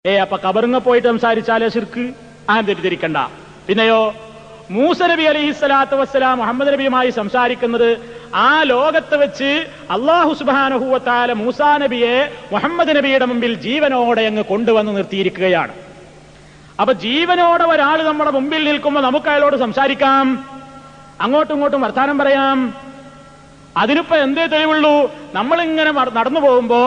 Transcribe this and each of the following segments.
അപ്പൊ കബറിങ്ങ പോയിട്ട് സംസാരിച്ചാലേ ശിർക്ക് തെറ്റിദ്ധരിക്കണ്ട. പിന്നെയോ മൂസ നബി അലൈഹിസ്സലാത്തു വസ്സലാം മുഹമ്മദ് നബിയുമായി സംസാരിക്കുന്നത് ആ ലോകത്ത് വെച്ച് അല്ലാഹു സുബ്ഹാനഹു വ തആല മൂസാ നബിയെ മുഹമ്മദ് നബിയുടെ മുമ്പിൽ ജീവനോടെ അങ്ങ് കൊണ്ടുവന്ന് നിർത്തിയിരിക്കുകയാണ്. അപ്പൊ ജീവനോടെ ഒരാൾ നമ്മുടെ മുമ്പിൽ നിൽക്കുമ്പോൾ നമുക്ക് അയാളോട് സംസാരിക്കാം, അങ്ങോട്ടും ഇങ്ങോട്ടും വർത്താനം പറയാം. അതിനിപ്പോ എന്തേ തെളിവുള്ളൂ? നമ്മളിങ്ങനെ നടന്നു പോകുമ്പോ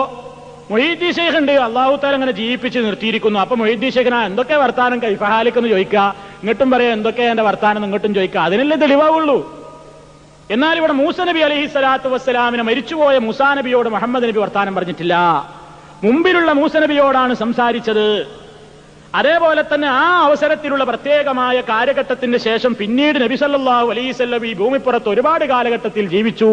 മൊഹീദ്ദീൻ ശൈഖ് ഉണ്ട്, അല്ലാഹു തആല അങ്ങനെ ജീവിപ്പിച്ച് നിർത്തിയിരിക്കുന്നു. അപ്പൊ മൊഹീദ്ദീൻ ശൈഖിനാ എന്തൊക്കെ വർത്താനം കൈഫഹാലിക്കെന്ന് ചോദിക്കുക, ഇങ്ങോട്ടും പറയാം എന്തൊക്കെ എന്റെ വർത്താനം ഇങ്ങോട്ടും ചോദിക്കുക, അതിനല്ലേ തെളിവാവുള്ളൂ. എന്നാൽ ഇവിടെ മൂസ നബി അലൈഹിസ്സലാത്തു വസ്സലാമിനെ മരിച്ചുപോയ മൂസാ നബിയോട് മുഹമ്മദ് നബി വർത്താനം പറഞ്ഞിട്ടില്ല, മുമ്പിലുള്ള മൂസ നബിയോടാണ് സംസാരിച്ചത്. അതേപോലെ തന്നെ ആ അവസരത്തിലുള്ള പ്രത്യേകമായ കാലഘട്ടത്തിന്റെ ശേഷം പിന്നീട് നബി സല്ലല്ലാഹു അലൈഹി വസല്ലം ഈ ഭൂമിപ്പുറത്ത് ഒരുപാട് കാലഘട്ടത്തിൽ ജീവിച്ചു.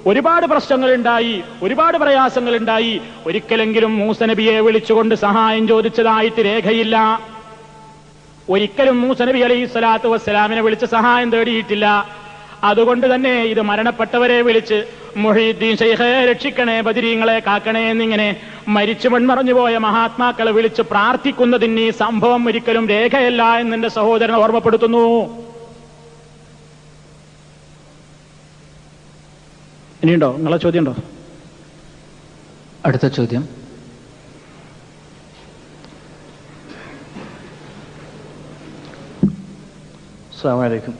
ഒരുപാട് പ്രശ്നങ്ങളുണ്ടായി, ഒരുപാട് പ്രയാസങ്ങളുണ്ടായി. ഒരിക്കലെങ്കിലും മൂസ നബിയെ വിളിച്ചുകൊണ്ട് സഹായം ചോദിച്ചതായിട്ട് രേഖയില്ല. ഒരിക്കലും മൂസ നബി അലൈഹിസ്സലാത്തു വസ്സലാമിനെ വിളിച്ച് സഹായം തേടിയിട്ടില്ല. അതുകൊണ്ട് തന്നെ ഇത് മരണപ്പെട്ടവരെ വിളിച്ച് മുഹീദ്ദീൻ ശൈഖേ രക്ഷിക്കണേ, ബദരീങ്ങളെ കാക്കണേ എന്നിങ്ങനെ മരിച്ചു മൺമറഞ്ഞുപോയ മഹാത്മാക്കളെ വിളിച്ച് പ്രാർത്ഥിക്കുന്നതിന് ഈ സംഭവം ഒരിക്കലും രേഖയല്ല എന്ന് എന്റെ സഹോദരൻ ഓർമ്മപ്പെടുത്തുന്നു. ഇനിയുണ്ടോ നിങ്ങളെ ചോദ്യം ഉണ്ടോ? അടുത്ത ചോദ്യം അസ്സലാമു അലൈക്കും.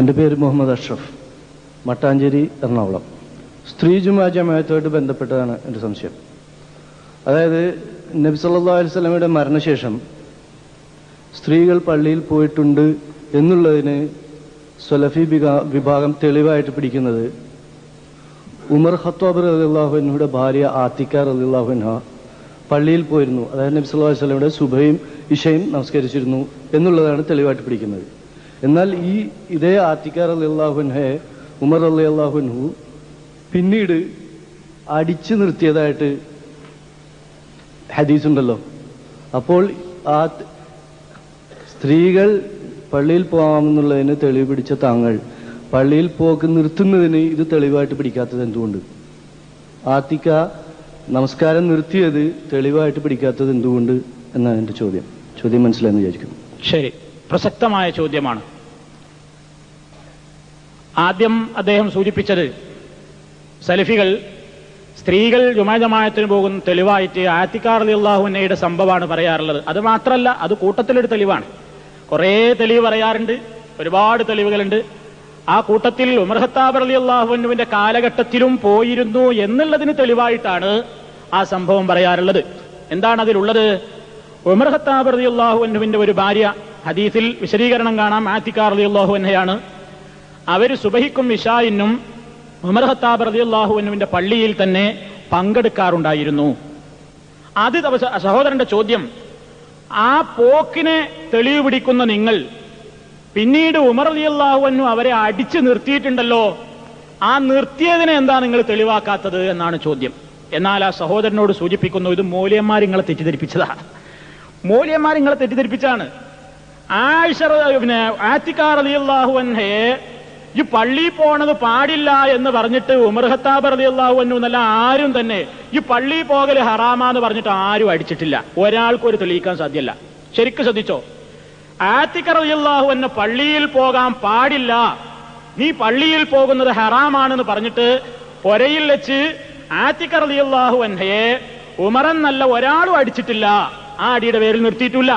എൻ്റെ പേര് മുഹമ്മദ് അഷ്റഫ്, മട്ടാഞ്ചേരി, എറണാകുളം. സ്ത്രീ ജുമാ ജമാഅത്തുമായിട്ട് ബന്ധപ്പെട്ടതാണ് എൻ്റെ സംശയം. അതായത് നബി സല്ലല്ലാഹു അലൈഹി വസല്ലമയുടെ മരണശേഷം സ്ത്രീകൾ പള്ളിയിൽ പോയിട്ടുണ്ട് എന്നുള്ളതിന് സലഫി വിഭാഗം തെളിവായിട്ട് പിടിക്കുന്നത് ഉമർ ഖത്താബ് റളിയല്ലാഹു അൻഹുയുടെ ഭാര്യ ആത്തിക്ക റളിയല്ലാഹു അൻഹ പള്ളിയിൽ പോയിരുന്നു, അതായത് നബി സല്ലല്ലാഹു അലൈഹി വസല്ലമയുടെ സുബഹയും ഇശയും നമസ്കരിച്ചിരുന്നു എന്നുള്ളതാണ് തെളിവായിട്ട് പിടിക്കുന്നത്. എന്നാൽ ഇതേ ആത്തിക്ക റളിയല്ലാഹു അൻഹയെ ഉമർ റളിയല്ലാഹു അൻഹു പിന്നീട് അടിച്ചു നിർത്തിയതായിട്ട് ഹദീസ് ഉണ്ടല്ലോ. അപ്പോൾ ആ സ്ത്രീകൾ പള്ളിയിൽ പോകാമെന്നുള്ളതിന് തെളിവ് പിടിച്ച താങ്കൾ പള്ളിയിൽ പോക്ക് നിർത്തുന്നതിന് ഇത് തെളിവായിട്ട് പിടിക്കാത്തത് എന്തുകൊണ്ട്? ആത്തിക്ക നമസ്കാരം നിർത്തിയത് തെളിവായിട്ട് പിടിക്കാത്തത് എന്തുകൊണ്ട് എന്നാണ് എൻ്റെ ചോദ്യം. ചോദ്യം മനസ്സിലായെന്ന് വിചാരിക്കുന്നു. ശരി, പ്രസക്തമായ ചോദ്യമാണ്. ആദ്യം അദ്ദേഹം സൂചിപ്പിച്ചത് സലഫികൾ സ്ത്രീകൾ ജുമാ ജമാഅത്തിന് പോകുന്ന തെളിവായിട്ട് ആത്തിക്ക റളിയല്ലാഹു അൻഹയുടെ സംഭവമാണ് പറയാറുള്ളത്. അത് മാത്രമല്ല, അത് കൂട്ടത്തിലൊരു തെളിവാണ്. കുറേ തെളിവ് പറയാറുണ്ട്, ഒരുപാട് തെളിവുകളുണ്ട്. ആ കൂട്ടത്തിൽ ഉമർ ഖത്താബ് റളിയല്ലാഹു അൻഹുവിന്റെ കാലഘട്ടത്തിലും പോയിരുന്നു എന്നുള്ളതിന് തെളിവായിട്ടാണ് ആ സംഭവം പറയാറുള്ളത്. എന്താണ് അതിലുള്ളത്? ഉമർ ഖത്താബ് റളിയല്ലാഹു അൻഹുവിന്റെ ഒരു ഭാര്യ, ഹദീസിൽ വിശദീകരണം കാണാം, ആത്തിക്ക റളിയല്ലാഹു അൻഹയാണ്. അവർ സുബഹിക്കും ഇശാഇനും ഉമർ ഖത്താബ് റളിയല്ലാഹു അൻഹുവിന്റെ പള്ളിയിൽ തന്നെ പങ്കെടുക്കാറുണ്ടായിരുന്നു. അത് സഹോദരന്റെ ചോദ്യം, ആ പോക്കിനെ തെളിവ് പിടിക്കുന്ന നിങ്ങൾ പിന്നീട് ഉമർ റളിയല്ലാഹു അൻഹു അവരെ അടിച്ചു നിർത്തിയിട്ടുണ്ടല്ലോ, ആ നിർത്തിയതിനെ എന്താ നിങ്ങൾ തെളിവാക്കാത്തത് എന്നാണ് ചോദ്യം. എന്നാൽ ആ സഹോദരനോട് സൂചിപ്പിക്കുന്നു, ഇത് മൗലവിമാർ നിങ്ങളെ തെറ്റിദ്ധരിപ്പിച്ചതാണ്. മൗലവിമാർ നിങ്ങളെ തെറ്റിദ്ധരിപ്പിച്ചാണ്. ആയിഷ ആത്തിക്ക റളിയല്ലാഹു അൻഹയെ ഈ പള്ളി പോണത് പാടില്ല എന്ന് പറഞ്ഞിട്ട് ഉമർ ഖത്താബ് റളിയല്ലാഹു അൻഹു എന്നല്ല ആരും തന്നെ ഈ പള്ളി പോകൽ ഹറാമാന്ന് പറഞ്ഞിട്ട് ആരും അടിച്ചിട്ടില്ല. ഒരാൾക്കും ഒരു തെളിയിക്കാൻ സാധ്യമല്ല. ശരിക്കും ശ്രദ്ധിച്ചോ, ആത്തിക്ക റളിയല്ലാഹു അൻഹു പള്ളിയിൽ പോകാൻ പാടില്ല, നീ പള്ളിയിൽ പോകുന്നത് ഹറാമാണെന്ന് പറഞ്ഞിട്ട് പൊരയിൽ വെച്ച് ആത്തിക്ക റളിയല്ലാഹു അൻഹയെ ഉമറെന്നല്ല ഒരാളും അടിച്ചിട്ടില്ല, ആ അടിയുടെ പേരിൽ നിർത്തിയിട്ടില്ല.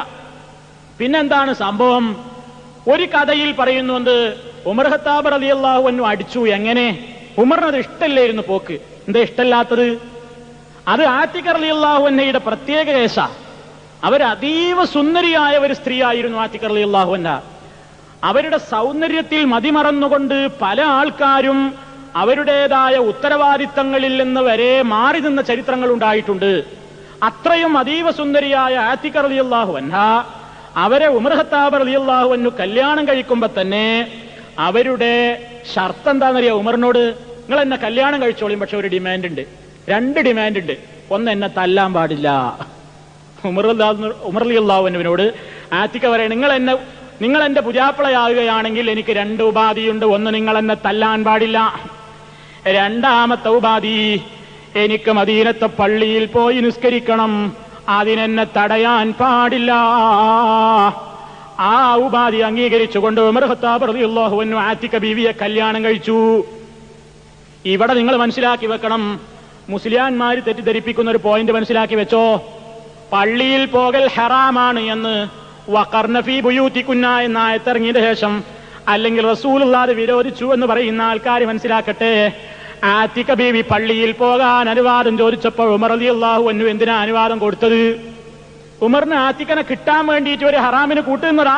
പിന്നെന്താണ് സംഭവം? ഒരു കഥയിൽ പറയുന്നുണ്ട് ഉമർ ഖത്താബ് റളിയല്ലാഹു അൻഹു അടിച്ചു. എങ്ങനെ? ഉമറിനത് ഇഷ്ടല്ലായിരുന്നു പോക്ക്. എന്താ ഇഷ്ടല്ലാത്തത്? അത് ആത്തിക്ക റളിയല്ലാഹു അൻഹയുടെ പ്രത്യേക കേസാ. അവർ അതീവ സുന്ദരിയായ ഒരു സ്ത്രീ ആയിരുന്നു ആത്തിക്ക റളിയല്ലാഹു അൻഹ. അവരുടെ സൗന്ദര്യത്തിൽ മതിമറന്നുകൊണ്ട് പല ആൾക്കാരും അവരുടേതായ ഉത്തരവാദിത്തങ്ങളിൽ നിന്ന് വരെ മാറി നിന്ന ചരിത്രങ്ങൾ ഉണ്ടായിട്ടുണ്ട്. അത്രയും അതീവ സുന്ദരിയായ ആത്തിക്ക റളിയല്ലാഹു അൻഹ അവരെ ഉമർ ഖത്താബ് റളിയല്ലാഹു അൻഹു കല്യാണം കഴിക്കുമ്പോ തന്നെ അവരുടെ ഷർത്ത് എന്താണെന്നറിയാം? ഉമറിനോട് നിങ്ങൾ എന്നെ കല്യാണം കഴിച്ചോളിയും, പക്ഷെ ഒരു ഡിമാൻഡ് ഉണ്ട്, 2 ഡിമാൻഡ് ഉണ്ട്. ഒന്ന്, എന്നെ തല്ലാൻ പാടില്ല. ഉമർ റളിയല്ലാഹു അൻഹുവിനോട് ആത്തിക്ക പറയണം, നിങ്ങൾ എന്റെ പുജാപ്പിളയാകുകയാണെങ്കിൽ എനിക്ക് 2 ഉപാധിയുണ്ട്. ഒന്ന്, നിങ്ങൾ എന്നെ തല്ലാൻ പാടില്ല. രണ്ടാമത്തെ ഉപാധി, എനിക്ക് മദീനത്തെ പള്ളിയിൽ പോയി നിസ്കരിക്കണം, അതിനെന്നെ തടയാൻ പാടില്ല. ആ ഉപാധി അംഗീകരിച്ചുകൊണ്ട് ഉമർ ഖത്താബ് റളിയല്ലാഹു അൻഹു ആതിക ബീവിയെ കല്യാണം കഴിച്ചു. ഇവിടെ നിങ്ങൾ മനസ്സിലാക്കി വെക്കണം, മുസ്ലിയാന്മാര് തെറ്റിദ്ധരിപ്പിക്കുന്ന ഒരു പോയിന്റ് മനസ്സിലാക്കി വെച്ചോ. പള്ളിയിൽ പോകൽ ഹറാമാണ് എന്ന് വഖർന ഫീ ബുയൂതികുന്ന എന്ന ആയത്തിറങ്ങിയതിന് ശേഷം, അല്ലെങ്കിൽ റസൂലുള്ളാഹി വിരോധിച്ചു എന്ന് പറയുന്ന ആൾക്കാർ മനസ്സിലാക്കട്ടെ, ആതിക ബീവി പള്ളിയിൽ പോകാൻ അനുവാദം ചോദിച്ചപ്പോൾ ഉമർ റളിയല്ലാഹു അൻഹു എന്തിനാ അനുവാദം കൊടുത്തത്? ഉമറിന് ആതികനെ കിട്ടാൻ വേണ്ടിയിട്ട് ഒരു ഹറാമിന് കൂട്ടുന്നതാ?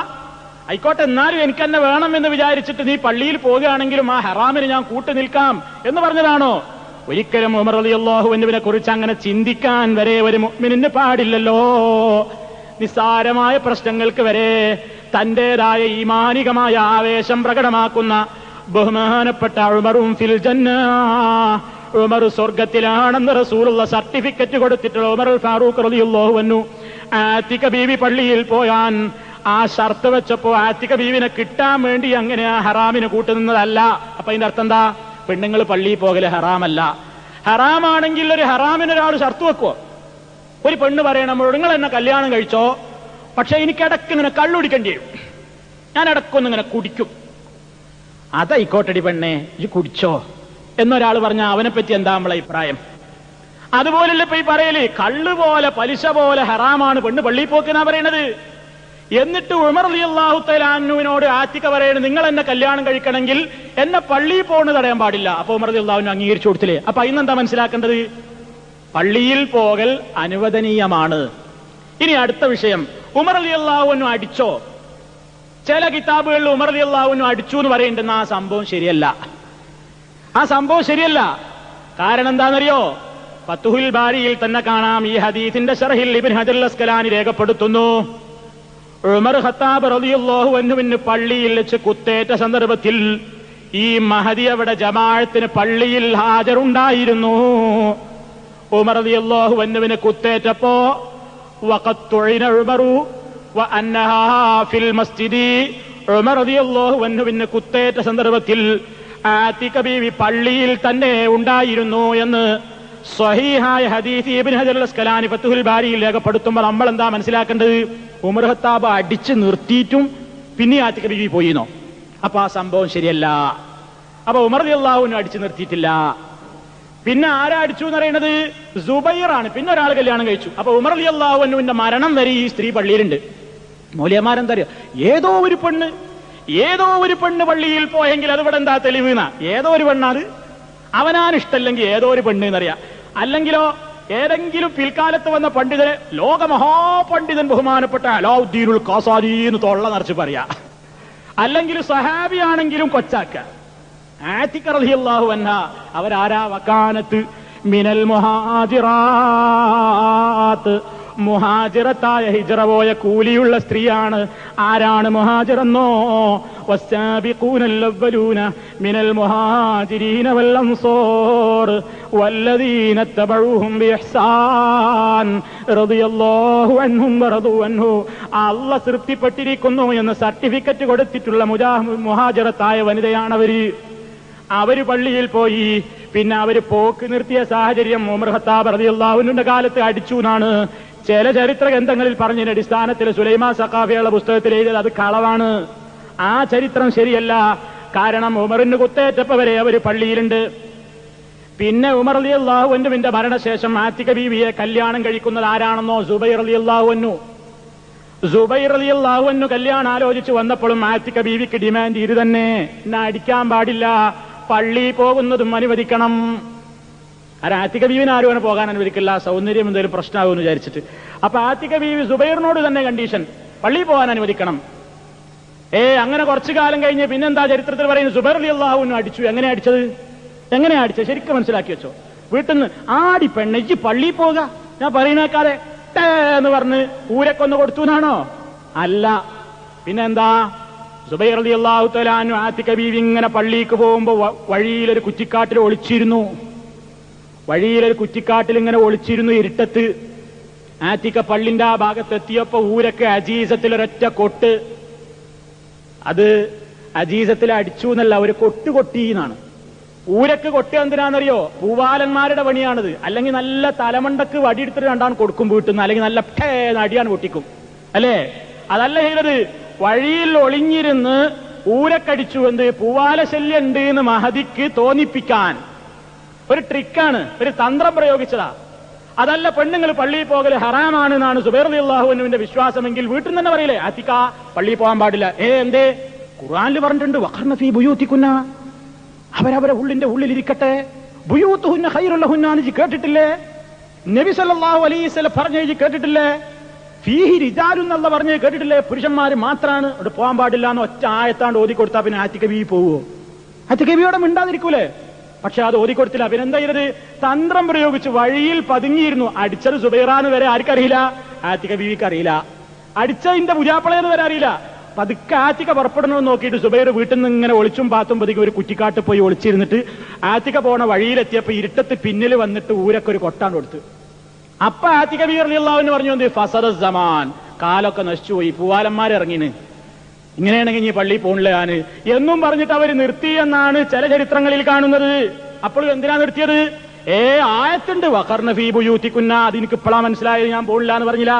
ആയിക്കോട്ടെ, എന്നാലും എനിക്ക് തന്നെ വേണം എന്ന് വിചാരിച്ചിട്ട് നീ പള്ളിയിൽ പോകുകയാണെങ്കിലും ആ ഹറാമിന് ഞാൻ കൂട്ടു നിൽക്കാം എന്ന് പറഞ്ഞതാണോ? ഒരിക്കലും ഉമർ റളിയല്ലാഹു അൻഹുവിനെ കുറിച്ച് അങ്ങനെ ചിന്തിക്കാൻ വരെ ഒരു മുഅ്മിനിന് പാടില്ലല്ലോ. നിസ്സാരമായ പ്രശ്നങ്ങൾക്ക് വരെ തന്റേതായ ഈമാനികമായ ആവേശം പ്രകടമാക്കുന്ന ബഹുമാനപ്പെട്ട ഉമറും ഫിൽ ജന്ന, ഉമർ സ്വർഗത്തിലാണെന്ന് റസൂലുള്ള സർട്ടിഫിക്കറ്റ് കൊടുത്തിട്ടുള്ള ഉമർ ഫാറൂഖ് റളിയല്ലാഹു അൻഹു ആതിക ബീവി പള്ളിയിൽ പോയാൻ ആ ഷർത്ത് വെച്ചപ്പോ ആതിക ബീവിനെ കിട്ടാൻ വേണ്ടി അങ്ങനെ ആ ഹറാമിന് കൂട്ടുനിന്നതല്ല. അപ്പൊ അതിന്റെ അർത്ഥം എന്താ? പെണ്ണുങ്ങൾ പള്ളിയിൽ പോകല് ഹറാമല്ല. ഹറാമാണെങ്കിൽ ഒരു ഹറാമിന് ഒരാൾ ഷർത്ത് വെക്കുവോ? ഒരു പെണ്ണ് പറയണം, നിങ്ങൾ എന്നെ കല്യാണം കഴിച്ചോ, പക്ഷെ എനിക്ക് ഇടയ്ക്ക് ഇങ്ങനെ കള്ളുടിക്കേണ്ടി വരും, ഞാൻ ഇടയ്ക്കൊന്നിങ്ങനെ കുടിക്കും. അതായിക്കോട്ടടി പെണ്ണെ, ഇത് കുടിച്ചോ എന്നൊരാൾ പറഞ്ഞാൽ അവനെപ്പറ്റി എന്താ നമ്മളെ അഭിപ്രായം? അതുപോലല്ലേ ഇപ്പൊ ഈ പറയല്, കള്ള് പോലെ പലിശ പോലെ ഹറാമാണ് പെണ്ണ് പള്ളിയിൽ പോക്കെന്നാ പറയണത്. എന്നിട്ട് ഉമർ റളിയല്ലാഹു തആല അൻഹുവിനോട് ആതിക പറയണത്, നിങ്ങൾ എന്നെ കല്യാണം കഴിക്കണമെങ്കിൽ എന്നെ പള്ളിയിൽ പോകുന്നത് തടയാൻ പാടില്ല. അപ്പൊ ഉമർ റളിയല്ലാഹു അൻഹു അംഗീകരിച്ചു കൊടുത്തില്ലേ? അപ്പൊ അതിനെന്താ മനസ്സിലാക്കേണ്ടത്? പള്ളിയിൽ പോകൽ അനുവദനീയമാണ്. ഇനി അടുത്ത വിഷയം, ഉമർ റളിയല്ലാഹു അൻഹു അടിച്ചോ? ചില കിതാബുകളിൽ ഉമർ റളിയല്ലാഹു അൻഹു അടിച്ചു എന്ന് പറയുന്നുണ്ടെന്ന്. ആ സംഭവം ശരിയല്ല. ആ സംഭവം ശരിയല്ല. കാരണം എന്താണെന്നറിയോ? ഫത്ഹുൽ ബാരിയിൽ തന്നെ കാണാം, ഈ ഹദീസിന്റെ ശർഹിൽ ഇബ്നു ഹജർ അസ്കലാനി രേഖപ്പെടുത്തുന്നു, ഉമർ ഖത്താബ് റളിയല്ലാഹു അൻഹുവിന് പള്ളിയിൽ വെച്ച് കുത്തേറ്റ സന്ദർഭത്തിൽ ഈ മഹദി അവിടെ ജമാഅത്തിന് പള്ളിയിൽ ഹാജറുണ്ടായിരുന്നു. ഉമർ റളിയല്ലാഹു അൻഹുവിന് കുത്തേറ്റപ്പോ വഖത്തുഇന ഉമറു വഅന്നഹാ ഫിൽ മസ്ജിദി, ഉമർ റളിയല്ലാഹു അൻഹുവിന് കുത്തേറ്റ സന്ദർഭത്തിൽ ആതിക ബീവി പള്ളിയിൽ തന്നെ ഉണ്ടായിരുന്നു എന്ന് സ്വഹീഹായ ഹദീസ് ഇബ്നു ഹജർ അസ്കലാനി ഫത്ഹുൽ ബാരിയിൽ രേഖപ്പെടുത്തുമ്പോൾ നമ്മൾ എന്താ മനസ്സിലാക്കേണ്ടത്? ഉമർ ഖത്താബ് അടിച്ച് നിർത്തിയിട്ടും പിന്നെ ആതിക ബീവി പോയിന്നോ? അപ്പൊ ആ സംഭവം ശരിയല്ല. അപ്പൊ ഉമർ റളിയല്ലാഹു അൻഹു അടിച്ചു നിർത്തിയിട്ടില്ല. പിന്നെ ആരാ അടിച്ചു എന്ന് പറയുന്നത്? സുബൈറാണ്. പിന്നെ ഒരാൾ കല്യാണം കഴിച്ചു. അപ്പൊ ഉമർ റളിയല്ലാഹു അൻഹുവിന്റെ മരണം വരെ ഈ സ്ത്രീ പള്ളിയിലുണ്ട്. മൗലവിമാരെന്താ അറിയോ? ഏതോ ഒരു പെണ്ണ് പള്ളിയിൽ പോയെങ്കിൽ അതിവിടെ എന്താ തെളിവെന്നാ? ഏതോ ഒരു പെണ്ണാണ്, അവനാൻ ഇഷ്ടല്ലെങ്കിൽ ഏതോ ഒരു പെണ്ണ് എന്നറിയാം. അല്ലെങ്കിലോ ഏതെങ്കിലും പിൽക്കാലത്ത് വന്ന പണ്ഡിതനെ, ലോകമഹാപണ്ഡിതൻ ബഹുമാനപ്പെട്ട അലാഉദ്ദീനുൽ ഖാസാരി എന്ന് തൊള്ള നിറച്ച് പറയാ, അല്ലെങ്കിൽ സഹാബിയാണെങ്കിലും കൊച്ചാക്ക. ആതിക റളിയല്ലാഹു അൻഹ അവരാരാ? വകാനത്ത് മിനൽ മുഹാജിറാത്ത്, മുഹാജിറത്തായ ഹിജ്റ പോയ കൂലിയുള്ള സ്ത്രീയാണ്. ആരാണ് മുഹാജിറെന്നോ? വസ്സാബിഖൂനൽ അവ്വലൂന മിനൽ മുഹാജിരീന വൽ അൻസാർ വല്ലദീന തബഊഹും ബിഇഹ്സാൻ റളിയല്ലാഹു അൻഹും വറദു അൻഹു. അല്ലാഹ് തൃപ്തിപ്പെട്ടിരിക്കുന്നു എന്ന് സർട്ടിഫിക്കറ്റ് കൊടുത്തിട്ടുള്ള മുഹാജിറത്തായ വനിതയാണവര്. അവര് പള്ളിയിൽ പോയി. പിന്നെ അവര് പോക്ക് നിർത്തിയ സാഹചര്യം ഉമർ ഖത്താബ് റളിയല്ലാഹു അൻഹുവിന്റെ കാലത്ത് അടിച്ചു എന്നാണ് ചില ചരിത്ര ഗ്രന്ഥങ്ങളിൽ പറഞ്ഞതിന്റെ അടിസ്ഥാനത്തിൽ സുലൈമാൻ സഖാഫിയുടെ പുസ്തകത്തിൽ എഴുതിയത്. അത് കളവാണ്. ആ ചരിത്രം ശരിയല്ല. കാരണം ഉമറിന് കുത്തേറ്റപ്പോ വരെ അവര് പള്ളിയിലുണ്ട്. പിന്നെ ഉമർ റളിയല്ലാഹു അൻഹുവിന്റെ മരണശേഷം ആതിക ബീവിയെ കല്യാണം കഴിക്കുന്നത് ആരാണെന്നോ? സുബൈർ റളിയല്ലാഹു അൻഹു. സുബൈർ റളിയല്ലാഹു അൻഹു കല്യാണം ആലോചിച്ച് വന്നപ്പോഴും ആതിക ബീവിക്ക് ഡിമാൻഡ് ഇത് തന്നെ, എന്നെ അടിക്കാൻ പാടില്ല, പള്ളി പോകുന്നതും അനുവദിക്കണം. ആതിക ബീവിനെ ആരും അങ്ങനെ പോകാൻ അനുവദിക്കില്ല, സൗന്ദര്യം എന്തെങ്കിലും പ്രശ്നമാകുമെന്ന് വിചാരിച്ചിട്ട്. അപ്പൊ ആതിക ബീവി സുബൈറിനോട് തന്നെ കണ്ടീഷൻ, പള്ളി പോകാൻ അനുവദിക്കണം. അങ്ങനെ കുറച്ചു കാലം കഴിഞ്ഞ് പിന്നെന്താ ചരിത്രത്തിൽ പറയുന്നത്? സുബൈർ റളിയല്ലാഹു അൻഹു അടിച്ചു. എങ്ങനെയാ അടിച്ചത്? ശരിക്കും മനസ്സിലാക്കി വെച്ചോ. വീട്ടിൽ നിന്ന് ആടി പെണ്ണി പള്ളി പോക, ഞാൻ പറയുന്നേക്കാതെ എന്ന് പറഞ്ഞ് ഊരക്കൊന്ന് കൊടുത്തു എന്നാണോ? അല്ല. പിന്നെന്താ? സുബൈർ റളിയല്ലാഹു തആല അൻഹു ആതിക ബീവി ഇങ്ങനെ പള്ളിക്ക് പോകുമ്പോ വഴിയിലൊരു കുറ്റിക്കാട്ടിൽ ഇങ്ങനെ ഒളിച്ചിരുന്നു ഇരുട്ടത്ത്. ആതിക പള്ളിന്റെ ആ ഭാഗത്തെത്തിയപ്പോ ഊരക്ക് അജീസത്തിലൊരൊറ്റ കൊട്ട്. അത് അജീസത്തിൽ അടിച്ചു എന്നല്ല, ഒരു കൊട്ടുകൊട്ടി എന്നാണ്. ഊരക്ക് കൊട്ടി എന്തിനാണെന്നറിയോ? പൂവാലന്മാരുടെ പണിയാണിത്. അല്ലെങ്കിൽ നല്ല തലമണ്ടക്ക് വടിയെടുത്തിട്ട് രണ്ടാണ് കൊടുക്കും വീട്ടിൽ നിന്ന്, അല്ലെങ്കിൽ നല്ല അടിയാണ് പൊട്ടിക്കും, അല്ലേ? അതല്ല ചെയ്തത്, വഴിയിൽ ഒളിഞ്ഞിരുന്ന് ഊരക്കടിച്ചു. എന്ത്? പൂവാല ശല്യം ഉണ്ട് എന്ന് മഹദിക്ക് തോന്നിപ്പിക്കാൻ ഒരു ട്രിക്കാണ്, ഒരു തന്ത്രം പ്രയോഗിച്ചതാ. അതല്ല പെണ്ണുങ്ങൾ പള്ളിയിൽ പോകൽ ഹറാമാണ് എന്നാണ് സുബൈർ റളിയല്ലാഹു അൻഹുവിന്റെ വിശ്വാസമെങ്കിൽ വീട്ടിൽ നിന്ന് തന്നെ പറയില്ലേ ആത്തിക്ക പള്ളിയിൽ പോകാൻ പാടില്ല. എന്തേ? ഖുർആനിൽ പറഞ്ഞിട്ടുണ്ട് വഖർന ഫീ ബുയൂതികുന്ന, അവരവരെ ഉള്ളിലിരിക്കട്ടെ. ബുയൂതുഹുന്ന ഖൈറുൽ ലഹുന്ന എന്ന് കേട്ടിട്ടില്ലേ? നബി സല്ലല്ലാഹു അലൈഹി വസല്ലം പറഞ്ഞു കേട്ടിട്ടില്ലേ? ഫീഹി റിജാലുൻ എന്ന് പറഞ്ഞു കേട്ടിട്ടില്ലേ? പുരുഷന്മാർ മാത്രമാണ് അവിടെ പോകാൻ പാടില്ല എന്ന് ഒറ്റ ആയത്താണ്ട് ഓതിക്കൊടുത്താ പിന്നെ ആത്തിക ബീവി പോവോ? ആത്തിക ബീവിയോടെ മിണ്ടാതിരിക്കൂലേ? പക്ഷെ അത് ഓതിക്കൊടുത്തില്ല. പിന്നെന്താ ചെയ്തത്? തന്ത്രം പ്രയോഗിച്ച് വഴിയിൽ പതുങ്ങിയിരുന്നു. അടിച്ചത് സുബൈറാന്ന് വരെ ആർക്കറിയില്ല, ആത്തിക ബീവിക്ക് അറിയില്ല. അടിച്ചതിന്റെ പുജാപ്പളയെന്ന് വരെ അറിയില്ല. പതുക്കെ ആത്തിക പുറപ്പെടണമെന്ന് നോക്കിയിട്ട് സുബൈർ വീട്ടിൽ നിന്ന് ഇങ്ങനെ ഒളിച്ചും പാത്തും പതുക്കെ ഒരു കുറ്റിക്കാട്ട് പോയി ഒളിച്ചിരുന്നിട്ട് ആത്തിക പോണ വഴിയിലെത്തിയപ്പോ ഇരുട്ടത്ത് പിന്നിൽ വന്നിട്ട് ഊരൊക്കെ ഒരു കൊട്ടാൻ കൊടുത്തു. അപ്പൊ ആത്തിക ബീവി റളിയല്ലാഹു അൻഹു പറഞ്ഞു, എന്ത്? ഫസദ സമാൻ, കാലൊക്കെ നശിച്ചുപോയി, പൂവാലന്മാരിറങ്ങിന്, ഇങ്ങനെയാണെങ്കിൽ ഈ പള്ളിയിൽ പോണില്ല ഞാന് എന്നും പറഞ്ഞിട്ട് അവർ നിർത്തി എന്നാണ് ചില ചരിത്രങ്ങളിൽ കാണുന്നത്. അപ്പോൾ എന്തിനാ നിർത്തിയത്? ആയത്തുണ്ട് വഖർന ഫീ ബുയൂതികുന്ന, അത് എനിക്ക് ഇപ്പോഴാ മനസ്സിലായത്, ഞാൻ പോണില്ല എന്ന് പറഞ്ഞില്ല.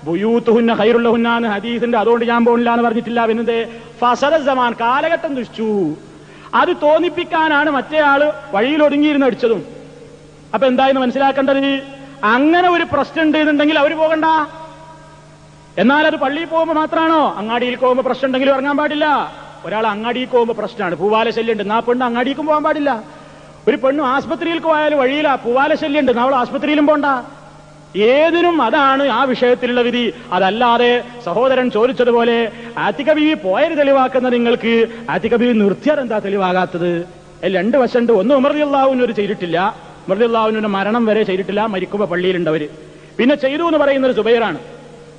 ബുയൂതുഹുന്ന ഖൈറുൽ ലഹുന്ന എന്ന് ഹദീസുണ്ട്, അതുകൊണ്ട് ഞാൻ പോണില്ല എന്ന് പറഞ്ഞിട്ടില്ല. പിന്നെ ഫസദ സമാൻ, കാലഘട്ടം ദുഷിച്ചു. അത് തോന്നിപ്പിക്കാനാണ് മറ്റേ ആള് വഴിയിൽ ഒടുങ്ങിയിരുന്ന് അടിച്ചതും. അപ്പൊ എന്തായെന്ന് മനസ്സിലാക്കേണ്ടത്? അങ്ങനെ ഒരു പ്രശ്നം ഉണ്ട് എന്നുണ്ടെങ്കിൽ അവര് പോകണ്ട. എന്നാൽ അത് പള്ളിയിൽ പോകുമ്പോൾ മാത്രമാണോ? അങ്ങാടിയിൽ പോകുമ്പോൾ പ്രശ്നം ഉണ്ടെങ്കിലും ഇറങ്ങാൻ പാടില്ല. ഒരാൾ അങ്ങാടിയിൽ പോകുമ്പോൾ പ്രശ്നമാണ്, പൂവാല ശല്യം ഉണ്ട്, ആ പെണ്ണ് അങ്ങാടിക്കും പോകാൻ പാടില്ല. ഒരു പെണ്ണും ആസ്പത്രിയിൽ പോയാലും വഴിയില്ല, പൂവാല ശല്യം ഉണ്ട്, അവൾ ആസ്പത്രിയിലും പോണ്ട. ഏതിനും അതാണ് ആ വിഷയത്തിലുള്ള വിധി. അതല്ലാതെ സഹോദരൻ ചോദിച്ചതുപോലെ ആത്തിക ബീവി പോയത് തെളിവാക്കുന്ന നിങ്ങൾക്ക് ആത്തിക ബീവി നിർത്തിയാൽ എന്താ തെളിവാകാത്തത്? രണ്ട് വശമുണ്ട്. ഒന്ന് ഉമർ റളിയല്ലാഹു അൻഹു ചെയ്തിട്ടില്ല, ഉമർ റളിയല്ലാഹു അൻഹുവിന്റെ മരണം വരെ ചെയ്തിട്ടില്ല, മരിക്കുമ്പോൾ പള്ളിയിലുണ്ടവര്. പിന്നെ ചെയ്തു എന്ന് പറയുന്നത് സുബൈറാണ്.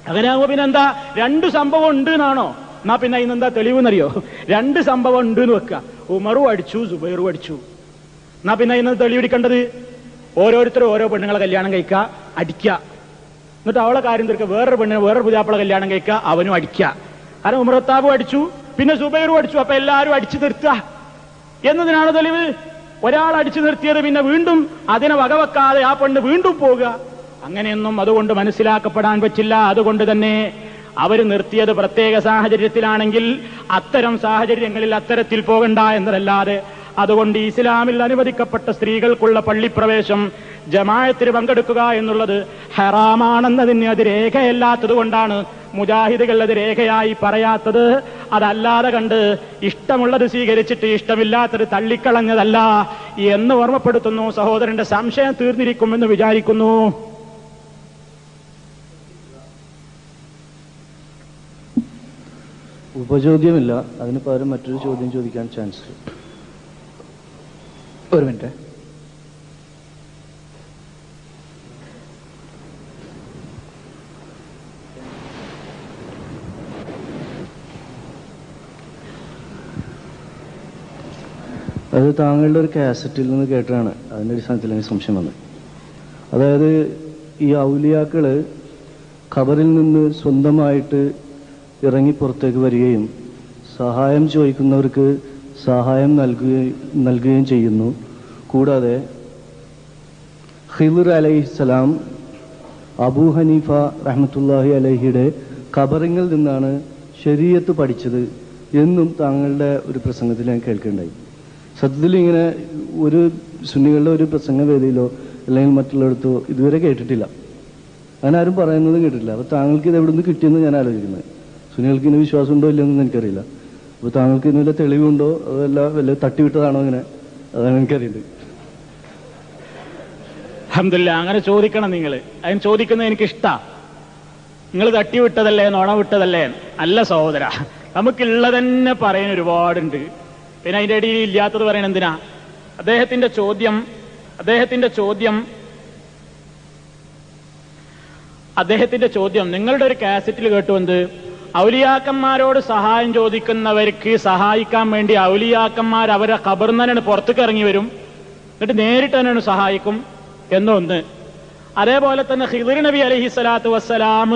അങ്ങനെയാകുമ്പോ പിന്നെ എന്താ? രണ്ട് സംഭവം ഉണ്ട് എന്നാണോ? എന്നാ പിന്നെ ഇന്നെന്താ തെളിവെന്നറിയോ? രണ്ട് സംഭവം ഉണ്ട് എന്ന് വെക്കുക. ഉമറും അടിച്ചു, സുബൈറും അടിച്ചു. എന്നാ പിന്നെ ഇന്ന് തെളിവെടുക്കേണ്ടത് ഓരോരുത്തരും ഓരോ പെണ്ണുങ്ങളെ കല്യാണം കഴിക്കുക, അടിക്കുക, എന്നിട്ട് അവളെ കാര്യം തീർക്കുക. വേറൊരു പെണ്ണിനെ വേറൊരു പുതിയാപ്പളെ കല്യാണം കഴിക്കുക, അവനും അടിക്കുക. കാരണം ഉമറത്താബും അടിച്ചു, പിന്നെ സുബൈറും അടിച്ചു, അപ്പൊ എല്ലാവരും അടിച്ചു നിർത്തുക എന്നതിനാണ് തെളിവ്. ഒരാൾ അടിച്ചു നിർത്തിയത് പിന്നെ വീണ്ടും അതിനെ വകവെക്കാതെ ആ പെണ്ണ് വീണ്ടും പോകുക, അങ്ങനെയൊന്നും അതുകൊണ്ട് മനസ്സിലാക്കപ്പെടാൻ പറ്റില്ല. അതുകൊണ്ട് തന്നെ അവർ നിർത്തിയത് പ്രത്യേക സാഹചര്യത്തിലാണെങ്കിൽ അത്തരം സാഹചര്യങ്ങളിൽ അത്തരത്തിൽ പോകണ്ട എന്നതല്ലാതെ, അതുകൊണ്ട് ഇസ്ലാമിൽ അനുവദിക്കപ്പെട്ട സ്ത്രീകൾക്കുള്ള പള്ളിപ്രവേശം ജമാഅത്തിന് പങ്കെടുക്കുക എന്നുള്ളത് ഹറാമാണെന്നതിന് അത് രേഖയല്ലാത്തത് കൊണ്ടാണ് മുജാഹിദുകൾ അത് രേഖയായി പറയാത്തത്. അതല്ലാതെ കണ്ട് ഇഷ്ടമുള്ളത് സ്വീകരിച്ചിട്ട് ഇഷ്ടമില്ലാത്തത് തള്ളിക്കളഞ്ഞതല്ല എന്ന് ഓർമ്മപ്പെടുത്തുന്നു. സഹോദരന്റെ സംശയം തീർന്നിരിക്കുമെന്ന് വിചാരിക്കുന്നു. ഉപചോദ്യമില്ല, അതിന് പകരം മറ്റൊരു ചോദ്യം ചോദിക്കാൻ ചാൻസ്. ഒരു മിനിറ്റ്. അത് താങ്കളുടെ ഒരു കാസറ്റിൽ നിന്ന് കേട്ടതാണ്, അതിൻ്റെ അടിസ്ഥാനത്തിൽ എനിക്ക് സംശയം വന്നത്. അതായത് ഈ ഔലിയാക്കള് ഖബറിൽ നിന്ന് സ്വന്തമായിട്ട് ഇറങ്ങി പുറത്തേക്ക് വരികയും സഹായം ചോദിക്കുന്നവർക്ക് സഹായം നൽകുകയും ചെയ്യുന്നു. കൂടാതെ ഖിദ്ർ അലൈഹിസ്സലാം അബൂ ഹനീഫ റഹ്മത്തുള്ളാഹി അലൈഹിയുടെ ഖബറിൽ നിന്നാണ് ശരീഅത്ത് പഠിച്ചത് എന്നും താങ്കളുടെ ഒരു പ്രസംഗത്തിൽ ഞാൻ കേൾക്കുകയുണ്ടായി. സത്യത്തിൽ ഇങ്ങനെ ഒരു സുന്നികളുടെ ഒരു പ്രസംഗ വേദിയിലോ അല്ലെങ്കിൽ മറ്റുള്ളിടത്തോ ഇതുവരെ കേട്ടിട്ടില്ല, അങ്ങനെ ആരും പറയുന്നതും കേട്ടിട്ടില്ല. അപ്പോൾ താങ്കൾക്ക് ഇത് എവിടെ നിന്ന് കിട്ടിയെന്ന് ഞാൻ ആലോചിക്കുന്നത്. സുന്നികൾക്ക് ഇതിന് വിശ്വാസമുണ്ടോ ഇല്ലെന്ന് എനിക്കറിയില്ല. അപ്പോൾ താങ്കൾക്ക് ഇതിനുള്ള തെളിവുണ്ടോ അതല്ല വല്ല തട്ടിവിട്ടതാണോ ഇങ്ങനെ, അതാണ് എനിക്കറിയേണ്ടത്. അൽഹംദുലില്ലാ, അങ്ങനെ ചോദിക്കണം നിങ്ങൾ. അതിന് ചോദിക്കുന്നത് എനിക്കിഷ്ടാ. നിങ്ങൾ തട്ടിവിട്ടതല്ലേ, നുണ വിട്ടതല്ലേ? അല്ല സഹോദര, നമുക്കുള്ളതന്നെ പറയാൻ ഒരുപാടുണ്ട്. പിന്നെ അതിൻ്റെ ഇടയിൽ ഇല്ലാത്തത് പറയണ എന്തിനാ? അദ്ദേഹത്തിന്റെ ചോദ്യം നിങ്ങളുടെ ഒരു കാസറ്റിൽ കേട്ടു. എന്ത്? ഔലിയാക്കന്മാരോട് സഹായം ചോദിക്കുന്നവർക്ക് സഹായിക്കാൻ വേണ്ടി ഔലിയാക്കന്മാർ അവരെ ഖബറിൽ തന്നെ പുറത്തേക്ക് ഇറങ്ങി വരും, എന്നിട്ട് നേരിട്ട് തന്നെയാണ് സഹായിക്കും എന്നൊന്ന്. അതേപോലെ തന്നെ ഖിദ്ർ നബി അലൈഹിസ്സലാത്തു വസ്സലാം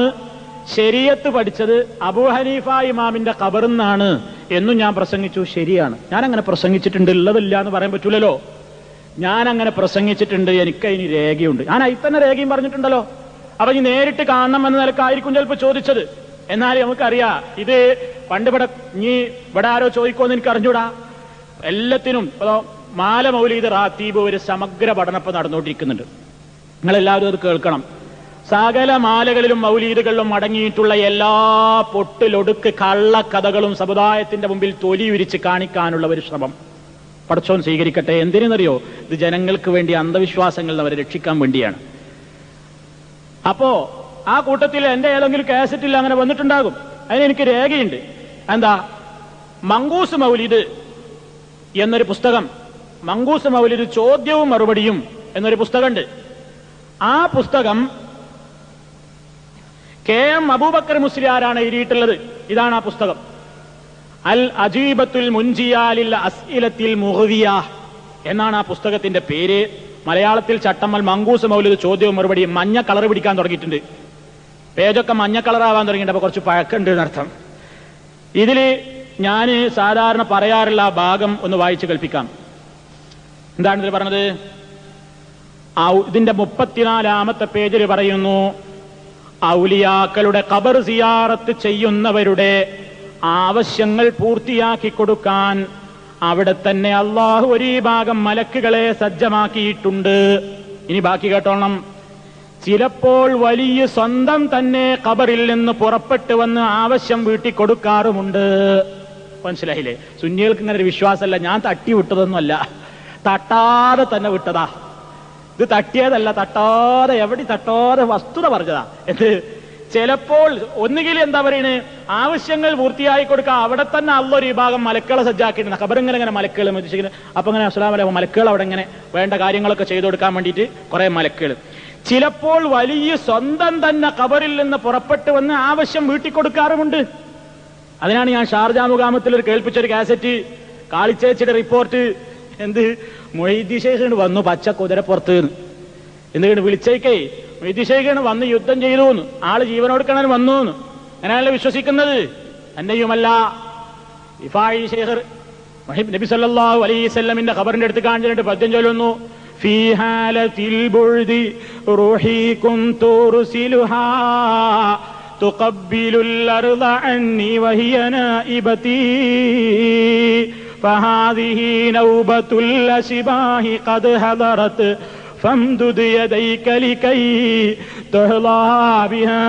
ശരീഅത്ത് പഠിച്ചത് അബൂ ഹനീഫ ഇമാമിന്റെ ഖബറിൽ നിന്നാണ് എന്നും ഞാൻ പ്രസംഗിച്ചു. ശരിയാണ്, ഞാൻ അങ്ങനെ പ്രസംഗിച്ചിട്ടുണ്ട്, ഉള്ളതില്ല എന്ന് പറയാൻ പറ്റൂലല്ലോ. ഞാൻ അങ്ങനെ പ്രസംഗിച്ചിട്ടുണ്ട്, എനിക്ക് അതിന് രേഖയുണ്ട്. ഞാൻ അതിൽ തന്നെ രേഖയും പറഞ്ഞിട്ടുണ്ടല്ലോ. അപ്പൊ ഈ നേരിട്ട് കാണണം എന്ന നിലക്കായിരിക്കും ചിലപ്പോൾ ചോദിച്ചത്. എന്നാൽ നമുക്കറിയാം ഇത് പണ്ട് ഇവിടെ ആരോ ചോദിക്കുമെന്ന് എനിക്ക് അറിഞ്ഞൂടാ. എല്ലാത്തിനും മാല മൗലീദ് റാത്തീബ് ഒരു സമഗ്ര പഠനപ്പ് നടന്നുകൊണ്ടിരിക്കുന്നുണ്ട്. നിങ്ങളെല്ലാവരും അത് കേൾക്കണം. സകല മാലകളിലും മൗലീദുകളിലും അടങ്ങിയിട്ടുള്ള എല്ലാ പൊട്ടിലൊടുക്ക് കള്ളക്കഥകളും സമുദായത്തിന്റെ മുമ്പിൽ തൊലി ഉരിച്ച് കാണിക്കാനുള്ള ഒരു ശ്രമം പടച്ചോൻ സ്വീകരിക്കട്ടെ. എന്തിനെന്നറിയോ? ഇത് ജനങ്ങൾക്ക് വേണ്ടി, അന്ധവിശ്വാസങ്ങളിൽ അവരെ രക്ഷിക്കാൻ വേണ്ടിയാണ്. അപ്പോ ആ കൂട്ടത്തിൽ എന്റെ ഏതെങ്കിലും കാസറ്റിൽ അങ്ങനെ വന്നിട്ടുണ്ടാകും. അതിനെനിക്ക് രേഖയുണ്ട്. എന്താ? മങ്കൂസ് മൗലിദ് എന്നൊരു പുസ്തകം, മങ്കൂസ് മൗലിദ് ചോദ്യവും മറുപടിയും എന്നൊരു പുസ്തകമുണ്ട്. ആ പുസ്തകം KM അബൂബക്കർ മുസ്ലിയാരാണ് എഴുതിയിട്ടുള്ളത്. ഇതാണ് ആ പുസ്തകം. അൽ അജീബത്തുൽ മുൻജിയാലിൽ അസ്ഇലത്തിൽ മുഗ്ദിയ എന്നാണ് ആ പുസ്തകത്തിന്റെ പേര്. മലയാളത്തിൽ ചട്ടമ്മൽ മങ്കൂസ് മൗലിദ് ചോദ്യവും മറുപടിയും. മഞ്ഞ കളർ പിടിക്കാൻ തുടങ്ങിയിട്ടുണ്ട്. പേജൊക്കെ മഞ്ഞ കളറാവാൻ തുടങ്ങിയിട്ട് അപ്പൊ കുറച്ച് പഴക്കമുണ്ട് എന്നർത്ഥം. ഇതില് ഞാൻ സാധാരണ പറയാറുള്ള ഭാഗം ഒന്ന് വായിച്ചു കേൾപ്പിക്കാം. എന്താണ് ഇതിൽ പറഞ്ഞത്? ഇതിന്റെ 34-ാമത്തെ പേജിൽ പറയുന്നു, ഔലിയാക്കളുടെ ഖബർ സിയാറത്ത് ചെയ്യുന്നവരുടെ ആവശ്യങ്ങൾ പൂർത്തിയാക്കി കൊടുക്കാൻ അവിടെ തന്നെ അള്ളാഹു ഒരു ഭാഗം മലക്കുകളെ സജ്ജമാക്കിയിട്ടുണ്ട്. ഇനി ബാക്കി കേട്ടോണം. ചിലപ്പോൾ വലിയ സ്വന്തം തന്നെ ഖബറിൽ നിന്ന് പുറപ്പെട്ടു വന്ന് ആവശ്യം വീട്ടിൽ കൊടുക്കാറുമുണ്ട്. മനസ്സിലായില്ലേ? സുന്നികൾക്ക് ഇങ്ങനെ ഒരു വിശ്വാസമല്ല. ഞാൻ തട്ടി വിട്ടതൊന്നുമല്ല, തട്ടാതെ തന്നെ വിട്ടതാ. ഇത് തട്ടിയതല്ല, തട്ടാതെ, എവിടെ തട്ടാതെ വസ്തുത പറഞ്ഞതാ. എന്ത്? ചിലപ്പോൾ ഒന്നുകിൽ എന്താ പറയുന്നത്, ആവശ്യങ്ങൾ പൂർത്തിയായി കൊടുക്കുക അവിടെ തന്നെ അള്ളൊരു വിഭാഗം മലക്കുകളെ സജ്ജാക്കിയിട്ടുണ്ട്. ഖബറിങ്ങനെ മലക്കുകൾ മതിച്ചിരിക്കുന്നത്. അപ്പൊ അങ്ങനെ അസ്സലാമു അലൈക്കും മലക്കുകൾ അവിടെ ഇങ്ങനെ വേണ്ട കാര്യങ്ങളൊക്കെ ചെയ്തു കൊടുക്കാൻ വേണ്ടിയിട്ട് കുറെ മലക്കുകൾ. ചിലപ്പോൾ വലിയ സ്വന്തം തന്നെ ഖബറിൽ നിന്ന് പുറപ്പെട്ടു വന്ന് ആവശ്യം വീട്ടിൽ കൊടുക്കാറുമുണ്ട്. അതിനാണ് ഞാൻ ഷാർജ മുഖാമത്തിൽ ഒരു കേൾപ്പിച്ചൊരു കാസറ്റ്, കാളിച്ചേച്ചിയുടെ റിപ്പോർട്ട്. എന്ത്? മൊയ്തി ശേഖ് വന്നു പച്ച കുതിരപ്പുറത്ത് എന്തുകൊണ്ട് വിളിച്ചേക്കേ, മൊയ്തി ശേഖ് വന്ന് യുദ്ധം ചെയ്തു, ആള് ജീവനോടുക്കണൻ വന്നു, അങ്ങനെയാണല്ലോ വിശ്വസിക്കുന്നത്. എന്റെയുമല്ല, റിഫായി ശേഖർ നബി സല്ലല്ലാഹു അലൈഹി വസല്ലമിന്റെ ഖബറിന്റെ അടുത്ത് കാണിച്ചിട്ട് പദ്യം ചൊല്ലുന്നു. ഫീ ഹാലത്തിൽ ബുഴ്ദി റൂഹി കുന്തു റുസിലുഹാ തുഖബ്ബിലുൽ അർള അന്നി വഹിയ നായിബതി ഫഹാദിഹി നൗബത്തുൽ അശ്ബാഹി ഖദ് ഹദറത് ഫംദുദ് യദൈക ലികൈ തുഹ്ലാ ബിഹാ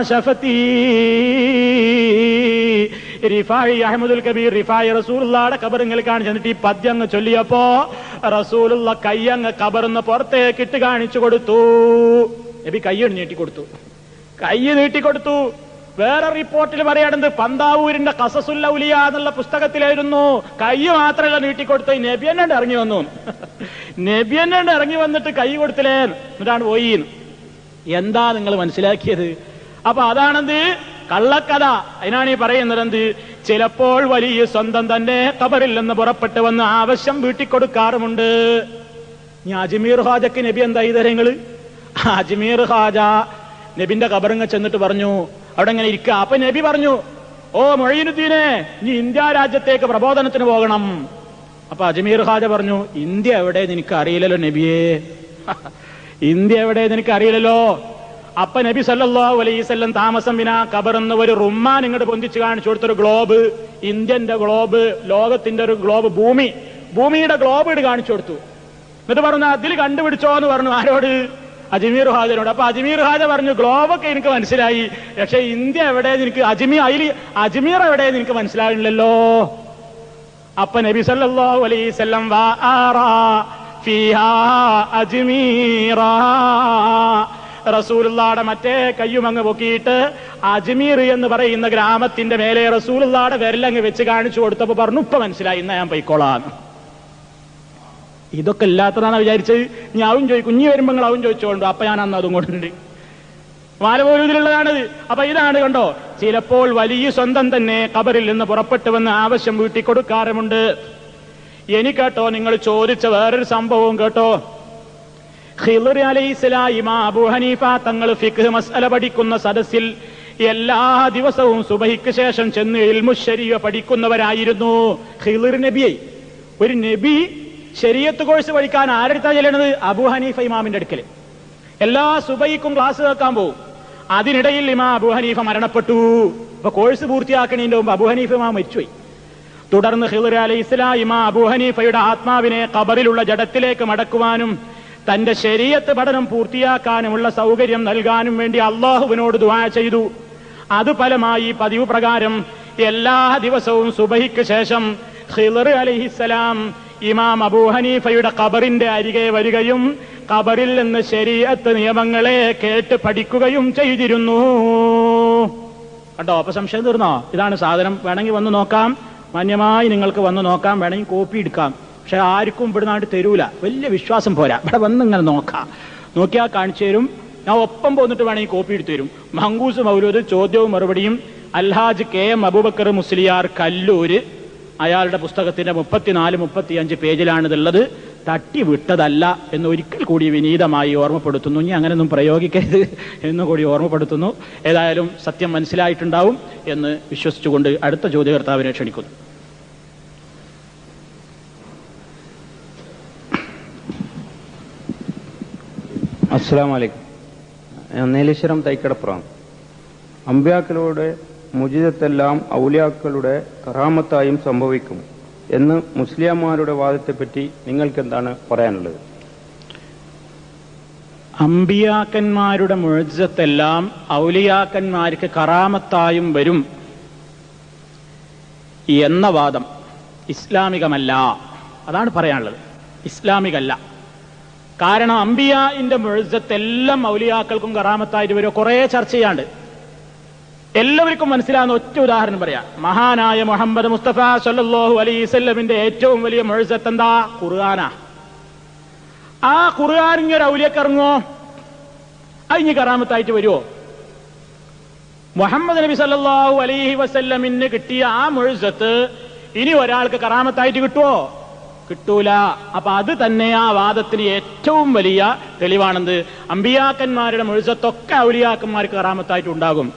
ശഫതി. റിഫായി അഹ്മദുൽ കബീർ റിഫായി റസൂലുള്ളാഹിയുടെ ഖബറിൽ കാണിച്ചിട്ട് ഈ പദ്യം അങ്ങ് ചൊല്ലിയപ്പോ റസൂലുള്ള കയ്യങ്ങ് ഖബറിന്ന് പുറത്തേക്ക് ഇട്ട് കാണിച്ചു കൊടുത്തു. നബി കൈ നീട്ടിക്കൊടുത്തു, കൈ നീട്ടിക്കൊടുത്തു. വേറെ റിപ്പോർട്ടിൽ പറയാറുണ്ട്, പന്താവൂരിന്റെ ഖസസുൽ ഔലിയ എന്നുള്ള പുസ്തകത്തിലായിരുന്നു കൈ മാത്രമല്ല നീട്ടിക്കൊടുത്ത്, നബി തന്നെ ഇറങ്ങി വന്നു. നബി തന്നെ ഇറങ്ങി വന്നിട്ട് കൈ കൊടുത്തില്ലേ, എന്നിട്ടാണ് പോയി. എന്താ നിങ്ങൾ മനസ്സിലാക്കിയത്? അപ്പൊ അതാണെന്ത്? കള്ളക്കഥ. അതിനാണ് ഈ പറയുന്നത്. എന്ത്? ചിലപ്പോൾ വലിയ സ്വന്തം തന്നെ ഖബറിൽ നിന്ന് പുറപ്പെട്ടു വന്ന് ആവശ്യം വീട്ടിൽ കൊടുക്കാറുമുണ്ട്. ഇനി അജ്മീർ ഖാജക്ക് നബി എന്താ ഇതരങ്ങള്? അജ്മീർ ഖാജ നബിന്റെ ഖബറിങ്ങ ചെന്നിട്ട് പറഞ്ഞു, അവിടെ ഇങ്ങനെ ഇരിക്കുക. അപ്പൊ നബി പറഞ്ഞു, ഓ മൊയ്നുദ്ദീനെ, നീ ഇന്ത്യ രാജ്യത്തേക്ക് പ്രബോധനത്തിന് പോകണം. അപ്പൊ അജ്മീർ ഖാജ പറഞ്ഞു, ഇന്ത്യ എവിടെ നിനക്ക് അറിയില്ലല്ലോ നബിയേ, ഇന്ത്യ എവിടെ നിനക്ക് അറിയില്ലല്ലോ. അപ്പൊ നബി സല്ലല്ലാഹു അലൈഹി വസല്ലം താമസം വിനാ ഖബറെന്ന് ഒരു റുമ്മാൻ ഇങ്ങോട്ട് പൊന്തിച്ച് കാണിച്ചു കൊടുത്തൊരു ഗ്ലോബ്, ഇന്ത്യന്റെ ഗ്ലോബ്, ലോകത്തിന്റെ ഒരു ഗ്ലോബ്, ഭൂമിയുടെ ഗ്ലോബ് ഇട്ട് കാണിച്ചു കൊടുത്തു. എന്നിട്ട് പറഞ്ഞു, അതിൽ കണ്ടുപിടിച്ചോ എന്ന് പറഞ്ഞു. ആരോട്? അജ്മീർ ഹാജനോട്. അപ്പൊ അജ്മീർ ഹാജ പറഞ്ഞു, ഗ്ലോബൊക്കെ എനിക്ക് മനസ്സിലായി, പക്ഷെ ഇന്ത്യ എവിടെ നിനക്ക്, അജ്മീർ എവിടെ നിനക്ക് മനസ്സിലാവില്ലല്ലോ. അപ്പൊ നബി സല്ലല്ലാഹു അലൈഹി വസല്ലം റസൂലുള്ളാഹിയുടെ മറ്റേ കയ്യുമങ്ങ് പൊക്കിയിട്ട് അജ്മീർ എന്ന് പറയുന്ന ഗ്രാമത്തിന്റെ മേലെ റസൂലുള്ളാഹിയുടെ വിരലങ്ങ് വെച്ച് കാണിച്ചു കൊടുത്തപ്പോ പറഞ്ഞു, ഇപ്പൊ മനസ്സിലായി, ഇന്ന് ഞാൻ പൊയ്ക്കോളാം. ഇതൊക്കെ ഇല്ലാത്തതാണ് വിചാരിച്ചത്. ഞാൻ അവൻ ചോദിക്കും, കുഞ്ഞി വരുമ്പോ നിങ്ങൾ അവൻ ചോദിച്ചോണ്ടോ. അപ്പൊ ഞാൻ അന്ന് അതും കൊണ്ടുണ്ട്. മാലപോലും ഇതിലുള്ളതാണിത്. അപ്പൊ ഇതാണ് കണ്ടോ, ചിലപ്പോൾ വലിയ സ്വന്തം തന്നെ ഖബറിൽ നിന്ന് പുറപ്പെട്ടു വന്ന് ആവശ്യം വീട്ടിൽ കൊടുക്കാറുമുണ്ട്. ഇനി കേട്ടോ, നിങ്ങൾ ചോദിച്ച വേറൊരു സംഭവവും കേട്ടോ. ഖിളിർ അലൈഹിസ്സലാം ഇമാം അബൂ ഹനീഫ തങ്ങൾ ഫിഖ് മസ്അല പഠിക്കുന്ന സദസ്സിൽ എല്ലാ ദിവസവും സുബഹിക്ക് ശേഷം ചെന്ന് ഇൽമു ശരീഅ പഠിക്കുന്നവരായിരുന്നു. ഖിളിർ നബിയെ, ഒരു നബി ശരീഅത്ത് കോഴ്സ് പഠിക്കാൻ ആരെടുത്താ ചെല്ലണത്? അബൂ ഹനീഫ ഇമാമിന്റെ അടുക്കൽ. എല്ലാ സുബൈക്കും ക്ലാസ് കേൾക്കാൻ പോകും. അതിനിടയിൽ ഇമാം അബൂ ഹനീഫ മരണപ്പെട്ടു. ഇപ്പൊ കോഴ്സ് പൂർത്തിയാക്കണതിന്റെ മുമ്പ് അബൂ ഹനീഫ ഇമാം മരിച്ചുപോയി. തുടർന്ന് ഖിദ്ർ അലൈഹിസ്സലാം ഇമാം അബൂ ഹനീഫയുടെ ആത്മാവിനെ ഖബറിലുള്ള ജഡത്തിലേക്ക് മടക്കുവാനും തന്റെ ശരീഅത്ത് പഠനം പൂർത്തിയാക്കാനുമുള്ള സൗകര്യം നൽകാനും വേണ്ടി അള്ളാഹുവിനോട് ദുആ ചെയ്തു. അത് ഫലമായി പതിവ് പ്രകാരം എല്ലാ ദിവസവും സുബഹിക്ക് ശേഷം ഖിദ്ർ അലൈഹിസ്സലാം ഇമാം അബൂ ഹനീഫയുടെ ഖബറിന്റെ അരികെ വരികയും ഖബറിൽ നിന്ന് ശരീഅത്ത് നിയമങ്ങളെ കേട്ട് പഠിക്കുകയും ചെയ്തിരുന്നു. കണ്ടോ? അപ്പൊ സംശയം തീർന്നോ? ഇതാണ് സാധനം. വേണമെങ്കിൽ വന്ന് നോക്കാം, മാന്യമായി നിങ്ങൾക്ക് വന്ന് നോക്കാം, വേണമെങ്കിൽ കോപ്പി എടുക്കാം. പക്ഷെ ആർക്കും ഇവിടെ നാട്ട് തരൂല, വലിയ വിശ്വാസം പോരാ. ഇവിടെ വന്ന് ഇങ്ങനെ നോക്കാം, നോക്കിയാൽ കാണിച്ചു തരും. ഞാൻ ഒപ്പം പോന്നിട്ട് വേണമെങ്കിൽ കോപ്പി എടുത്തു തരും. മങ്കൂസ് മൗലൂദ് ചോദ്യവും മറുപടിയും അൽഹാജ് KM അബൂബക്കർ മുസ്ലിയാർ കല്ലൂര്, അയാളുടെ പുസ്തകത്തിന്റെ 34-35 പേജിലാണിതുള്ളത്. തട്ടിവിട്ടതല്ല എന്ന് ഒരിക്കൽ കൂടി വിനീതമായി ഓർമ്മപ്പെടുത്തുന്നു. ഇനി അങ്ങനെയൊന്നും പ്രയോഗിക്കരുത് എന്നുകൂടി ഓർമ്മപ്പെടുത്തുന്നു. ഏതായാലും സത്യം മനസ്സിലായിട്ടുണ്ടാവും എന്ന് വിശ്വസിച്ചുകൊണ്ട് അടുത്ത ചോദ്യകർത്താവിനെ ക്ഷണിക്കുന്നു. അസ്സലാമു അലൈക്കും. നീലേശ്വരം തൈക്കടപ്പുറം. അമ്പ്യാക്കളുടെ മുജിദത്തെല്ലാം ഔലിയാക്കളുടെ കറാമത്തായും സംഭവിക്കും എന്ന് മുസ്ലിയാമാരുടെ വാദത്തെപ്പറ്റി നിങ്ങൾക്ക് എന്താണ് പറയാനുള്ളത്? അമ്പിയാക്കന്മാരുടെ മുഅ്ജിസത്തെല്ലാം ഔലിയാക്കന്മാർക്ക് കറാമത്തായും വരും എന്ന വാദം ഇസ്ലാമികമല്ല. അതാണ് പറയാനുള്ളത്. ഇസ്ലാമികല്ല. കാരണം അമ്പിയാഇന്റെ മുഅ്ജിസത്തെല്ലാം ഔലിയാക്കൾക്കും കറാമത്തായിട്ട് വരും. കുറെ ചർച്ച ചെയ്യാണ്ട്. എല്ലാവർക്കും മനസ്സിലാകുന്ന ഒറ്റ ഉദാഹരണം പറയാം. മഹാനായ മുഹമ്മദ് മുസ്തഫ സല്ലല്ലാഹു അലൈഹി വസല്ലമിന്റെ ഏറ്റവും വലിയ മുഅ്ജിസത്ത് എന്താ? ഖുർആനാ. ആ ഖുർആൻ ഇങ്ങനെ ഔലിയക്ക് ഇറങ്ങോ? അതിന് കറാമത്തായിട്ട് വരുമോ? മുഹമ്മദ് നബി സല്ലല്ലാഹു അലൈഹി വസല്ലമിന് കിട്ടിയ ആ മുഅ്ജിസത്ത് ഇനി ഒരാൾക്ക് കറാമത്തായിട്ട് കിട്ടുമോ? കിട്ടൂല. അപ്പൊ അത് തന്നെ ആ വാദത്തിന് ഏറ്റവും വലിയ തെളിവാണെന്ത്? അമ്പിയാക്കന്മാരുടെ മുഅ്ജിസത്തൊക്കെ ഔലിയാക്കന്മാർക്ക് കറാമത്തായിട്ട് ഉണ്ടാകും.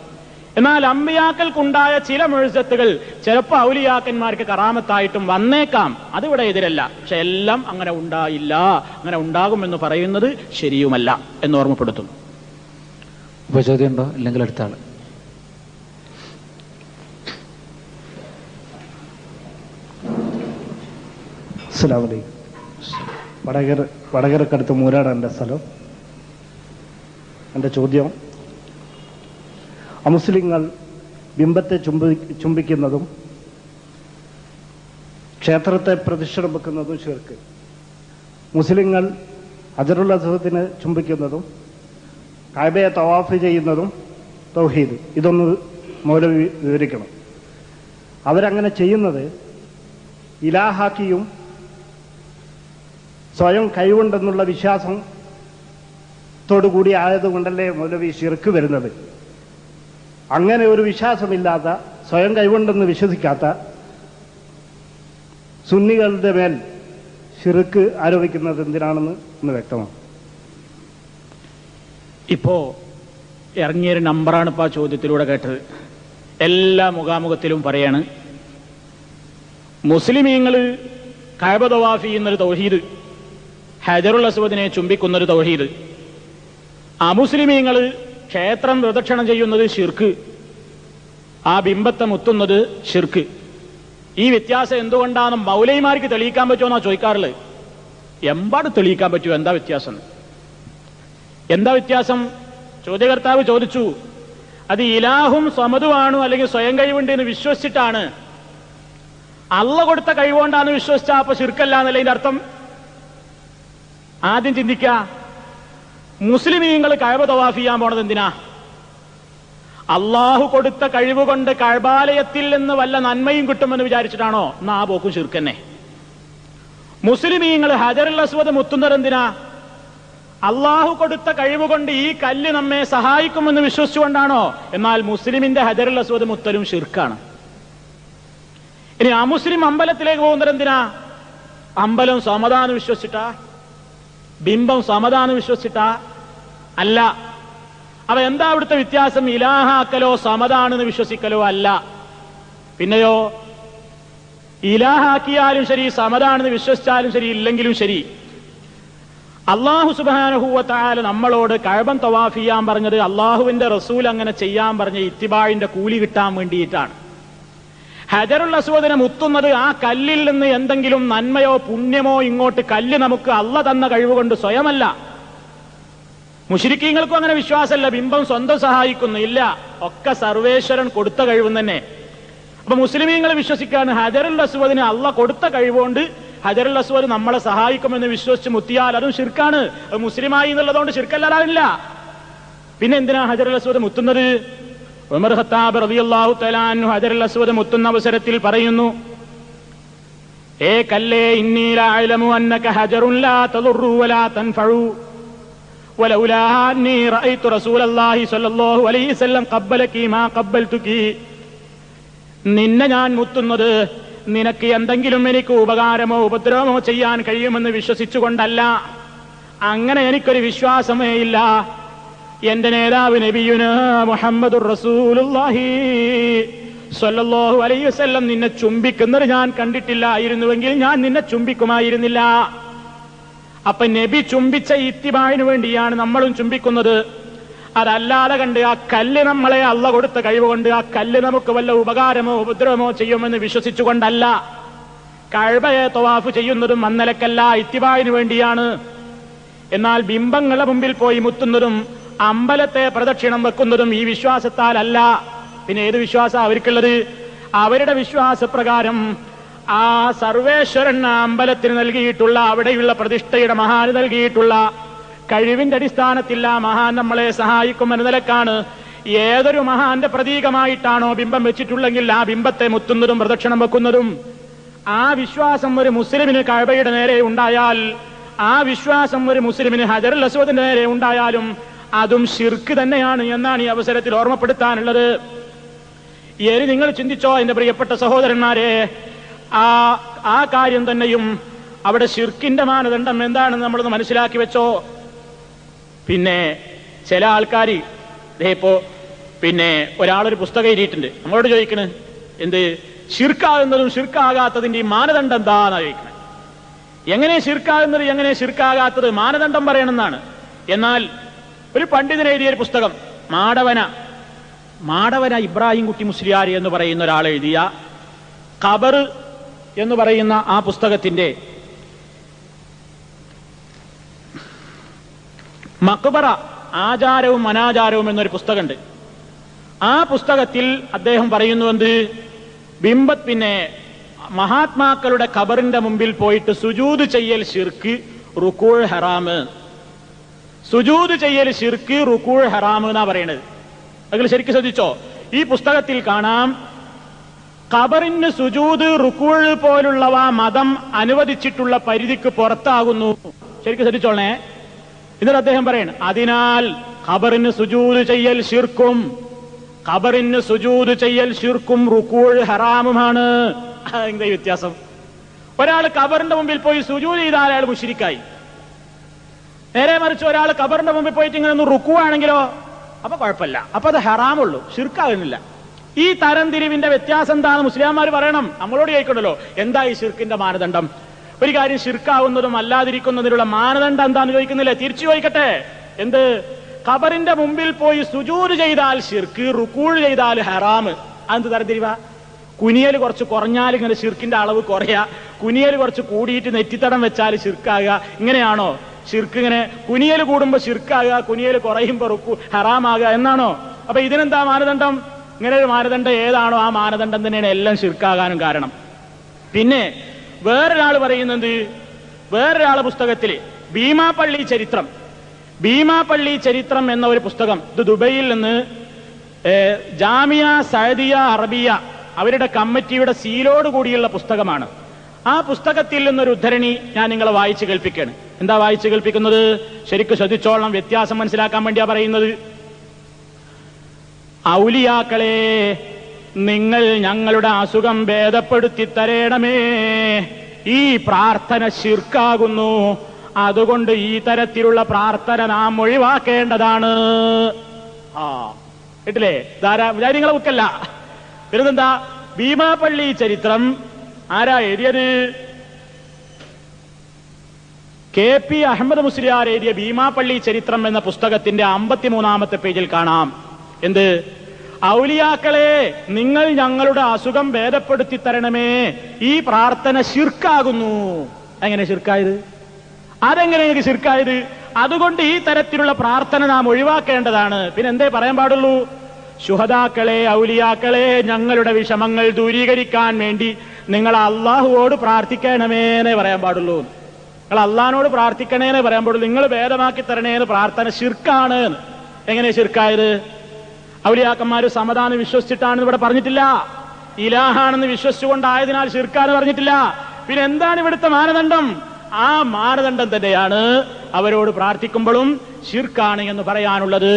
എന്നാൽ അമ്പിയാക്കൾക്കുണ്ടായ ചില മുഅ്ജിസത്തുകൾ ചിലപ്പോൾ ഔലിയാക്കന്മാർക്ക് കറാമത്തായിട്ടും വന്നേക്കാം. അതിവിടെ എതിരല്ല. പക്ഷെ എല്ലാം അങ്ങനെ ഉണ്ടായില്ല. അങ്ങനെ ഉണ്ടാകുമെന്ന് പറയുന്നത് ശരിയുമല്ല എന്ന് ഓർമ്മപ്പെടുത്തുന്നു. ഉപചോദ്യം ഉണ്ടോ? ഇല്ലെങ്കിൽ അടുത്താണ്. അസ്സലാമു അലൈക്കും. വടകരക്കടുത്ത് മൂരാട് എൻ്റെ സ്ഥലം. എൻ്റെ ചോദ്യം, അമുസ്ലിങ്ങൾ ബിംബത്തെ ചുംബിക്കുന്നതും ക്ഷേത്രത്തെ പ്രതിഷ്ഠ വെക്കുന്നതും ശിർക്ക്. മുസ്ലിങ്ങൾ ഹജറുൽ അസ്വദിനെ ചുംബിക്കുന്നതും കഅബയെ തവാഫ് ചെയ്യുന്നതും തൗഹീദ്. ഇതൊന്ന് മൗലവി വിവരിക്കണം. അവരങ്ങനെ ചെയ്യുന്നത് ഇലാഹാക്കിയും സ്വയം കൈകൊണ്ടെന്നുള്ള വിശ്വാസത്തോടുകൂടി ആയതുകൊണ്ടല്ലേ മൗലവി ശിർക്ക് വരുന്നത്? അങ്ങനെ ഒരു വിശ്വാസമില്ലാത്ത, സ്വയം കൈകൊണ്ടെന്ന് വിശ്വസിക്കാത്ത സുന്നികളുടെ മേൽ ശിർക്ക് ആരോപിക്കുന്നത് എന്തിനാണെന്ന് ഒന്ന് വ്യക്തമാണ്. ഇപ്പോ ഇറങ്ങിയൊരു നമ്പറാണ് ഇപ്പൊ ആ ചോദ്യത്തിലൂടെ കേട്ടത്. എല്ലാ മുഖാമുഖത്തിലും പറയാണ്, മുസ്ലിമീങ്ങള് കഅബ തവാഫ് ചെയ്യുന്നൊരു തൗഹീദ്, ഹജറുൽ അസ്വദിനെ ചുംബിക്കുന്നൊരു തൗഹീദ്, അമുസ്ലിമീങ്ങള് ക്ഷേത്രം പ്രദക്ഷിണം ചെയ്യുന്നത് ശിർക്ക്, ആ ബിംബത്തെ മുത്തുന്നത് ശിർക്ക്. ഈ വ്യത്യാസം എന്തുകൊണ്ടാണ് മൗലൈമാർക്ക് തെളിയിക്കാൻ പറ്റുമെന്നാ ചോദിക്കാറുള്ളത്. എമ്പാട് തെളിയിക്കാൻ പറ്റുമോ? എന്താ വ്യത്യാസം? എന്താ വ്യത്യാസം? ചോദ്യകർത്താവ് ചോദിച്ചു, അത് ഇലാഹും സമതുവാണോ അല്ലെങ്കിൽ സ്വയം കഴിവുണ്ട് എന്ന് വിശ്വസിച്ചിട്ടാണ്, അള്ള കൊടുത്ത കഴിവുകൊണ്ടാണ് വിശ്വസിച്ചാ അപ്പൊ ശിർക്കല്ല എന്നല്ല ഇതിന്റെ അർത്ഥം. ആദ്യം ചിന്തിക്ക, മുസ്ലിമീങ്ങൾ കഅബ തവാഫ് ചെയ്യാൻ പോണത് എന്തിനാ? അള്ളാഹു കൊടുത്ത കഴിവുകൊണ്ട് കഅബാലയത്തിൽ നിന്ന് വല്ല നന്മയും കിട്ടുമെന്ന് വിചാരിച്ചിട്ടാണോ? എന്നാ ആ പോക്കും ശിർക്കന്നെ. മുസ്ലിമീങ്ങൾ ഹജറുൽ അസ്വദ് മുത്തുന്നത് എന്തിനാ? അള്ളാഹു കൊടുത്ത കഴിവുകൊണ്ട് ഈ കല്ല് നമ്മെ സഹായിക്കുമെന്ന് വിശ്വസിച്ചുകൊണ്ടാണോ? എന്നാൽ മുസ്ലിമിന്റെ ഹജറുൽ അസ്വദ് മുത്തലും ശിർക്കാണ്. ഇനി അമുസ്ലിം അമ്പലത്തിലേക്ക് പോകുന്നത് എന്തിനാ? അമ്പലം സമതാന്ന് വിശ്വസിച്ചിട്ടാ? ബിംബം സമതാന്ന് വിശ്വസിച്ചിട്ടാ? അല്ല. അപ്പൊ എന്താ അവിടുത്തെ വ്യത്യാസം? ഇലാഹാക്കലോ സമതാണെന്ന് വിശ്വസിക്കലോ അല്ല. പിന്നെയോ ഇലാഹാക്കിയാലും ശരി, സമതാണെന്ന് വിശ്വസിച്ചാലും ശരി, ഇല്ലെങ്കിലും ശരി, അള്ളാഹു സുബ്ഹാനഹു വ തആല നമ്മളോട് കഅബൻ തവാഫ് ചെയ്യാൻ പറഞ്ഞത് അള്ളാഹുവിന്റെ റസൂൽ അങ്ങനെ ചെയ്യാൻ പറഞ്ഞ ഇത്തിബാഇന്റെ കൂലി കിട്ടാൻ വേണ്ടിയിട്ടാണ്. ഹജറുൽ അസ്വദിനെ മുത്തുന്നത് ആ കല്ലിൽ നിന്ന് എന്തെങ്കിലും നന്മയോ പുണ്യമോ ഇങ്ങോട്ട് കല്ല് നമുക്ക് അള്ള തന്ന കഴിവുകൊണ്ട് സ്വയമല്ല. മുശ്രിക്കീങ്ങൾക്കും അങ്ങനെ വിശ്വാസമല്ല, ബിംബം സ്വന്തം സഹായിക്കുന്നു, ഇല്ല, ഒക്കെ സർവേശ്വരൻ കൊടുത്ത കഴിവും തന്നെ. അപ്പൊ മുസ്ലിമീങ്ങൾ വിശ്വസിക്കാണ് ഹജറുൽ അസ്വദിന് അള്ള കൊടുത്ത കഴിവുകൊണ്ട് ഹജറുൽ അസ്വദ് നമ്മളെ സഹായിക്കുമെന്ന് വിശ്വസിച്ച് മുത്തിയാൽ അതും ശിർക്കാണ്. അത് മുസ്ലിമായി എന്നുള്ളതുകൊണ്ട് ശിർക്കല്ലാതാവില്ല. പിന്നെ എന്തിനാ ഹജറുൽ അസ്വദ് മുത്തുന്നത്? ഉമർ ഖത്താബ് റളിയല്ലാഹു തആല അൻഹു ഹജറുൽ അസ്വദ് മുത്തുന്ന അവസരത്തിൽ പറയുന്നു, ഏ കല്ലേ, ഇന്നി ലഅലമു അന്നക ഹജറുൻ ലാ തദുറു വലാ തൻഫഉ വലൗലാ അന്നി റഅയ്തു റസൂലല്ലാഹി സ്വല്ലല്ലാഹു അലൈഹി വസല്ലം ഖബ്ബലകി മാ ഖബ്ബൽതുകി. നിന്നെ ഞാൻ മുത്തുന്നത് നിനക്ക് എന്തെങ്കിലും എനിക്ക് ഉപകാരമോ ഉപദ്രവമോ ചെയ്യാൻ കഴിയുമെന്ന് വിശ്വസിച്ചുകൊണ്ടല്ല. അങ്ങനെ എനിക്കൊരു വിശ്വാസമേ ഇല്ല. എന്റെ നേതാവ് നബിയുനാ മുഹമ്മദുർ റസൂലുള്ളാഹി സ്വല്ലല്ലാഹു അലൈഹി വസല്ലം നിന്നെ ചുംബിക്കുന്നത് ഞാൻ കണ്ടിട്ടില്ലായിരുന്നുവെങ്കിൽ ഞാൻ നിന്നെ ചുംബിക്കുമായിരുന്നില്ല. അപ്പൊ നബി ചുംബിച്ച ഇത്തിബാഇന് വേണ്ടിയാണ് നമ്മളും ചുംബിക്കുന്നത്. അതല്ലാതെ കണ്ട് ആ കല്ല് നമ്മളെ അള്ള കൊടുത്ത കഴിവുകൊണ്ട് ആ കല്ല് നമുക്ക് വല്ല ഉപകാരമോ ഉപദ്രവമോ ചെയ്യുമെന്ന് വിശ്വസിച്ചുകൊണ്ടല്ല. കഅബയെ തവാഫ് ചെയ്യുന്നതും അന്നലക്കല്ല, ഇത്തിബാഇന് വേണ്ടിയാണ്. എന്നാൽ ബിംബങ്ങളുടെ മുമ്പിൽ പോയി മുത്തുന്നതും അമ്പലത്തെ പ്രദക്ഷിണം വെക്കുന്നതും ഈ വിശ്വാസത്താലല്ല. പിന്നെ ഏത് വിശ്വാസം അവർക്കുള്ളത്? അവരുടെ വിശ്വാസപ്രകാരം ആ സർവേശ്വരൻ അമ്പലത്തിന് നൽകിയിട്ടുള്ള, അവിടെയുള്ള പ്രതിഷ്ഠയുടെ മഹാന് നൽകിയിട്ടുള്ള കഴിവിന്റെ അടിസ്ഥാനത്തിൽ ആ മഹാൻ നമ്മളെ സഹായിക്കുമെന്ന നിലക്കാണ്. ഏതൊരു മഹാന്റെ പ്രതീകമായിട്ടാണോ ബിംബം വെച്ചിട്ടുള്ളെങ്കിൽ ആ ബിംബത്തെ മുത്തുന്നതും പ്രദക്ഷിണം വെക്കുന്നതും. ആ വിശ്വാസം ഒരു മുസ്ലിമിന് കഅബയുടെ നേരെ ഉണ്ടായാൽ, ആ വിശ്വാസം ഒരു മുസ്ലിമിന് ഹജറുൽ അസ്വദിന്റെ നേരെ ഉണ്ടായാലും അതും ശിർക്ക് തന്നെയാണ് എന്നാണ് ഈ അവസരത്തിൽ ഓർമ്മപ്പെടുത്താനുള്ളത്. ഇനി നിങ്ങൾ ചിന്തിച്ചോ എന്റെ പ്രിയപ്പെട്ട സഹോദരന്മാരെ, ആ കാര്യം തന്നെയും അവിടെ ശിർക്കിന്റെ മാനദണ്ഡം എന്താണെന്ന് നമ്മളൊന്ന് മനസ്സിലാക്കി വെച്ചോ. പിന്നെ ചില ആൾക്കാർ ഇപ്പോ പിന്നെ ഒരാളൊരു പുസ്തകം എഴുതിയിട്ടുണ്ട്, നമ്മളോട് ചോദിക്കണ് എന്ത് ശിർക്കാകുന്നതും ശിർക്കാകാത്തതിന്റെ ഈ മാനദണ്ഡം എന്താണെന്നാ ചോദിക്കണേ. എങ്ങനെ ശിർക്കാകുന്നത്, എങ്ങനെ ശിർക്കാകാത്തത്, മാനദണ്ഡം പറയണമെന്നാണ്. എന്നാൽ ഒരു പണ്ഡിതൻ എഴുതിയൊരു പുസ്തകം, മാടവന ഇബ്രാഹിം കുട്ടി മുസ്ലിയാർ എന്ന് പറയുന്ന ഒരാൾ എഴുതിയ ഖബർ എന്ന് പറയുന്ന ആ പുസ്തകത്തിന്റെ മഖ്ബറ ആചാരവും അനാചാരവും എന്നൊരു പുസ്തകമുണ്ട്. ആ പുസ്തകത്തിൽ അദ്ദേഹം പറയുന്നുവെന്ത്, പിന്നെ മഹാത്മാക്കളുടെ ഖബറിന്റെ മുമ്പിൽ പോയിട്ട് സുജൂദ് ചെയ്യൽ ശിർക്ക്, റുകൂഅ് ഹറാമ്. സുജൂദ് ചെയ്യൽ ശിർക്ക്, റുകൂഅ് ഹറാമ് എന്നാ പറയണത്. നിങ്ങൾ ശരിക്കും ശ്രദ്ധിച്ചോ, ഈ പുസ്തകത്തിൽ കാണാം ഖബറിന് സുജൂദ്, റുകൂഅ് പോലുള്ളവ മതം അനുവദിച്ചിട്ടുള്ള പരിധിക്ക് പുറത്താകുന്നു. ശരിക്കും ശ്രദ്ധിച്ചോളേ. എന്നിട്ട് അദ്ദേഹം പറയണം, അതിനാൽ ഖബറിന് സുജൂദ് ചെയ്യൽ ശിർക്കും, ഖബറിന് സുജൂദ് ചെയ്യൽ ശിർക്കും റുകൂഅ് ഹറാമുമാണ്. എന്താ വ്യത്യാസം? ഒരാൾ ഖബറിന്റെ മുമ്പിൽ പോയി സുജൂദ് ചെയ്താൽ അയാൾ മുശ്രിക്കായി. നേരെ മറിച്ച് ഒരാൾ ഖബറിന്റെ മുമ്പിൽ പോയിട്ട് ഇങ്ങനെ ഒന്ന് റുക്കൂ ആണെങ്കിലോ അപ്പൊ കുഴപ്പമില്ല, അപ്പൊ അത് ഹറാമുള്ളൂ, ശിർക്കാകുന്നില്ല. ഈ തരംതിരിവിന്റെ വ്യത്യാസം എന്താണെന്ന് മുസ്ലിംമാർ പറയണം. നമ്മളോട് ചോദിക്കണല്ലോ എന്താ ഈ ശിർക്കിന്റെ മാനദണ്ഡം? ഒരു കാര്യം ശിർക്കാവുന്നതും അല്ലാതിരിക്കുന്നതിനുള്ള മാനദണ്ഡം എന്താന്ന് ചോദിക്കുന്നില്ലേ? തിരിച്ചു ചോദിക്കട്ടെ, എന്ത്? ഖബറിന്റെ മുമ്പിൽ പോയി സുജൂദ് ചെയ്താൽ ശിർക്ക്, റുകൂഅ് ചെയ്താൽ ഹറാമ്. അതെന്ത് തരംതിരിവാ? കുനിയൽ കുറച്ച് കുറഞ്ഞാൽ ഇങ്ങനെ ശിർക്കിന്റെ അളവ് കുറയാ, കുനിയൽ കുറച്ച് കൂടിയിട്ട് നെറ്റിത്തടം വെച്ചാൽ ശിർക്കാകുക, ഇങ്ങനെയാണോ? ശിർക്ക് ഇങ്ങനെ കുനിയൽ കൂടുമ്പോ ശിർക്കാകുക, കുനിയൽ കുറയുമ്പോ ഹറാമാകുക എന്നാണോ? അപ്പൊ ഇതിനെന്താ മാനദണ്ഡം? ഇങ്ങനെ ഒരു മാനദണ്ഡം ഏതാണോ ആ മാനദണ്ഡം തന്നെയാണ് എല്ലാം ശിർക്കാകാനും കാരണം. പിന്നെ വേറൊരാൾ പറയുന്നത്, വേറൊരാളെ പുസ്തകത്തില് ഭീമാപള്ളി ചരിത്രം എന്ന ഒരു പുസ്തകം, ഇത് ദുബൈയിൽ നിന്ന് ജാമിയ സഅദിയ അറബിയ അവരുടെ കമ്മിറ്റിയുടെ സീലോട് കൂടിയുള്ള പുസ്തകമാണ്. ആ പുസ്തകത്തിൽ നിന്നൊരു ഉദ്ധരണി ഞാൻ നിങ്ങളെ വായിച്ചു കേൾപ്പിക്കുകയാണ്. എന്താ വായിച്ചു കേൾപ്പിക്കുന്നത്? ശരിക്കും ശ്രദ്ധിച്ചോളണം, വ്യത്യാസം മനസ്സിലാക്കാൻ വേണ്ടിയാ പറയുന്നത്. ഔലിയാക്കളെ, നിങ്ങൾ ഞങ്ങളുടെ അസുഖം ഭേദപ്പെടുത്തി തരേണമേ, ഈ പ്രാർത്ഥന ശിർക്കാകുന്നു, അതുകൊണ്ട് ഈ തരത്തിലുള്ള പ്രാർത്ഥന നാം ഒഴിവാക്കേണ്ടതാണ്. കേട്ടില്ലേ? നിങ്ങളെ ബുക്കല്ല. പിന്നെന്താ? ഭീമാപള്ളി ചരിത്രം ആരാ എഴുതിയത്? KP അഹമ്മദ് മുസ്ലിയാർ എഴുതിയ ഭീമാപള്ളി ചരിത്രം എന്ന പുസ്തകത്തിന്റെ 53-ാമത്തെ പേജിൽ കാണാം. എന്ത്? ഔലിയാക്കളെ, നിങ്ങൾ ഞങ്ങളുടെ അസുഖം ഭേദപ്പെടുത്തി തരണമേ, ഈ പ്രാർത്ഥന ശിർക്കാകുന്നു. എങ്ങനെ ശിർക്കായത്? അതെങ്ങനെ എനിക്ക് ശിർക്കായത്? അതുകൊണ്ട് ഈ തരത്തിലുള്ള പ്രാർത്ഥന നാം ഒഴിവാക്കേണ്ടതാണ്. പിന്നെ എന്തേ പറയാൻ പാടുള്ളൂ? ശുഹദാക്കളെ, ഔലിയാക്കളെ, ഞങ്ങളുടെ വിഷമങ്ങൾ ദൂരീകരിക്കാൻ വേണ്ടി നിങ്ങൾ അള്ളാഹുവോട് പ്രാർത്ഥിക്കണമേന്നേ പറയാൻ പാടുള്ളൂ. നിങ്ങൾ അള്ളാഹിനോട് പ്രാർത്ഥിക്കണേന്നേ പറയാൻ പാടുള്ളൂ. നിങ്ങൾ ഭേദമാക്കി തരണേന്ന് പ്രാർത്ഥന ശിർക്കാണ്. എങ്ങനെ ശിർക്കായത്? ഔലിയാക്കന്മാര് സമദാന്ന് വിശ്വസിച്ചിട്ടാണെന്ന് ഇവിടെ പറഞ്ഞിട്ടില്ല. ഇലാഹാണെന്ന് വിശ്വസിച്ചുകൊണ്ടായതിനാൽ ശിർക്കാന്ന് പറഞ്ഞിട്ടില്ല. പിന്നെ എന്താണ് ഇവിടുത്തെ മാനദണ്ഡം? ആ മാനദണ്ഡം തന്നെയാണ് അവരോട് പ്രാർത്ഥിക്കുമ്പോഴും ശിർക്കാണ് എന്ന് പറയാനുള്ളത്.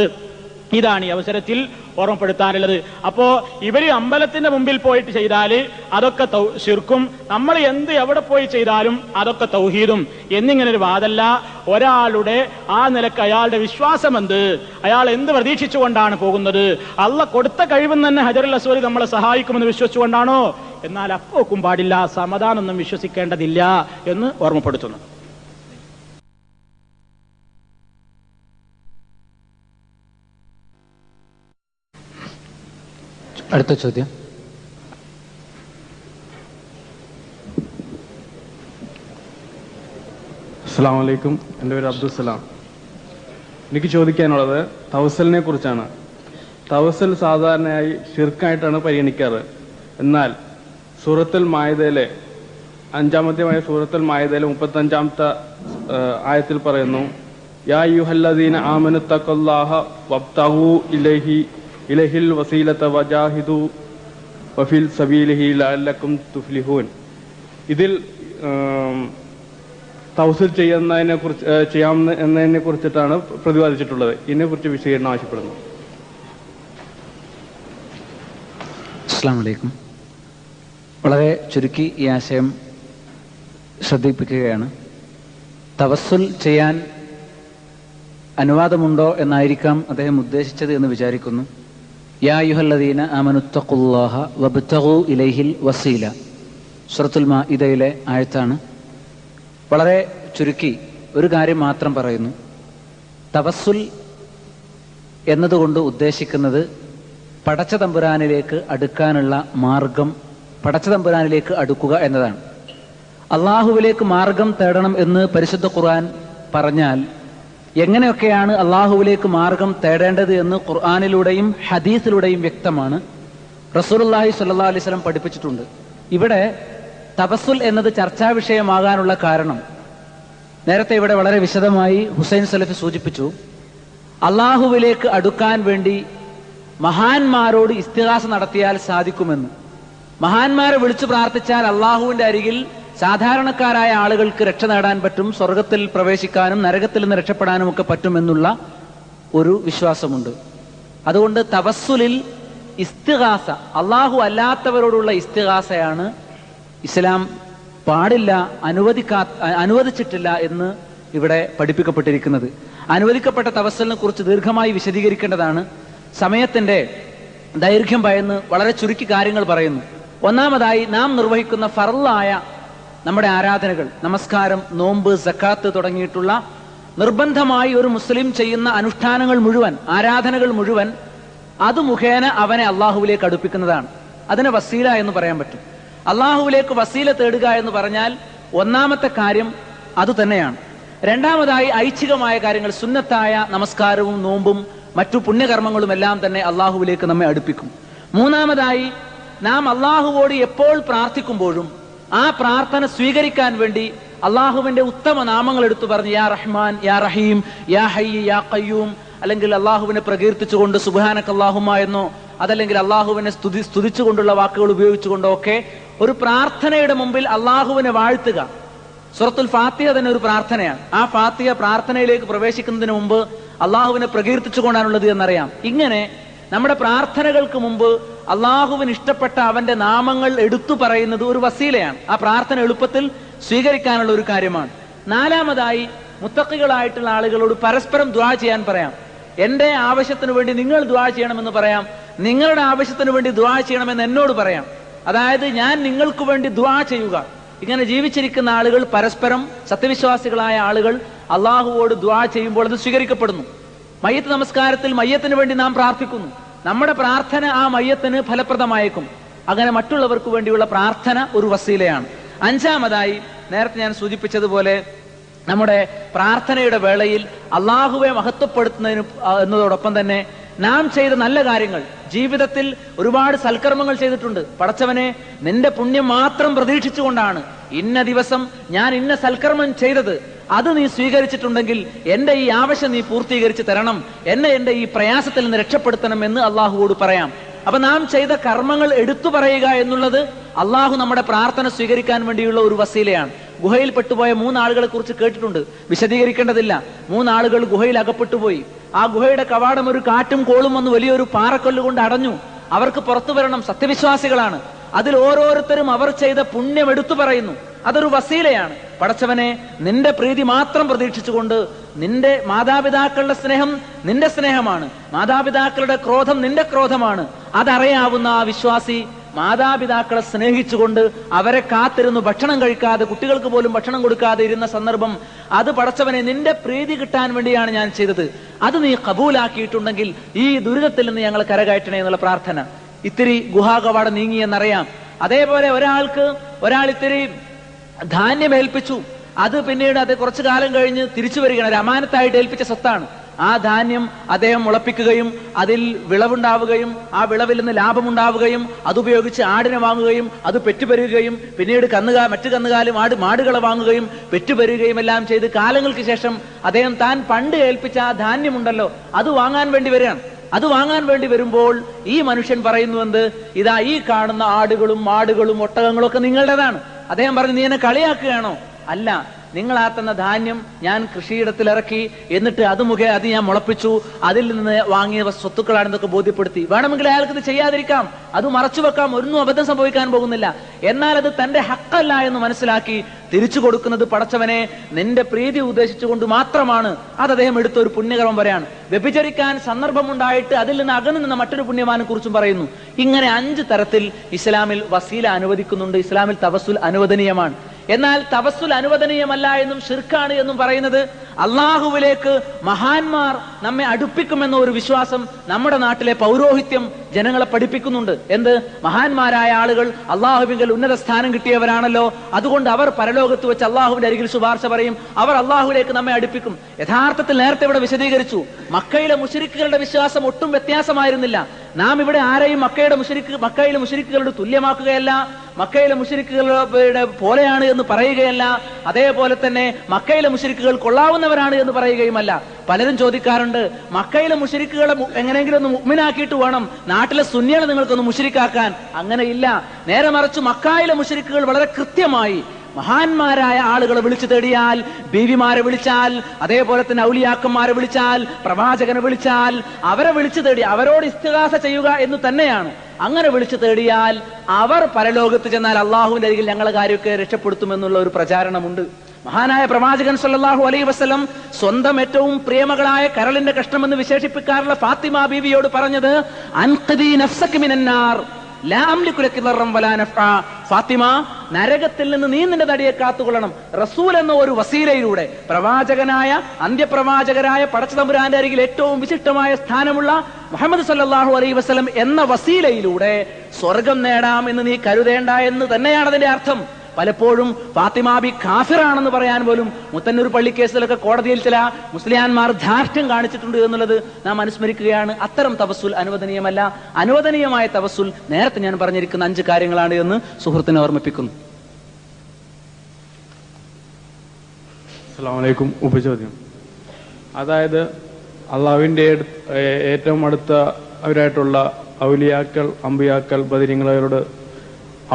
ഇതാണ് ഈ അവസരത്തിൽ ഓർമ്മപ്പെടുത്താനുള്ളത്. അപ്പോ ഇവര് അമ്പലത്തിന്റെ മുമ്പിൽ പോയിട്ട് ചെയ്താല് അതൊക്കെ ശിർക്കും, നമ്മൾ എവിടെ പോയി ചെയ്താലും അതൊക്കെ തൗഹീദും എന്നിങ്ങനെ ഒരു വാദല്ല. ഒരാളുടെ ആ നിലക്ക് അയാളുടെ വിശ്വാസം എന്ത്, അയാൾ എന്ത് പ്രതീക്ഷിച്ചുകൊണ്ടാണ് പോകുന്നത്? അള്ള കൊടുത്ത കഴിവെന്ന് തന്നെ ഹജറുൽ അസ്വദ് നമ്മളെ സഹായിക്കുമെന്ന് വിശ്വസിച്ചുകൊണ്ടാണോ? എന്നാൽ അപ്പോക്കും പാടില്ല, സമാധാനമൊന്നും വിശ്വസിക്കേണ്ടതില്ല എന്ന് ഓർമ്മപ്പെടുത്തുന്നു. അടുത്ത ചോദ്യം. അസ്സലാമു അലൈക്കും. എൻ്റെ പേര് അബ്ദുസ്സലാം. എനിക്ക് ചോദിക്കാനുള്ളത് തവസ്സലിനെ കുറിച്ചാണ്. തവസ്സൽ സാധാരണയായി ഷിർക്കായിട്ടാണ് പരിഗണിക്കാറ്. എന്നാൽ സൂറത്തുൽ മാഇദയിലെ 5-ാമത്തെ സൂറത്തുൽ മാഇദയിലെ 35-ാമത്തെ ആയത്തിൽ പറയുന്നു, യാ അയ്യുഹല്ലദീന ആമനു തഖുല്ലാഹ വബ്തഗൂ ഇലൈഹിൽ വസീലത വജാഹിദു വഫിൽ സബീലിഹി ലഅല്ലക്കും തുഫ്ലിഹൂൻ. ഇതിൽ തവസ്സുൽ ചെയ്യാമെന്നതിനെ കുറിച്ചിട്ടാണ് പ്രതിപാദിച്ചിട്ടുള്ളത്. ഇതിനെക്കുറിച്ച് വിശദീകരണം ആവശ്യപ്പെടുന്നു. അസ്സലാമു അലൈക്കും. വളരെ ചുരുക്കി ഈ ആശയം ശ്രദ്ധിപ്പിക്കുകയാണ്. തവസ്സുൽ ചെയ്യാൻ അനുവാദമുണ്ടോ എന്നായിരിക്കാം അദ്ദേഹം ഉദ്ദേശിച്ചത് എന്ന് വിചാരിക്കുന്നു. യാ അയ്യുഹല്ലദീന ആമനുത്തഖുല്ലാഹ വബ്തഗൂ ഇലൈഹിൽ വസീല, സൂറത്തുൽ മാഇദയിലെ ആയത്താണ്. വളരെ ചുരുക്കി ഒരു കാര്യം മാത്രം പറയുന്നു. തവസ്സുൽ എന്നതുകൊണ്ട് ഉദ്ദേശിക്കുന്നത് പടച്ച തമ്പുരാനിലേക്ക് അടുക്കാനുള്ള മാർഗം, പടച്ച തമ്പുരാനിലേക്ക് അടുക്കുക എന്നതാണ്. അള്ളാഹുവിലേക്ക് മാർഗം തേടണം എന്ന് പരിശുദ്ധ ഖുർആൻ പറഞ്ഞാൽ എങ്ങനെയൊക്കെയാണ് അള്ളാഹുവിലേക്ക് മാർഗം തേടേണ്ടത് എന്ന് ഖുർആനിലൂടെയും ഹദീസിലൂടെയും വ്യക്തമാണ്. റസൂലുള്ളാഹി സ്വല്ലല്ലാഹു അലൈഹി വസല്ലം പഠിപ്പിച്ചിട്ടുണ്ട്. ഇവിടെ തവസ്സുൽ എന്നത് ചർച്ചാ വിഷയമാകാനുള്ള കാരണം നേരത്തെ ഇവിടെ വളരെ വിശദമായി ഹുസൈൻ സലഫി സൂചിപ്പിച്ചു. അള്ളാഹുവിലേക്ക് അടുക്കാൻ വേണ്ടി മഹാന്മാരോട് ഇസ്തിഗാസ നടത്തിയാൽ സാധിക്കുമെന്ന്. മഹാന്മാരെ വിളിച്ചു പ്രാർത്ഥിച്ചാൽ അള്ളാഹുവിന്റെ അരികിൽ സാധാരണക്കാരായ ആളുകൾക്ക് രക്ഷ നേടാൻ പറ്റും, സ്വർഗത്തിൽ പ്രവേശിക്കാനും നരകത്തിൽ നിന്ന് രക്ഷപ്പെടാനും ഒക്കെ പറ്റുമെന്നുള്ള ഒരു വിശ്വാസമുണ്ട്. അതുകൊണ്ട് തവസ്സുലിൽ ഇസ്തിഗാസ, അള്ളാഹു അല്ലാത്തവരോടുള്ള ഇസ്തിഗാസയാണ് ഇസ്ലാം പാടില്ല, അനുവദിച്ചിട്ടില്ല എന്ന് ഇവിടെ പഠിപ്പിക്കപ്പെട്ടിരിക്കുന്നത്. അനുവദിക്കപ്പെട്ട തവസ്സലിനെ കുറിച്ച് ദീർഘമായി വിശദീകരിക്കേണ്ടതാണ്. സമയത്തിന്റെ ദൈർഘ്യം ഭയന്ന് വളരെ ചുരുക്കി കാര്യങ്ങൾ പറയുന്നു. ഒന്നാമതായി, നാം നിർവഹിക്കുന്ന ഫർളായ നമ്മുടെ ആരാധനകൾ, നമസ്കാരം, നോമ്പ്, സക്കാത്ത് തുടങ്ങിയിട്ടുള്ള നിർബന്ധമായി ഒരു മുസ്ലിം ചെയ്യുന്ന അനുഷ്ഠാനങ്ങൾ മുഴുവൻ, ആരാധനകൾ മുഴുവൻ അത് മുഖേന അവനെ അള്ളാഹുവിലേക്ക് അടുപ്പിക്കുന്നതാണ്. അതിനെ വസീല എന്ന് പറയാൻ പറ്റും. അള്ളാഹുവിലേക്ക് വസീല തേടുക എന്ന് പറഞ്ഞാൽ ഒന്നാമത്തെ കാര്യം അതുതന്നെയാണ്. രണ്ടാമതായി, ഐച്ഛികമായ കാര്യങ്ങൾ, സുന്നത്തായ നമസ്കാരവും നോമ്പും മറ്റു പുണ്യകർമ്മങ്ങളും എല്ലാം തന്നെ അള്ളാഹുവിലേക്ക് നമ്മെ അടുപ്പിക്കും. മൂന്നാമതായി, നാം അള്ളാഹുവോട് എപ്പോൾ പ്രാർത്ഥിക്കുമ്പോഴും ആ പ്രാർത്ഥന സ്വീകരിക്കാൻ വേണ്ടി അള്ളാഹുവിന്റെ ഉത്തമ നാമങ്ങൾ എടുത്തു പറഞ്ഞ് യാ റഹ്മാൻ, യാ റഹീം, യാ ഹയ്യ്, യാ ഖയ്യൂം, അല്ലെങ്കിൽ അള്ളാഹുവിനെ പ്രകീർത്തിച്ചുകൊണ്ട് സുബ്ഹാനക അല്ലാഹുമ്മ എന്നോ അതല്ലെങ്കിൽ അള്ളാഹുവിനെ സ്തുതിച്ചുകൊണ്ടുള്ള വാക്കുകൾ ഉപയോഗിച്ചുകൊണ്ടോ ഒക്കെ ഒരു പ്രാർത്ഥനയുടെ മുമ്പിൽ അള്ളാഹുവിനെ വാഴ്ത്തുക. സൂറത്തുൽ ഫാത്തിഹ തന്നെ ഒരു പ്രാർത്ഥനയാണ്. ആ ഫാത്തിഹ പ്രാർത്ഥനയിലേക്ക് പ്രവേശിക്കുന്നതിന് മുമ്പ് അള്ളാഹുവിനെ പ്രകീർത്തിച്ചുകൊണ്ടാണുള്ളത് എന്നറിയാം. ഇങ്ങനെ നമ്മുടെ പ്രാർത്ഥനകൾക്ക് മുമ്പ് അള്ളാഹുവിന് ഇഷ്ടപ്പെട്ട അവന്റെ നാമങ്ങൾ എടുത്തു പറയുന്നത് ഒരു വസീലയാണ്. ആ പ്രാർത്ഥന എളുപ്പത്തിൽ സ്വീകരിക്കാനുള്ള ഒരു കാര്യമാണ്. നാലാമതായി, മുത്തഖികളായിട്ടുള്ള ആളുകളോട് പരസ്പരം ദുആ ചെയ്യാൻ പറയാം. എന്റെ ആവശ്യത്തിന് വേണ്ടി നിങ്ങൾ ദുആ ചെയ്യണമെന്ന് പറയാം, നിങ്ങളുടെ ആവശ്യത്തിന് വേണ്ടി ദുആ ചെയ്യണമെന്ന് എന്നോട് പറയാം. അതായത് ഞാൻ നിങ്ങൾക്ക് വേണ്ടി ദുആ ചെയ്യുക. ഇങ്ങനെ ജീവിച്ചിരിക്കുന്ന ആളുകൾ പരസ്പരം, സത്യവിശ്വാസികളായ ആളുകൾ അള്ളാഹുവോട് ദുആ ചെയ്യുമ്പോൾ അത് സ്വീകരിക്കപ്പെടുന്നു. മയ്യത്ത് നമസ്കാരത്തിൽ മയ്യത്തിന് വേണ്ടി നാം പ്രാർത്ഥിക്കുന്നു. നമ്മുടെ പ്രാർത്ഥന ആ മയ്യത്തിന് ഫലപ്രദമായേക്കും. അങ്ങനെ മറ്റുള്ളവർക്ക് വേണ്ടിയുള്ള പ്രാർത്ഥന ഒരു വസീലയാണ്. അഞ്ചാമതായി നേരത്തെ ഞാൻ സൂചിപ്പിച്ചതുപോലെ നമ്മുടെ പ്രാർത്ഥനയുടെ വേളയിൽ അള്ളാഹുവെ മഹത്വപ്പെടുത്തുന്നതിന് എന്നതോടൊപ്പം തന്നെ നാം ചെയ്ത നല്ല കാര്യങ്ങൾ, ജീവിതത്തിൽ ഒരുപാട് സൽക്കർമ്മങ്ങൾ ചെയ്തിട്ടുണ്ട്. പടച്ചവനെ, നിന്റെ പുണ്യം മാത്രം പ്രതീക്ഷിച്ചുകൊണ്ടാണ് ഇന്ന ദിവസം ഞാൻ ഇന്ന സൽക്കർമ്മം ചെയ്തത്. അത് നീ സ്വീകരിച്ചിട്ടുണ്ടെങ്കിൽ എന്റെ ഈ ആവശ്യം നീ പൂർത്തീകരിച്ച് തരണം, എന്റെ ഈ പ്രയാസത്തിൽ നിന്ന് രക്ഷപ്പെടുത്തണം എന്ന് അള്ളാഹുവോട് പറയാം. അപ്പൊ നാം ചെയ്ത കർമ്മങ്ങൾ എടുത്തു പറയുക എന്നുള്ളത് അള്ളാഹു നമ്മുടെ പ്രാർത്ഥന സ്വീകരിക്കാൻ വേണ്ടിയുള്ള ഒരു വസീലയാണ്. ഗുഹയിൽ പെട്ടുപോയ 3 ആളുകളെ കുറിച്ച് കേട്ടിട്ടുണ്ട്, വിശദീകരിക്കേണ്ടതില്ല. 3 ആളുകൾ ഗുഹയിൽ അകപ്പെട്ടുപോയി. ആ ഗുഹയുടെ കവാടം ഒരു കാറ്റും കോളും വന്ന് വലിയൊരു പാറക്കല്ലുകൊണ്ട് അടഞ്ഞു. അവർക്ക് പുറത്തു വരണം, സത്യവിശ്വാസികളാണ്. അതിൽ ഓരോരുത്തരും അവർ ചെയ്ത പുണ്യം എടുത്തു പറയുന്നു. അതൊരു വസീലയാണ്. പടച്ചവനെ, നിന്റെ പ്രീതി മാത്രം പ്രതീക്ഷിച്ചുകൊണ്ട്, നിന്റെ മാതാപിതാക്കളുടെ സ്നേഹം നിന്റെ സ്നേഹമാണ്, മാതാപിതാക്കളുടെ ക്രോധം നിന്റെ ക്രോധമാണ്, അതറിയാവുന്ന ആ വിശ്വാസി മാതാപിതാക്കളെ സ്നേഹിച്ചുകൊണ്ട് അവരെ കാത്തിരുന്നു ഭക്ഷണം കഴിക്കാതെ, കുട്ടികൾക്ക് പോലും ഭക്ഷണം കൊടുക്കാതെ ഇരുന്ന സന്ദർഭം, അത് പടച്ചവനെ നിന്റെ പ്രീതി കിട്ടാൻ വേണ്ടിയാണ് ഞാൻ ചെയ്തത്, അത് നീ കബൂലാക്കിയിട്ടുണ്ടെങ്കിൽ ഈ ദുരിതത്തിൽ നിന്ന് ഞങ്ങൾ കരകയറ്റണേ എന്നുള്ള പ്രാർത്ഥന. ഇത്തിരി ഗുഹാകവാടം നീങ്ങിയെന്നറിയാം. അതേപോലെ ഒരാൾ ഇത്തിരി ധാന്യം ഏൽപ്പിച്ചു. അത് പിന്നീട് അത് കുറച്ചു കാലം കഴിഞ്ഞ് തിരിച്ചു വരികയാണ്. ഒരു അമാനത്തായിട്ട് ഏൽപ്പിച്ച സ്വത്താണ്. ആ ധാന്യം അദ്ദേഹം മുളപ്പിക്കുകയും അതിൽ വിളവുണ്ടാവുകയും ആ വിളവിൽ നിന്ന് ലാഭമുണ്ടാവുകയും അതുപയോഗിച്ച് ആടിനെ വാങ്ങുകയും അത് പെറ്റുപെരുകയും പിന്നീട് മറ്റു കന്നുകാലും മാടുകളെ വാങ്ങുകയും പെറ്റുപെരുകയും എല്ലാം ചെയ്ത് കാലങ്ങൾക്ക് ശേഷം അദ്ദേഹം താൻ പണ്ട് ഏൽപ്പിച്ച ആ ധാന്യമുണ്ടല്ലോ അത് വാങ്ങാൻ വേണ്ടി വരികയാണ്. അത് വാങ്ങാൻ വേണ്ടി വരുമ്പോൾ ഈ മനുഷ്യൻ പറയുന്നുവെന്ത്, ഇതാ ഈ കാണുന്ന ആടുകളും മാടുകളും ഒട്ടകങ്ങളും ഒക്കെ നിങ്ങളുടേതാണ്. അദ്ദേഹം പറഞ്ഞു, നീ എന്നെ കളിയാക്കുകയാണോ? അല്ല, നിങ്ങൾ ആ തന്ന ധാന്യം ഞാൻ കൃഷിയിടത്തിൽ ഇറക്കി, എന്നിട്ട് അത് ഞാൻ മുളപ്പിച്ചു, അതിൽ നിന്ന് വാങ്ങിയ സ്വത്തുക്കളാണെന്നൊക്കെ ബോധ്യപ്പെടുത്തി. വേണമെങ്കിൽ അയാൾക്ക് ഇത് ചെയ്യാതിരിക്കാം, അത് മറച്ചുവെക്കാം, ഒന്നും അബദ്ധം സംഭവിക്കാൻ പോകുന്നില്ല. എന്നാൽ അത് തന്റെ ഹക്കല്ല എന്ന് മനസ്സിലാക്കി തിരിച്ചു കൊടുക്കുന്നത് പടച്ചവനെ നിന്റെ പ്രീതി ഉദ്ദേശിച്ചുകൊണ്ട് മാത്രമാണ്. അത് അദ്ദേഹം എടുത്ത ഒരു പുണ്യകർമ്മം പറയാണ്. വ്യഭിചരിക്കാൻ സന്ദർഭമുണ്ടായിട്ട് അതിൽ നിന്ന് അകന്നു നിന്ന മറ്റൊരു പുണ്യമാനെ കുറിച്ചും പറയുന്നു. ഇങ്ങനെ 5 തരത്തിൽ ഇസ്ലാമിൽ വസീല അനുവദിക്കുന്നുണ്ട്. ഇസ്ലാമിൽ തവസ്സുൽ അനുവദനീയമാണ്. എന്നാൽ തവസ്സുൽ അനുവദനീയമല്ല എന്നും ഷിർക്കാണ് എന്നും പറയുന്നത് അള്ളാഹുവിലേക്ക് മഹാന്മാർ നമ്മെ അടുപ്പിക്കുമെന്ന ഒരു വിശ്വാസം നമ്മുടെ നാട്ടിലെ പൗരോഹിത്യം ജനങ്ങളെ പഠിപ്പിക്കുന്നുണ്ട്. എന്ത്? മഹാന്മാരായ ആളുകൾ അള്ളാഹുവിൽ ഉന്നത സ്ഥാനം കിട്ടിയവരാണല്ലോ, അതുകൊണ്ട് അവർ പരലോകത്ത് വെച്ച് അള്ളാഹുവിന്റെ അരികിൽ ശുപാർശ പറയും, അവർ അള്ളാഹുവിലേക്ക് നമ്മെ അടുപ്പിക്കും. യഥാർത്ഥത്തിൽ നേരത്തെ ഇവിടെ വിശദീകരിച്ചു, മക്കയിലെ മുശ്രിക്കുകളുടെ വിശ്വാസം ഒട്ടും വ്യത്യാസമായിരുന്നില്ല. നാം ഇവിടെ ആരെയും മക്കയിലെ മുശ്രിക്കുകളുടെ തുല്യമാക്കുകയല്ല, മക്കയിലെ മുശ്രിക്കുകളുടെ പോലെയാണ് എന്ന് പറയുകയല്ല, അതേപോലെ തന്നെ മക്കയിലെ മുശ്രിക്കുകൾ കൊള്ളാവുന്നവരാണ് എന്ന് പറയുകയുമല്ല. പലരും ചോദിക്കാറുണ്ട്, മക്കയിലെ മുശ്രിക്കുകളെ എങ്ങനെയെങ്കിലും ഒന്ന് മുഅ്മിനാക്കിയിട്ട് വേണം നാട്ടിലെ സുന്നികളെ നിങ്ങൾക്കൊന്ന് മുശ്രിക്കാക്കാൻ. അങ്ങനെയില്ല. നേരെ മറിച്ച് മക്കയിലെ മുശ്രിക്കുകൾ വളരെ കൃത്യമായി മഹാന്മാരായ ആളുകളെ വിളിച്ചു തേടിയാൽ, ബീവിമാരെ വിളിച്ചാൽ, അതേപോലെ തന്നെ ഔലിയാക്കന്മാരെ വിളിച്ചാൽ, പ്രവാചകനെ വിളിച്ചാൽ, അവരെ വിളിച്ചു തേടി അവരോട് ഇസ്തിഗാസ ചെയ്യുക എന്ന് തന്നെയാണ്. അങ്ങനെ വിളിച്ചു തേടിയാൽ അവർ പരലോകത്ത് ചെന്നാൽ അള്ളാഹുവിന്റെ അരികിൽ ഞങ്ങളെ കാര്യമൊക്കെ രക്ഷപ്പെടുത്തുമെന്നുള്ള ഒരു പ്രചാരണമുണ്ട്. മഹാനായ പ്രവാചകൻ സല്ലല്ലാഹു അലൈഹി വസല്ലം സ്വന്തം ഏറ്റവും പ്രിയമകളായ കരളിന്റെ കഷ്ണമെന്ന് വിശേഷിപ്പിക്കാറുള്ള ഫാത്തിമ ബീവിയോട് പറഞ്ഞത്, അൻഖദി നഫ്സക മിനന്നാർ ലാ അംലികു ലക ദർറൻ വലാ നഫ്അ. ഫാത്തിമ, നരകത്തിൽ നിന്ന് നീ നിന്റെ തടിയെ കാത്തുകൊള്ളണം. റസൂൽ എന്ന ഒരു വസീലയിലൂടെ, പ്രവാചകനായ അന്ത്യപ്രവാചകരായ പടച്ചതമ്പുരാന്റെ അരികിൽ ഏറ്റവും വിശിഷ്ടമായ സ്ഥാനമുള്ള മുഹമ്മദ് സല്ലല്ലാഹു അലൈഹി വസല്ലം എന്ന വസീലയിലൂടെ സ്വർഗം നേടാം എന്ന് നീ കരുതേണ്ട എന്ന് തന്നെയാണ് അതിന്റെ അർത്ഥം. പലപ്പോഴും ഫാത്തിമ ബി കാഫിറാണെന്ന് പറയാൻ പോലും മുത്തന്നൂർ പള്ളി കേസിലൊക്കെ കോടതിയിൽ ചില മുസ്ലിയാന്മാർ ധാർഷ്ട്യം കാണിച്ചിട്ടുണ്ട് എന്നുള്ളത് നാം അനുസ്മരിക്കുകയാണ്. അത്തരം തവസ്സുൽ അനുവദനീയമല്ല. അനുവദനീയമായ തവസ്സുൽ നേരത്തെ ഞാൻ പറഞ്ഞിരിക്കുന്ന 5 കാര്യങ്ങളാണ് എന്ന് സുഹൃത്തിനെ ഓർമ്മിപ്പിക്കുന്നു. അസ്സലാമു അലൈക്കും. ഉപചോദ്യം, അതായത് അള്ളാഹുവിൻ്റെ ഏറ്റവും അടുത്ത അവരായിട്ടുള്ള ഔലിയാക്കൾ, അമ്പിയാക്കൾ,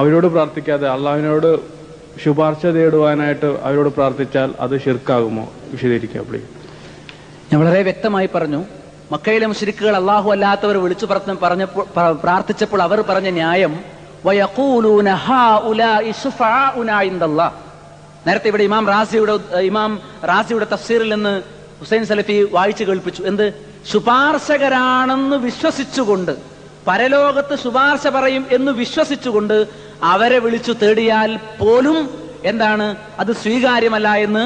അവരോട് പ്രാർത്ഥിക്കാതെ അള്ളാഹുവിനോട് ശുപാർശ തേടുവാനായിട്ട് അവരോട് പ്രാർത്ഥിച്ചാൽ അത് ശിർക്കാകുമോ? വിശദീകരിക്കാം പ്ലീസ്. ഞാൻ വളരെ വ്യക്തമായി പറഞ്ഞു, മക്കയിലെ മുശ്രിക്കുകൾ അള്ളാഹു അല്ലാത്തവർ വിളിച്ചു പ്രാർത്ഥിച്ചപ്പോൾ അവർ പറഞ്ഞ ന്യായം വയഖൂലൂന ഹൗലാഇ ശുഫാഉനാ ഇൻദല്ലാഹ്. നേരത്തെ ഇവിടെ ഇമാം റാസിയുടെ തഫ്സീറിൽ നിന്ന് ഹുസൈൻ സലഫി വായിച്ചു കേൾപ്പിച്ചു. എന്ത്? ശുപാർശകരാണെന്ന് വിശ്വസിച്ചുകൊണ്ട് പരലോകത്ത് ശുപാർശ പറയും എന്ന് വിശ്വസിച്ചുകൊണ്ട് അവരെ വിളിച്ചു തേടിയാൽ പോലും എന്താണ് അത് സ്വീകാര്യമല്ല എന്ന്,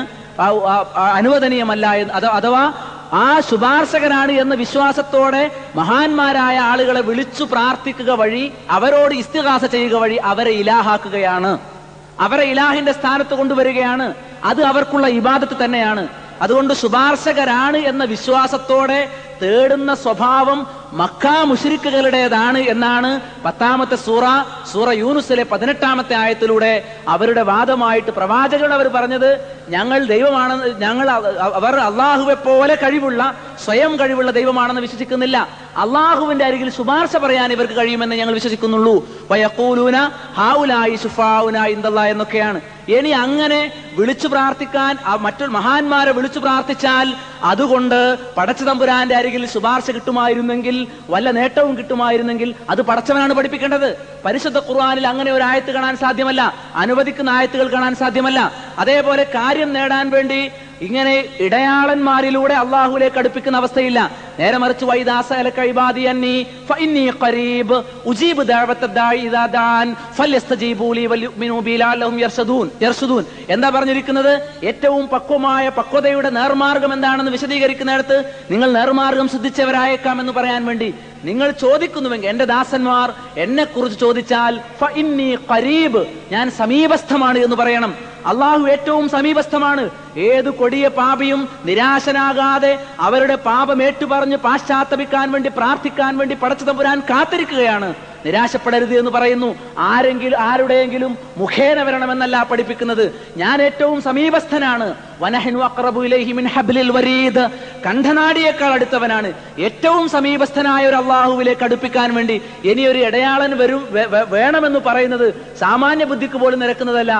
അനുവദനീയമല്ല എന്ന്, അഥവാ ആ ശുപാർശകനാണ് എന്ന വിശ്വാസത്തോടെ മഹാന്മാരായ ആളുകളെ വിളിച്ചു പ്രാർത്ഥിക്കുക വഴി, അവരോട് ഇസ്തിഗാസ ചെയ്യുക വഴി അവരെ ഇലാഹാക്കുകയാണ്, അവരെ ഇലാഹിന്റെ സ്ഥാനത്ത് കൊണ്ടുവരികയാണ്. അത് അവർക്കുള്ള ഇബാദത്ത് തന്നെയാണ്. അതുകൊണ്ട് ശുപാർശകരാണ് എന്ന വിശ്വാസത്തോടെ തേടുന്ന സ്വഭാവം മക്കാ മുശ്രിക്കുകളുടേതാണ് എന്നാണ് 10ാമത്തെ സൂറ യൂനുസിലെ 18ാമത്തെ ആയത്തിലൂടെ അവരുടെ വാദമായിട്ട് പ്രവാചകൻ അവർ പറഞ്ഞത്, ഞങ്ങൾ ദൈവമാണെന്ന്, അവർ അള്ളാഹുവെ പോലെ കഴിവുള്ള, സ്വയം കഴിവുള്ള ദൈവമാണെന്ന് വിശ്വസിക്കുന്നില്ല. അള്ളാഹുവിന്റെ അരികിൽ ശുപാർശ പറയാൻ ഇവർക്ക് കഴിയുമെന്ന് ഞങ്ങൾ വിശ്വസിക്കുന്നുള്ളൂ. വയഖൂലൂന ഹൗലായി ശുഫാഉന ഇൻദല്ലാഹ് എന്നൊക്കെയാണ്. ഇനി അങ്ങനെ വിളിച്ചു പ്രാർത്ഥിക്കാൻ മറ്റൊരു മഹാന്മാരെ വിളിച്ചു പ്രാർത്ഥിച്ചാൽ അതുകൊണ്ട് പടച്ച തമ്പുരാന്റെ അരികിൽ ശുപാർശ കിട്ടുമായിരുന്നെങ്കിൽ, വല്ല നേട്ടവും കിട്ടുമായിരുന്നെങ്കിൽ അത് പടച്ചവനാണ് പഠിപ്പിക്കേണ്ടത്. പരിശുദ്ധ ഖുർആനിൽ അങ്ങനെ ഒരു ആയത്ത് കാണാൻ സാധ്യമല്ല, അനുവദിക്കുന്ന ആയത്തുകൾ കാണാൻ സാധ്യമല്ല. അതേപോലെ കാര്യം നേടാൻ വേണ്ടി ഇങ്ങനെ ഇടയാളന്മാരിലൂടെ അള്ളാഹുലേക്ക് അടുപ്പിക്കുന്ന അവസ്ഥയില്ല. നേരെ മറിച്ച് എന്താ പറഞ്ഞിരിക്കുന്നത്? ഏറ്റവും പക്വതയുടെ നേർമാർഗം എന്താണെന്ന് വിശദീകരിക്കുന്നിടത്ത് നിങ്ങൾ നേർമാർഗം സിദ്ധിച്ചവരായേക്കാം എന്ന് പറയാൻ വേണ്ടി നിങ്ങൾ ചോദിക്കുന്നുവെങ്കിൽ, എന്റെ ദാസന്മാർ എന്നെ കുറിച്ച് ചോദിച്ചാൽ ഫഇന്നി ഖരീബ്, ഞാൻ സമീപസ്ഥമാണ് എന്ന് പറയണം. അള്ളാഹു ഏറ്റവും സമീപസ്ഥമാണ്. ഏത് കൊടിയ പാപിയും നിരാശനാകാതെ അവരുടെ പാപം ഏറ്റുപറഞ്ഞ് പാശ്ചാത്തപിക്കാൻ വേണ്ടി പ്രാർത്ഥിക്കാൻ വേണ്ടി പടച്ച തമ്പുരാൻ കാത്തിരിക്കുകയാണ്. നിരാശപ്പെടരുത് എന്ന് പറയുന്നു. ആരുടെയെങ്കിലും മുഖേന വരണമെന്നല്ല പഠിപ്പിക്കുന്നത്. ഞാൻ ഏറ്റവും സമീപസ്ഥനാണ്. വനഹ്നു അഖ്റബു ഇലൈഹി മിൻ ഹബ്ലിൽ വരീദ്, കണ്ഠനാടിയേക്കാൾ അടുത്തവനാണ്. ഏറ്റവും സമീപസ്ഥനായ ഒരു അള്ളാഹുവിലേക്ക് അടുപ്പിക്കാൻ വേണ്ടി ഇനിയൊരു ഇടയാളൻ വേണമെന്ന് പറയുന്നത് സാമാന്യ ബുദ്ധിക്ക് പോലും നിരക്കുന്നതല്ല.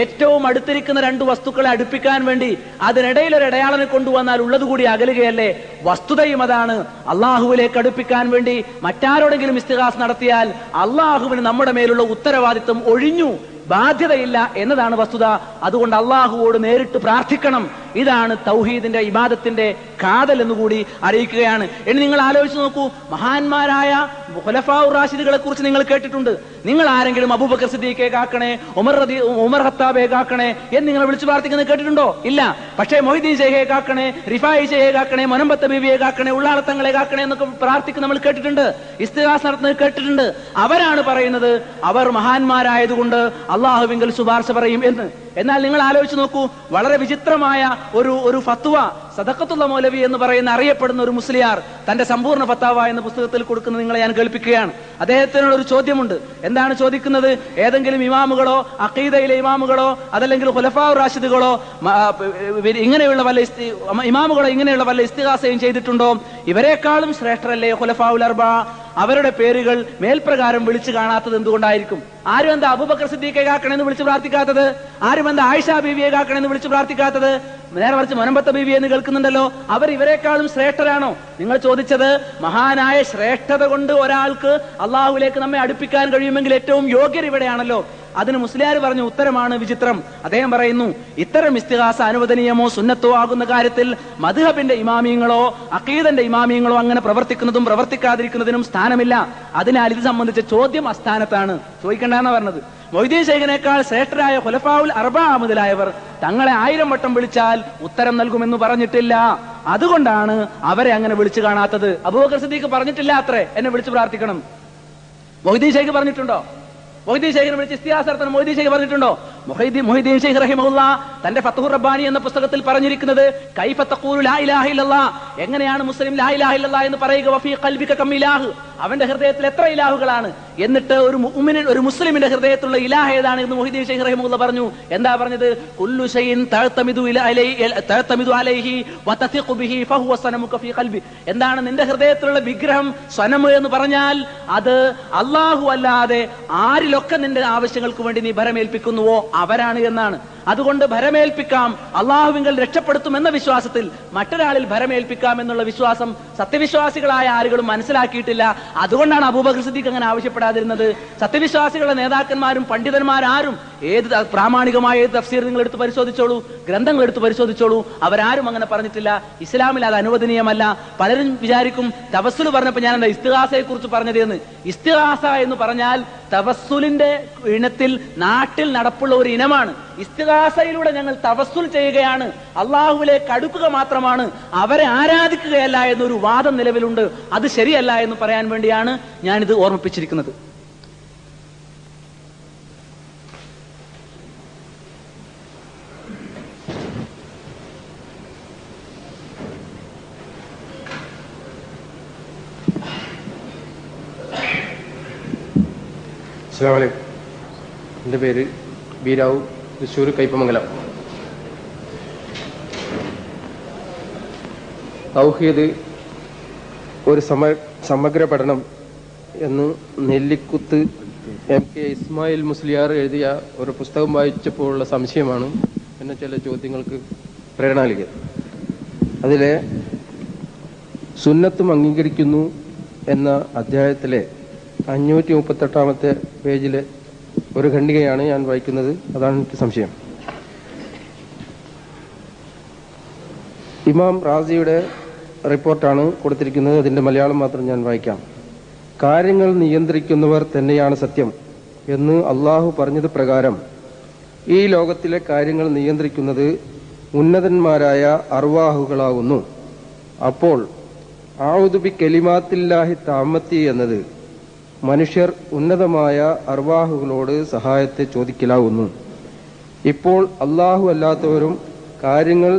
ഏറ്റവും അടുത്തിരിക്കുന്ന രണ്ട് വസ്തുക്കളെ അടുപ്പിക്കാൻ വേണ്ടി അതിനിടയിൽ ഒരു ഇടയാളനെ കൊണ്ടുവന്നാൽ ഉള്ളതുകൂടി അകലുകയല്ലേ? വസ്തുതയും അതാണ്. അള്ളാഹുവിലേക്ക് അടുപ്പിക്കാൻ വേണ്ടി മറ്റാരോടെങ്കിലും ഇസ്തിഗാസ് നടത്തിയാൽ അള്ളാഹുവിന് നമ്മുടെ മേലുള്ള ഉത്തരവാദിത്വം ഒഴിഞ്ഞു, ബാധ്യതയില്ല എന്നതാണ് വസ്തുത. അതുകൊണ്ട് അള്ളാഹുവോട് നേരിട്ട് പ്രാർത്ഥിക്കണം. ഇതാണ് തൗഹീദിന്റെ ഇബാദത്തിന്റെ കാതൽ എന്നുകൂടി അറിയിക്കുകയാണ്. ഇനി നിങ്ങൾ ആലോചിച്ച് നോക്കൂ, മഹാന്മാരായ ഖുലഫാഉർ റാഷിദുകളെ കുറിച്ച് നിങ്ങൾ കേട്ടിട്ടുണ്ട്. നിങ്ങൾ ആരെങ്കിലും അബൂബക്കർ സിദ്ദീഖെ കാക്കണേ, ഉമർ ഖത്താബെ കാക്കണേ എന്ന് നിങ്ങൾ വിളിച്ചു പ്രാർത്ഥിക്കുന്നത് കേട്ടിട്ടുണ്ടോ? ഇല്ല. പക്ഷേ മൊയ്തീൻ ശൈഖെ കാക്കണേ, റിഫായി ശൈഖെ കാക്കണേ, മുനമ്പത്ത് ബീവിയെ കാക്കണേ, ഉള്ളാളത്തങ്ങളെ കാക്കണേ എന്നൊക്കെ പ്രാർത്ഥിക്കുന്ന നമ്മൾ കേട്ടിട്ടുണ്ട്. ഇസ്തിഗാസ് നടത്തുന്നത് കേട്ടിട്ടുണ്ട്. അവരാണ് പറയുന്നത് അവർ മഹാന്മാരായതുകൊണ്ട് അള്ളാഹുവിങ്കൽ ശുപാർശ പറയും എന്ന്. എന്നാൽ നിങ്ങൾ ആലോചിച്ച് നോക്കൂ, വളരെ വിചിത്രമായ ഒരു ഫത്വ സദഖത്തുള്ള മൗലവി എന്ന് പറയുന്ന അറിയപ്പെടുന്ന ഒരു മുസ്ലിയാർ തന്റെ സമ്പൂർണ്ണ ഫത്താവ എന്ന പുസ്തകത്തിൽ കൊടുക്കുന്നത് നിങ്ങളെ ഞാൻ കേൾപ്പിക്കുകയാണ്. അദ്ദേഹത്തിനോട് ഒരു ചോദ്യമുണ്ട്. എന്താണ് ചോദിക്കുന്നത്? ഏതെങ്കിലും ഇമാമുകളോ അഖീദയിലെ ഇമാമുകളോ അതല്ലെങ്കിൽ ഖുലഫാഉർ റാഷിദുകളോ ഇങ്ങനെയുള്ള വല്ല ഇസ്തിഗാസയും ചെയ്തിട്ടുണ്ടോ? ഇവരെക്കാളും ശ്രേഷ്ഠരല്ലേ ഖുലഫാഉൽ അർബഅ? അവരുടെ പേരുകൾ മേൽപ്രകാരം വിളിച്ചു കാണാത്തത് എന്തുകൊണ്ടായിരിക്കും? ആരും എന്താ അബൂബക്കർ സിദ്ദീഖെ കാക്കണമെന്ന് വിളിച്ചു പ്രാർത്ഥിക്കാത്തത്? ആരും എന്താ ആയിഷ ബീവിയെ കാക്കണമെന്ന് വിളിച്ചു പ്രാർത്ഥിക്കാത്തത്? നേരെ മറിച്ച് മുനമ്പത്ത ബീവി എന്ന് കേൾക്കുന്നുണ്ടല്ലോ. അവർ ഇവരെക്കാളും ശ്രേഷ്ഠരാണോ? നിങ്ങൾ ചോദിച്ചത് മഹാനായ ശ്രേഷ്ഠത കൊണ്ട് ഒരാൾക്ക് അള്ളാഹുവിലേക്ക് നമ്മെ അടുപ്പിക്കാൻ കഴിയുമെങ്കിൽ ഏറ്റവും യോഗ്യർ ഇവിടെയാണല്ലോ. അതിന് മുസ്ലിയാർ പറഞ്ഞ ഉത്തരമാണ് വിചിത്രം. അദ്ദേഹം പറയുന്നു, ഇത്തരം ഇസ്തിഗാസ അനുവദനീയമോ സുന്നത്തോ ആകുന്ന കാര്യത്തിൽ മദ്ഹബിന്റെ ഇമാമിയങ്ങളോ അഖീദന്റെ ഇമാമിയങ്ങളോ അങ്ങനെ പ്രവർത്തിക്കുന്നതും പ്രവർത്തിക്കാതിരിക്കുന്നതിനും സ്ഥാനമില്ല. അതിനാൽ ഇത് സംബന്ധിച്ച ചോദ്യം അസ്ഥാനത്താണ്, ചോദിക്കേണ്ടെന്നാണ് പറഞ്ഞത്. മൊയ്തീൻ ശൈഖിനേക്കാൾ ശ്രേഷ്ഠരായ ഖുലഫാഉൽ അർബഅ മുതലായവർ തങ്ങളെ 1000 വട്ടം വിളിച്ചാൽ ഉത്തരം നൽകുമെന്ന് പറഞ്ഞിട്ടില്ല. അതുകൊണ്ടാണ് അവരെ അങ്ങനെ വിളിച്ചു കാണാത്തത്. അബൂബക്കർ സിദ്ദീഖ് പറഞ്ഞിട്ടില്ല അത്രേ എന്നെ വിളിച്ചു പ്രാർത്ഥിക്കണം. മൊയ്തീൻ ശൈഖ് പറഞ്ഞിട്ടുണ്ടോ? മൊയ്തീൻ ശൈഖിനെ വിളിച്ച് ഇസ്തിഗാസ നടത്തണം മൊയ്തീൻ ശൈഖ് പറഞ്ഞിട്ടുണ്ടോ? മൊയ്തീൻ ശൈഖ് റഹിമഹുല്ലാ തന്റെ ഫത്ഹുർ റബ്ബാനി എന്ന പുസ്തകത്തിൽ പറഞ്ഞിരിക്കുന്നത് കൈഫ തഖൂലു ലാ ഇലാഹ ഇല്ലല്ലാഹ്, എങ്ങനെയാണ് മുസ്ലിം ലാ ഇലാഹ ഇല്ലല്ലാഹ് എന്ന് പറയുക? വഫീ ഖൽബിക കം ഇലാഹ്, അവന്റെ ഹൃദയത്തിൽ എത്ര ഇലാഹുകളാണ്? എന്നിട്ട് ഒരു മുസ്ലിമിന്റെ ഹൃദയത്തിലുള്ള ഇലാഹ ഏതാണ് എന്ന് മൊയ്തീൻ ശൈഖ് റഹിമഹുല്ലാ പറഞ്ഞു. എന്താ പറഞ്ഞത്? കുല്ലു ശൈഇൻ തഅ്തമിദു അലൈഹി വതതിഖു ബിഹി ഫഹുവ സനമുക ഫീ ഖൽബി. എന്താണ് നിന്റെ ഹൃദയത്തിലുള്ള വിഗ്രഹം? സനമ് എന്ന് പറഞ്ഞാൽ അത് അല്ലാഹു അല്ലാതെ ആരിലൊക്കെ നിന്റെ ആവശ്യങ്ങൾക്ക് വേണ്ടി നീ ഭരമേൽപ്പിക്കുന്നുവോ അവരാണ് എന്നാണ്. അതുകൊണ്ട് ഭരമേൽപ്പിക്കാം, അള്ളാഹുവിങ്കൽ രക്ഷപ്പെടുത്തുമെന്ന വിശ്വാസത്തിൽ മറ്റൊരാളിൽ ഭരമേൽപ്പിക്കാം എന്നുള്ള വിശ്വാസം സത്യവിശ്വാസികളായ ആളുകളും മനസ്സിലാക്കിയിട്ടില്ല. അതുകൊണ്ടാണ് അബൂബക്കർ സിദ്ദീഖ് അങ്ങനെ ആവശ്യപ്പെടാതിരുന്നത്. സത്യവിശ്വാസികളുടെ നേതാക്കന്മാരും പണ്ഡിതന്മാരും ഏത് പ്രാമാണികമായ ഏത് തഫ്സീർ നിങ്ങൾ എടുത്ത് പരിശോധിച്ചോളൂ, ഗ്രന്ഥങ്ങൾ എടുത്ത് പരിശോധിച്ചോളൂ, അവരാരും അങ്ങനെ പറഞ്ഞിട്ടില്ല. ഇസ്ലാമിൽ അത് അനുവദനീയമല്ല. പലരും വിചാരിക്കും തവസ്സുൽ പറഞ്ഞപ്പോൾ ഞാൻ എന്താ ഇസ്തിഗാസയെ കുറിച്ച് പറഞ്ഞത് എന്ന്. ഇസ്തിഗാസ എന്ന് പറഞ്ഞാൽ തവസ്സുലിന്റെ ഇനത്തിൽ നാട്ടിൽ നടപ്പുള്ള ഒരു ഇനമാണ്. ഇസ്തിഗാസയിലൂടെ ഞങ്ങൾ തവസ്സുൽ ചെയ്യുകയാണ്, അള്ളാഹുവിലേക്ക് അടുക്കുക മാത്രമാണ്, അവരെ ആരാധിക്കുകയല്ല എന്നൊരു വാദം നിലവിലുണ്ട്. അത് ശരിയല്ല എന്ന് പറയാൻ വേണ്ടിയാണ് ഞാനിത് ഓർമ്മിപ്പിച്ചിരിക്കുന്നത്. അസ്സലാമു അലൈക്കും. എൻ്റെ പേര് ബീരാവു, തൃശ്ശൂർ കയ്പമംഗലം. തൗഹീദ് ഒരു സമഗ്ര പഠനം എന്ന് നെല്ലിക്കുത്ത് MK ഇസ്മായിൽ മുസ്ലിയാർ എഴുതിയ ഒരു പുസ്തകം വായിച്ചപ്പോഴുള്ള സംശയമാണ് എന്നെ ചില ചോദ്യങ്ങൾക്ക് പ്രേരണ നൽകിയത്. അതിലെ സുന്നത്തും അംഗീകരിക്കുന്നു എന്ന അധ്യായത്തിലെ 538 പേജിലെ ഒരു ഖണ്ഡികയാണ് ഞാൻ വായിക്കുന്നത്. അതാണ് എനിക്ക് സംശയം. ഇമാം റാസിയുടെ റിപ്പോർട്ടാണ് കൊടുത്തിരിക്കുന്നത്. അതിൻ്റെ മലയാളം മാത്രം ഞാൻ വായിക്കാം. കാര്യങ്ങൾ നിയന്ത്രിക്കുന്നവർ തന്നെയാണ് സത്യം എന്ന് അള്ളാഹു പറഞ്ഞത് പ്രകാരം ഈ ലോകത്തിലെ കാര്യങ്ങൾ നിയന്ത്രിക്കുന്നത് ഉന്നതന്മാരായ അർവാഹുകളാകുന്നു. അപ്പോൾ അഊദു ബി കലിമാത്തില്ലാഹി താമത്തി എന്നത് മനുഷ്യർ ഉന്നതമായ അർവാഹുകളോട് സഹായത്തെ ചോദിക്കലാവുന്നു. ഇപ്പോൾ അള്ളാഹു അല്ലാത്തവരും കാര്യങ്ങൾ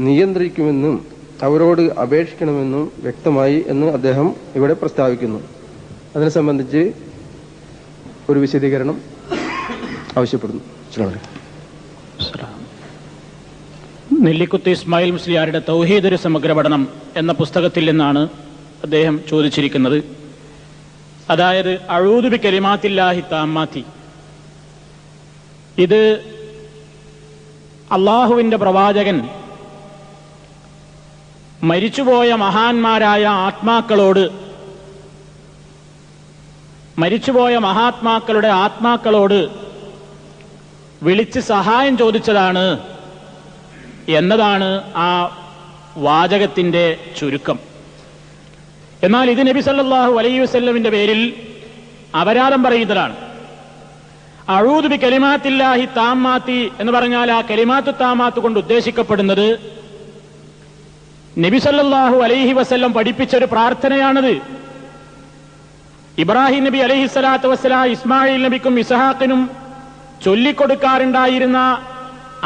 നിയന്ത്രിക്കുമെന്നും അവരോട് അപേക്ഷിക്കണമെന്നും വ്യക്തമായി എന്ന് അദ്ദേഹം ഇവിടെ പ്രസ്താവിക്കുന്നു. അതിനെ സംബന്ധിച്ച് ഒരു വിശദീകരണം ആവശ്യപ്പെടുന്നു. നെല്ലിക്കുത്ത് ഇസ്മായിൽ മുസ്ലിയാരുടെ തൗഹീദ് ഒരു സമഗ്ര പഠനം എന്ന പുസ്തകത്തിൽ നിന്നാണ് അദ്ദേഹം ചോദിച്ചിരിക്കുന്നത്. അതായത് അഊദു ബി കലിമാത്തില്ലാഹി താമ്മാത്തി, ഇത് അള്ളാഹുവിന്റെ പ്രവാചകൻ മരിച്ചുപോയ മഹാന്മാരായ ആത്മാക്കളോട് വിളിച്ച് സഹായം ചോദിച്ചതാണ് എന്നതാണ് ആ വാചകത്തിന്റെ ചുരുക്കം. എന്നാൽ ഇത് നബി സല്ലല്ലാഹു അലൈഹി വസല്ലമിന്റെ പേരിൽ അപരാധം പറയുന്നതാണ്. അഊദു ബി കലിമാത്തില്ലാഹി താമ്മാത്തി എന്ന് പറഞ്ഞാൽ ആ കലിമാത്തു താമാത്ത് കൊണ്ട് ഉദ്ദേശിക്കപ്പെടുന്നത് നബി സല്ലല്ലാഹു അലൈഹി വസല്ലം പഠിപ്പിച്ചൊരു പ്രാർത്ഥനയാണത്. ഇബ്രാഹിം നബി അലൈഹി സ്വലാത്തു വസ്സലാം ഇസ്മായിൽ നബിക്കും ഇസ്ഹാഖിനും ചൊല്ലിക്കൊടുക്കാറുണ്ടായിരുന്ന,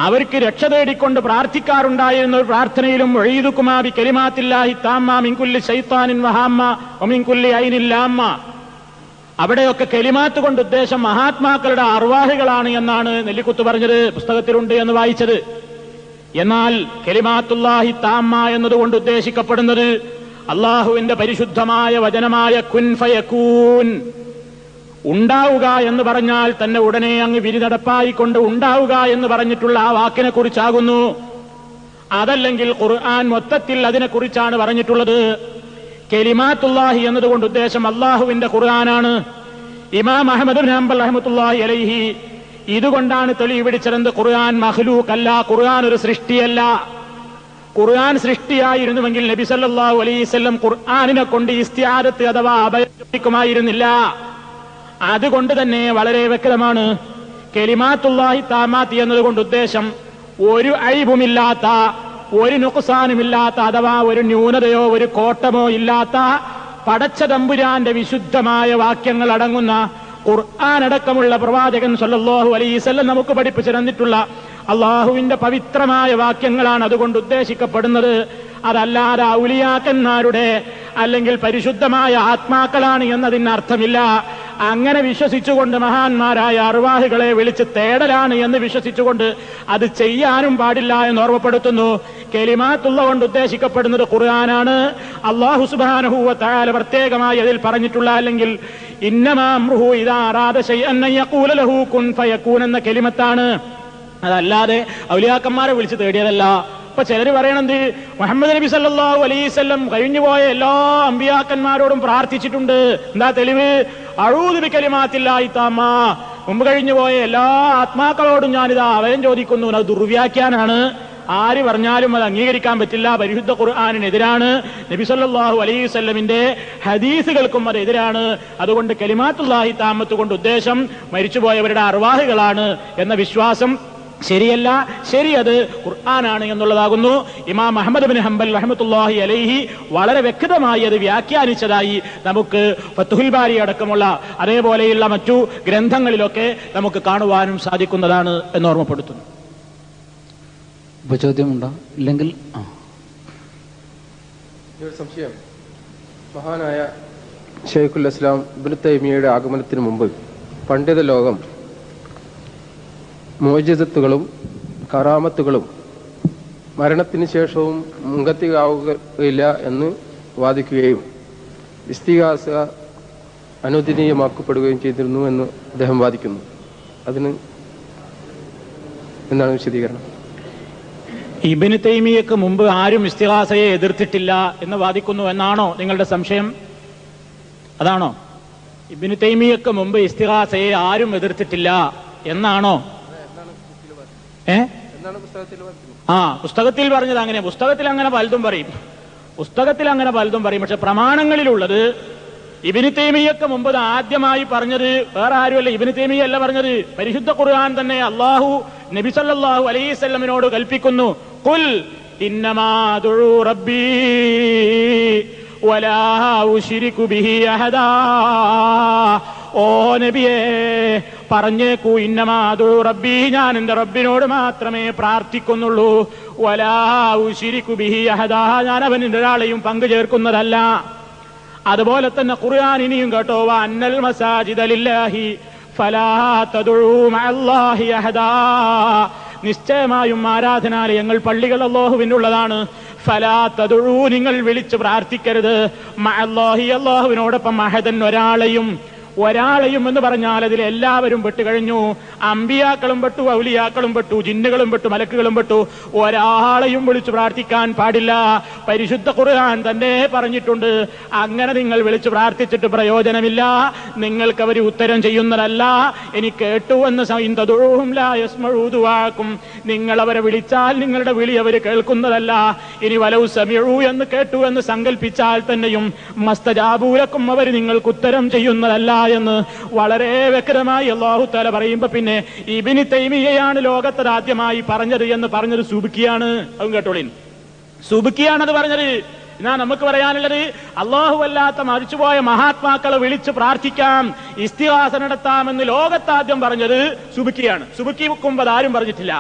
അവർക്ക് രക്ഷ തേടിക്കൊണ്ട് പ്രാർത്ഥിക്കാറുണ്ടായിരുന്ന ഒരു പ്രാർത്ഥനയിലും ഉഈദുകുമാ ബി കലിമാത്തില്ലാഹി താമ്മ മിൻ കുല്ലി ശൈത്താനിൻ വഹാമ്മ വമിൻ കുല്ലി ഐനിൻ ലാമ്മ, അവിടെയൊക്കെ കലിമാത്ത് കൊണ്ട് ഉദ്ദേശം മഹാത്മാക്കളുടെ അർവാഹുകളാണ് എന്നാണ് നെല്ലിക്കുത്ത് പറഞ്ഞത്, പുസ്തകത്തിലുണ്ട് എന്ന് വായിച്ചത്. എന്നാൽ കലിമാത്തുല്ലാഹി താമ്മ എന്നതുകൊണ്ട് ഉദ്ദേശിക്കപ്പെടുന്നത് അള്ളാഹുവിന്റെ പരിശുദ്ധമായ വചനമായ കുൻ ഫയകൂൻ, ഉണ്ടാവുക എന്ന് പറഞ്ഞാൽ തന്നെ ഉടനെ അങ്ങ് വിരിനടപ്പായിക്കൊണ്ട് ഉണ്ടാവുക എന്ന് പറഞ്ഞിട്ടുള്ള ആ വാക്കിനെ കുറിച്ചാകുന്നു. അതല്ലെങ്കിൽ ഖുർആൻ മൊത്തത്തിൽ അതിനെക്കുറിച്ചാണ് പറഞ്ഞിട്ടുള്ളത്. കലിമാത്തുല്ലാഹി എന്നതുകൊണ്ട് ഉദ്ദേശം അള്ളാഹുവിന്റെ ഖുർആനാണ്. ഇമാം അഹ്മദ് ബിൻ ഹംബൽ റഹ്മത്തുള്ളാഹി അലൈഹി ഇതുകൊണ്ടാണ് തെളിവ് പിടിച്ചത്. ഖുർആൻ മഖ്ലൂഖ് അല്ല, ഖുർആൻ ഒരു സൃഷ്ടിയല്ല. ഖുർആൻ സൃഷ്ടിയായിരുന്നുവെങ്കിൽ നബി സല്ലല്ലാഹു അലൈഹി വസല്ലം ഖുർആനിനെ കൊണ്ട് ഇസ്തിആദത്ത് അഥവാ അഭയം ചോദിക്കുമായിരുന്നില്ല. അതുകൊണ്ട് തന്നെ വളരെ വ്യക്തമാണ് കലിമാത്തുല്ലാഹി താമാത്തി എന്നതുകൊണ്ട് ഉദ്ദേശം ഒരു അയ്ബുമില്ലാത്ത, ഒരു നുഖ്സാനുമില്ലാത്ത, അഥവാ ഒരു ന്യൂനതയോ ഒരു കോട്ടമോ ഇല്ലാത്ത പടച്ച തമ്പുരാന്റെ വിശുദ്ധമായ വാക്യങ്ങൾ അടങ്ങുന്ന ഖുർആൻ അടക്കമുള്ള പ്രവാചകൻ സല്ലല്ലാഹു അലൈഹി വസല്ലം നമുക്ക് പഠിപ്പിച്ചു തന്നിട്ടുള്ള അള്ളാഹുവിന്റെ പവിത്രമായ വാക്യങ്ങളാണ് അതുകൊണ്ട് ഉദ്ദേശിക്കപ്പെടുന്നത്. അതല്ലാതെ ഔലിയാക്കന്മാരുടെ അല്ലെങ്കിൽ പരിശുദ്ധമായ ആത്മാക്കളാണ് എന്നതിന് അർത്ഥമില്ല. അങ്ങനെ വിശ്വസിച്ചുകൊണ്ട് മഹാന്മാരായ അർവാഹുകളെ വിളിച്ച് തേടലാണ് എന്ന് വിശ്വസിച്ചുകൊണ്ട് അത് ചെയ്യാനും പാടില്ല എന്ന് ഓർമ്മപ്പെടുത്തുന്നു. കലിമാത്തുള്ള കൊണ്ട് ഉദ്ദേശിക്കപ്പെടുന്നത് ഖുർആനാണ്. അല്ലാഹു സുബ്ഹാനഹു വ തആല പ്രത്യേകമായി അതിൽ പറഞ്ഞിട്ടുള്ള, അല്ലെങ്കിൽ ഇന്നമാ അംറുഹു ഇദാ അറാദ ശൈഅൻ അൻ യഖൂല ലഹു കുൻ ഫയകൂൻ എന്ന കലിമത്താണ്. അതല്ലാതെ ഔലിയാക്കന്മാരെ വിളിച്ച് തേടിയതല്ല. ഇപ്പൊ ചിലർ പറയണത് മുഹമ്മദ് നബി സല്ലല്ലാഹു അലൈഹി വസല്ലം കഴിഞ്ഞുപോയ എല്ലാ അമ്പിയാക്കന്മാരോടും പ്രാർത്ഥിച്ചിട്ടുണ്ട്. എന്താ തെളിവ്? അഊദു ബികലിമാത്തില്ലാഹി തആമ, മുമ്പ് കഴിഞ്ഞുപോയ എല്ലാ ആത്മാക്കളോടും ഞാനിതാ അവൻ ചോദിക്കുന്നു. അത് ദുർവ്യാഖ്യാനാണ്. ആര് പറഞ്ഞാലും അത് അംഗീകരിക്കാൻ പറ്റില്ല. പരിശുദ്ധ ഖുർആനിനെതിരാണ്. നബി സല്ലല്ലാഹു അലൈഹി വസല്ലമിന്റെ ഹദീസുകൾക്കും അത് എതിരാണ്. അതുകൊണ്ട് കലിമാത്തുല്ലാഹി തആമത്ത് കൊണ്ട് ഉദ്ദേശം മരിച്ചുപോയവരുടെ അർവാഹുകളാണ് എന്ന വിശ്വാസം ശരിയല്ല. ശരി, അത് ഖുർആനാണ് എന്നുള്ളതാകുന്നു. ഇമാം അഹ്മദ് ബിൻ ഹംബൽ റഹ്മത്തുള്ളാഹി അലൈഹി വളരെ വ്യക്തമായി അത് വ്യാഖ്യാനിച്ചതായി നമുക്ക് ഫത്ഹുൽ ബാരി അടക്കമുള്ള അതേപോലെയുള്ള മറ്റു ഗ്രന്ഥങ്ങളിലൊക്കെ നമുക്ക് കാണുവാനും സാധിക്കുന്നതാണ് എന്ന് ഓർമ്മപ്പെടുത്തുന്നു. ഉപചോദ്യമുണ്ടോ? ഇല്ലെങ്കിൽ ഒരു സംശയം. മഹാനായ ഷെയ്ഖുൽ ഇസ്ലാം ഇബ്നു തൈമിയയുടെ ആഗമനത്തിന് മുമ്പ് പണ്ഡിത ലോകം മോചിതത്തുകളും കറാമത്തുകളും മരണത്തിന് ശേഷവും മുങ്കത്തിയാവുകയില്ല എന്ന് വാദിക്കുകയും ഇസ്തിഗാസ അനുദിനീയമാക്കപ്പെടുകയും ചെയ്തിരുന്നു എന്ന് അദ്ദേഹം വാദിക്കുന്നു. അതിന് എന്താണ് വിശദീകരണം? ഇബ്നു തൈമിയക്ക് മുമ്പ് ആരും ഇസ്തിഗാസയെ എതിർത്തിട്ടില്ല എന്ന് വാദിക്കുന്നു എന്നാണോ നിങ്ങളുടെ സംശയം? അതാണോ? ഇബ്നു തൈമിയക്ക് മുമ്പ് ഇസ്തിഗാസയെ ആരും എതിർത്തിട്ടില്ല എന്നാണോ? പുസ്തകത്തിൽ പറഞ്ഞത് അങ്ങനെ. പുസ്തകത്തിൽ അങ്ങനെ പലതും പറയും. പക്ഷെ പ്രമാണങ്ങളിലുള്ളത് ഇബ്നു തൈമിയക്ക് മുമ്പ് ആദ്യമായി പറഞ്ഞത് വേറെ ആരുമല്ല, ഇബ്നു തൈമിയ അല്ല പറഞ്ഞത്. പരിശുദ്ധ ഖുർആൻ തന്നെ അല്ലാഹു നബി സല്ലല്ലാഹു അലൈഹി വസല്ലമിനോട് കൽപ്പിക്കുന്നു, ഖുൽ ഇന്നമാ അദഉ റബ്ബി വലാ ഉശ്രികു ബിഹി അഹദാ. ഓ നബിയേ, പറഞ്ഞേക്കൂ, ഇന്നമാ അദഉ റബ്ബി, ഞാൻ എന്റെ റബ്ബിനോട് മാത്രമേ പ്രാർത്ഥിക്കുന്നുള്ളൂ. വലാ ഉശ്രികു ബിഹി അഹദാ, ഞാൻ അവനിൽ ഒരാളെയും പങ്കു ചേർക്കുന്നതല്ല. അതുപോലെ തന്നെ ഖുർആൻ ഇനിയും കേട്ടോ, വഅന്നൽ മസാജിദ ലില്ലാഹി ഫലാ തദ്ഉ മഅല്ലാഹി അഹദാ, നിശ്ചയമായും ആരാധനാലയങ്ങൾ പള്ളികൾ അല്ലാഹുവിനുള്ളതാണ്. ഫലാ തദ്ഉ, നിങ്ങൾ വിളിച്ച് പ്രാർത്ഥിക്കരുത്, മഅല്ലാഹി, അല്ലാഹുവിനോടൊപ്പം അഹദൻ, ഒരാളെയും എന്ന് പറഞ്ഞാൽ അതിൽ എല്ലാവരും പെട്ടുകഴിഞ്ഞു. അമ്പിയാക്കളും പെട്ടു, ഔലിയാക്കളും പെട്ടു, ജിന്നുകളും പെട്ടു, മലക്കുകളും പെട്ടു. ഒരാളെയും വിളിച്ചു പ്രാർത്ഥിക്കാൻ പാടില്ല. പരിശുദ്ധ ഖുർആൻ തന്നെ പറഞ്ഞിട്ടുണ്ട്, അങ്ങനെ നിങ്ങൾ വിളിച്ചു പ്രാർത്ഥിച്ചിട്ട് പ്രയോജനമില്ല, നിങ്ങൾക്ക് അവർ ഉത്തരം ചെയ്യുന്നതല്ല. ഇനി കേട്ടുവെന്ന് നിങ്ങൾ അവരെ വിളിച്ചാൽ നിങ്ങളുടെ വിളി അവർ കേൾക്കുന്നതല്ല. ഇനി വലൗ സമിഉ എന്ന് കേട്ടു എന്ന് സങ്കല്പിച്ചാൽ തന്നെയും മസ്തജാബൂലക്കും, അവർ നിങ്ങൾക്ക് ഉത്തരം ചെയ്യുന്നതല്ല എന്ന് വളരെ വ്യക്തമായി അല്ലാഹു തആല പറയുമ്പോ പിന്നെ ഇബ്നു തൈമിയയാണ് ലോകത്തിൽ ആദ്യമായി പറഞ്ഞത് എന്ന് പറഞ്ഞത് സുബ്കിയാണ്. അതും കേട്ടോളിൻ, സുബ്കിയാണത് പറഞ്ഞത്. എന്നാ നമുക്ക് പറയാനുള്ളത്, അല്ലാഹു അല്ലാത്ത മരിച്ചുപോയ മഹാത്മാക്കളെ വിളിച്ച് പ്രാർത്ഥിക്കാം, ഇസ്തിഗാസ നടത്താമെന്ന് ലോകത്താദ്യം പറഞ്ഞത് സുബ്കിയാണ്. സുബ്കിക്ക് മുമ്പ് ആരും പറഞ്ഞിട്ടില്ല.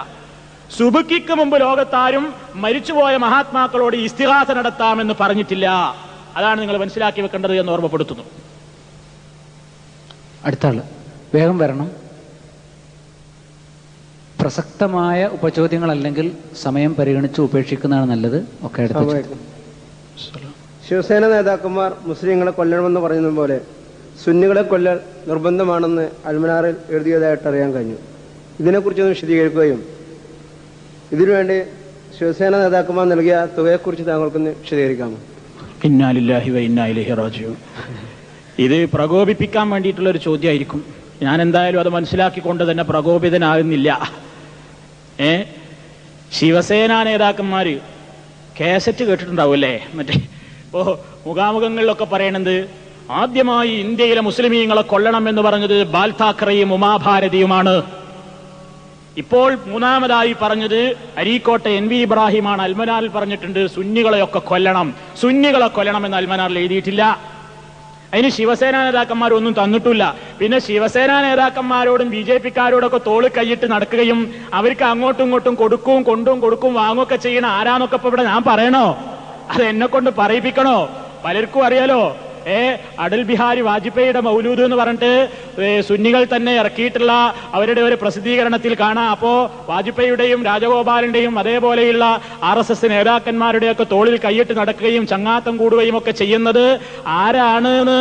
സുബ്കിക്ക് മുമ്പ് ലോകത്താരും മരിച്ചുപോയ മഹാത്മാക്കളോട് ഇസ്തിഗാസ നടത്താമെന്ന് പറഞ്ഞിട്ടില്ല. അതാണ് നിങ്ങൾ മനസ്സിലാക്കി വെക്കേണ്ടത് എന്ന് ഓർമ്മപ്പെടുത്തുന്നു. അടുത്ത ആള് വേഗം വരണം. പ്രസക്തമായ ഉപചോദ്യങ്ങളല്ലെങ്കിൽ സമയം പരിഗണിച്ച് ഉപേക്ഷിക്കുന്നതാണ് നല്ലത്. ഒക്കെ അടുത്ത ശിവസേന നേതാക്കന്മാർ മുസ്ലിങ്ങളെ കൊല്ലണമെന്ന് പറയുന്നത് പോലെ സുന്നികളെ കൊല്ലൽ നിർബന്ധമാണെന്ന് അൽമനാറിൽ എഴുതിയതായിട്ട് അറിയാൻ കഴിഞ്ഞു. ഇതിനെക്കുറിച്ചൊന്ന് വിശദീകരിക്കുകയും ഇതിനുവേണ്ടി ശിവസേന നേതാക്കന്മാർ നൽകിയ തുകയെക്കുറിച്ച് താങ്കൾക്കൊന്ന് വിശദീകരിക്കാമോ? ഇന്നാ ലില്ലാഹി വ ഇന്നാ ഇലൈഹി റാജിഊൻ. ഇത് പ്രകോപിപ്പിക്കാൻ വേണ്ടിയിട്ടുള്ളൊരു ചോദ്യമായിരിക്കും. ഞാൻ എന്തായാലും അത് മനസ്സിലാക്കിക്കൊണ്ട് തന്നെ പ്രകോപിതനാകുന്നില്ല. ശിവസേന നേതാക്കന്മാര് കാസറ്റ് കേട്ടിട്ടുണ്ടാവൂല്ലേ? മറ്റേ ഇപ്പോ മുഖാമുഖങ്ങളിലൊക്കെ പറയണത് ആദ്യമായി ഇന്ത്യയിലെ മുസ്ലിമീങ്ങളെ കൊല്ലണം എന്ന് പറഞ്ഞത് ബാൽ താക്കറെയും ഉമാഭാരതിയുമാണ്. ഇപ്പോൾ മൂന്നാമതായി പറഞ്ഞത് അരീക്കോട്ടെ NV ഇബ്രാഹിമാണ്. അൽമനാറിൽ പറഞ്ഞിട്ടുണ്ട് സുന്നികളെയൊക്കെ കൊല്ലണം എന്ന് അൽമനാറിൽ എഴുതിയിട്ടില്ല. അതിന് ശിവസേന നേതാക്കന്മാരൊന്നും തന്നിട്ടില്ല. പിന്നെ ശിവസേന നേതാക്കന്മാരോടും BJP-ക്കാരോടൊക്കെ തോള് കൈയിട്ട് നടക്കുകയും അവർക്ക് അങ്ങോട്ടും ഇങ്ങോട്ടും കൊടുക്കും വാങ്ങുകയൊക്കെ ചെയ്യണ ആരാന്നൊക്കെ ഇപ്പൊ ഇവിടെ ഞാൻ പറയണോ? അത് എന്നെ കൊണ്ട് പറയിപ്പിക്കണോ? പലർക്കും അറിയാലോ. അടൽ ബിഹാരി വാജ്പേയിയുടെ മൗലൂദ് എന്ന് പറഞ്ഞിട്ട് സുന്നികൾ തന്നെ ഇറക്കിയിട്ടുള്ള അവരുടെ ഒരു പ്രസിദ്ധീകരണത്തിൽ കാണാം. അപ്പോ വാജ്പേയിയുടെയും രാജഗോപാലിന്റെയും അതേപോലെയുള്ള RSS നേതാക്കന്മാരുടെയൊക്കെ തോളിൽ കൈയിട്ട് നടക്കുകയും ചങ്ങാത്തം കൂടുകയും ഒക്കെ ചെയ്യുന്നത് ആരാണ് എന്ന്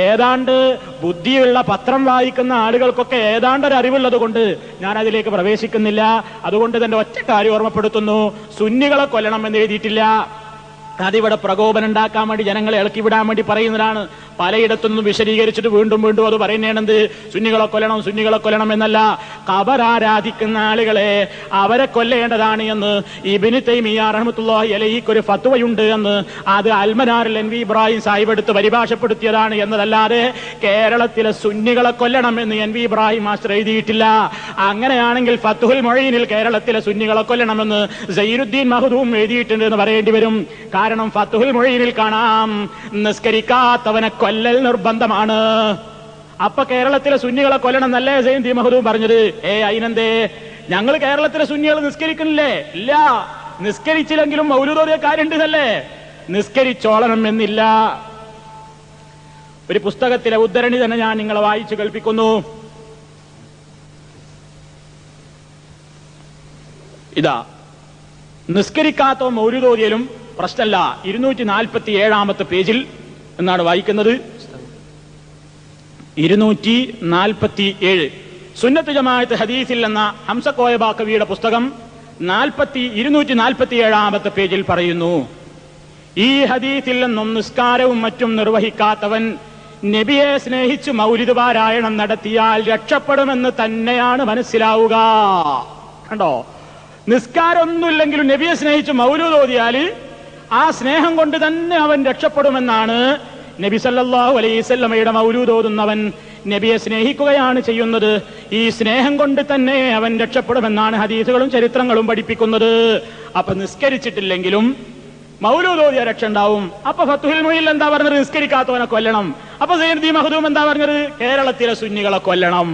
ഏതാണ്ട് ബുദ്ധിയുള്ള പത്രം വായിക്കുന്ന ആളുകൾക്കൊക്കെ ഏതാണ്ടൊരു അറിവുള്ളത് കൊണ്ട് ഞാൻ അതിലേക്ക് പ്രവേശിക്കുന്നില്ല. അതുകൊണ്ട് തന്നെ ഒറ്റ കാര്യം ഓർമ്മപ്പെടുത്തുന്നു, സുന്നികളെ കൊല്ലണം എന്ന് എഴുതിയിട്ടില്ല. അതിവിടെ പ്രകോപനം ഉണ്ടാക്കാൻ വേണ്ടി ജനങ്ങളെ ഇളക്കി വിടാൻ വേണ്ടി പറയുന്നതാണ്. പലയിടത്തുനിന്നും വിശദീകരിച്ചിട്ട് വീണ്ടും വീണ്ടും അത് പറയുന്നതാണെന്ത്, സുന്നികളെ കൊല്ലണം സുന്നികളെ കൊല്ലണം എന്നല്ല, ഖബർ ആരാധിക്കുന്ന ആളുകളെ അവരെ കൊല്ലേണ്ടതാണ് എന്ന് ഇബ്നു തൈമിയ്യ റഹ്മത്തുള്ളാഹി അലൈഹിക്ക് ഒരു ഫത്വയുണ്ട് എന്ന് അത് അൽമനാറിൽ എൻ വി ഇബ്രാഹിം സാഹിബ് എടുത്ത് പരിഭാഷപ്പെടുത്തിയതാണ് എന്നതല്ലാതെ കേരളത്തിലെ സുന്നികളെ കൊല്ലണം എന്ന് എൻ വി ഇബ്രാഹിം മാസ്റ്റർ എഴുതിയിട്ടില്ല. അങ്ങനെയാണെങ്കിൽ ഫത്ഹുൽ മൊഈനിൽ കേരളത്തിലെ സുന്നികളെ കൊല്ലണമെന്ന് സൈനുദ്ദീൻ മഹ്ദൂം എഴുതിയിട്ടുണ്ട് എന്ന് പറയേണ്ടി വരും. കാരണം ഫത്ഹുൽ മൊഈനിൽ കാണാം നിസ്കരിക്കാത്തവനെ കൊല്ലൽ നിർബന്ധമാണ്. അപ്പൊ കേരളത്തിലെ സുന്നികളെ കൊല്ലണം എന്നല്ലേ സൈനുദ്ദീൻ മഹ്ദൂം പറഞ്ഞത്? അതിനെന്തേ? ഞങ്ങൾ കേരളത്തിലെ സുന്നികൾ നിസ്കരിക്കുന്നില്ലേ? ഇല്ല, നിസ്കരിച്ചില്ലെങ്കിലും മൗലൂദോദിയ കാര്യമുണ്ടെന്നല്ലേ? നിസ്കരിച്ചോളണം എന്നില്ല. ഒരു പുസ്തകത്തിലെ ഉദ്ധരണി തന്നെ ഞാൻ നിങ്ങളെ വായിച്ചു കേൾപ്പിക്കുന്നു. ഇതാ, നിസ്കരിക്കാത്ത മൗലൂദോദിയലും പ്രശ്നമല്ല, 247 പേജിൽ എന്നാണ് വായിക്കുന്നത്. 247 സുന്നത്ത് ജമാഅത്ത് ഹദീസിൽ എന്ന ഹംസക്കോയ ബാക്കവിയുടെ പുസ്തകം 247 പേജിൽ പറയുന്നു, ഈ ഹദീസിൽ നിന്നും നിസ്കാരവും മറ്റും നിർവഹിക്കാത്തവൻ നബിയെ സ്നേഹിച്ച് മൗലിദ് പാരായണം നടത്തിയാൽ രക്ഷപ്പെടുമെന്ന് തന്നെയാണ് മനസ്സിലാവുക. കണ്ടോ, നിസ്കാരമൊന്നുമില്ലെങ്കിലും നബിയെ സ്നേഹിച്ച് മൗലൂദ് ഓതിയാൽ ആ സ്നേഹം കൊണ്ട് തന്നെ അവൻ രക്ഷപ്പെടുമെന്നാണ്. നബി സല്ലല്ലാഹു അലൈഹി വസല്ലമയുടെ മൗലൂദ് ഓതുന്നവൻ നബിയെ സ്നേഹിക്കുകയാണ് ചെയ്യുന്നത്. ഈ സ്നേഹം കൊണ്ട് തന്നെ അവൻ രക്ഷപ്പെടുമെന്നാണ് ഹദീസുകളും ചരിത്രങ്ങളും പഠിപ്പിക്കുന്നത്. അപ്പൊ നിസ്കരിച്ചിട്ടില്ലെങ്കിലും മൗലൂദ് ഓതിയ രക്ഷ ഉണ്ടാവും. അപ്പൊ ഫത്ഹുൽ മൊഈനിൽ എന്താ പറഞ്ഞത്? നിസ്കരിക്കാത്തവനെ കൊല്ലണം. അപ്പൊ സൈനുദ്ദീൻ മഖ്ദൂം എന്താ പറഞ്ഞത്? കേരളത്തിലെ സുന്നികളെ കൊല്ലണം.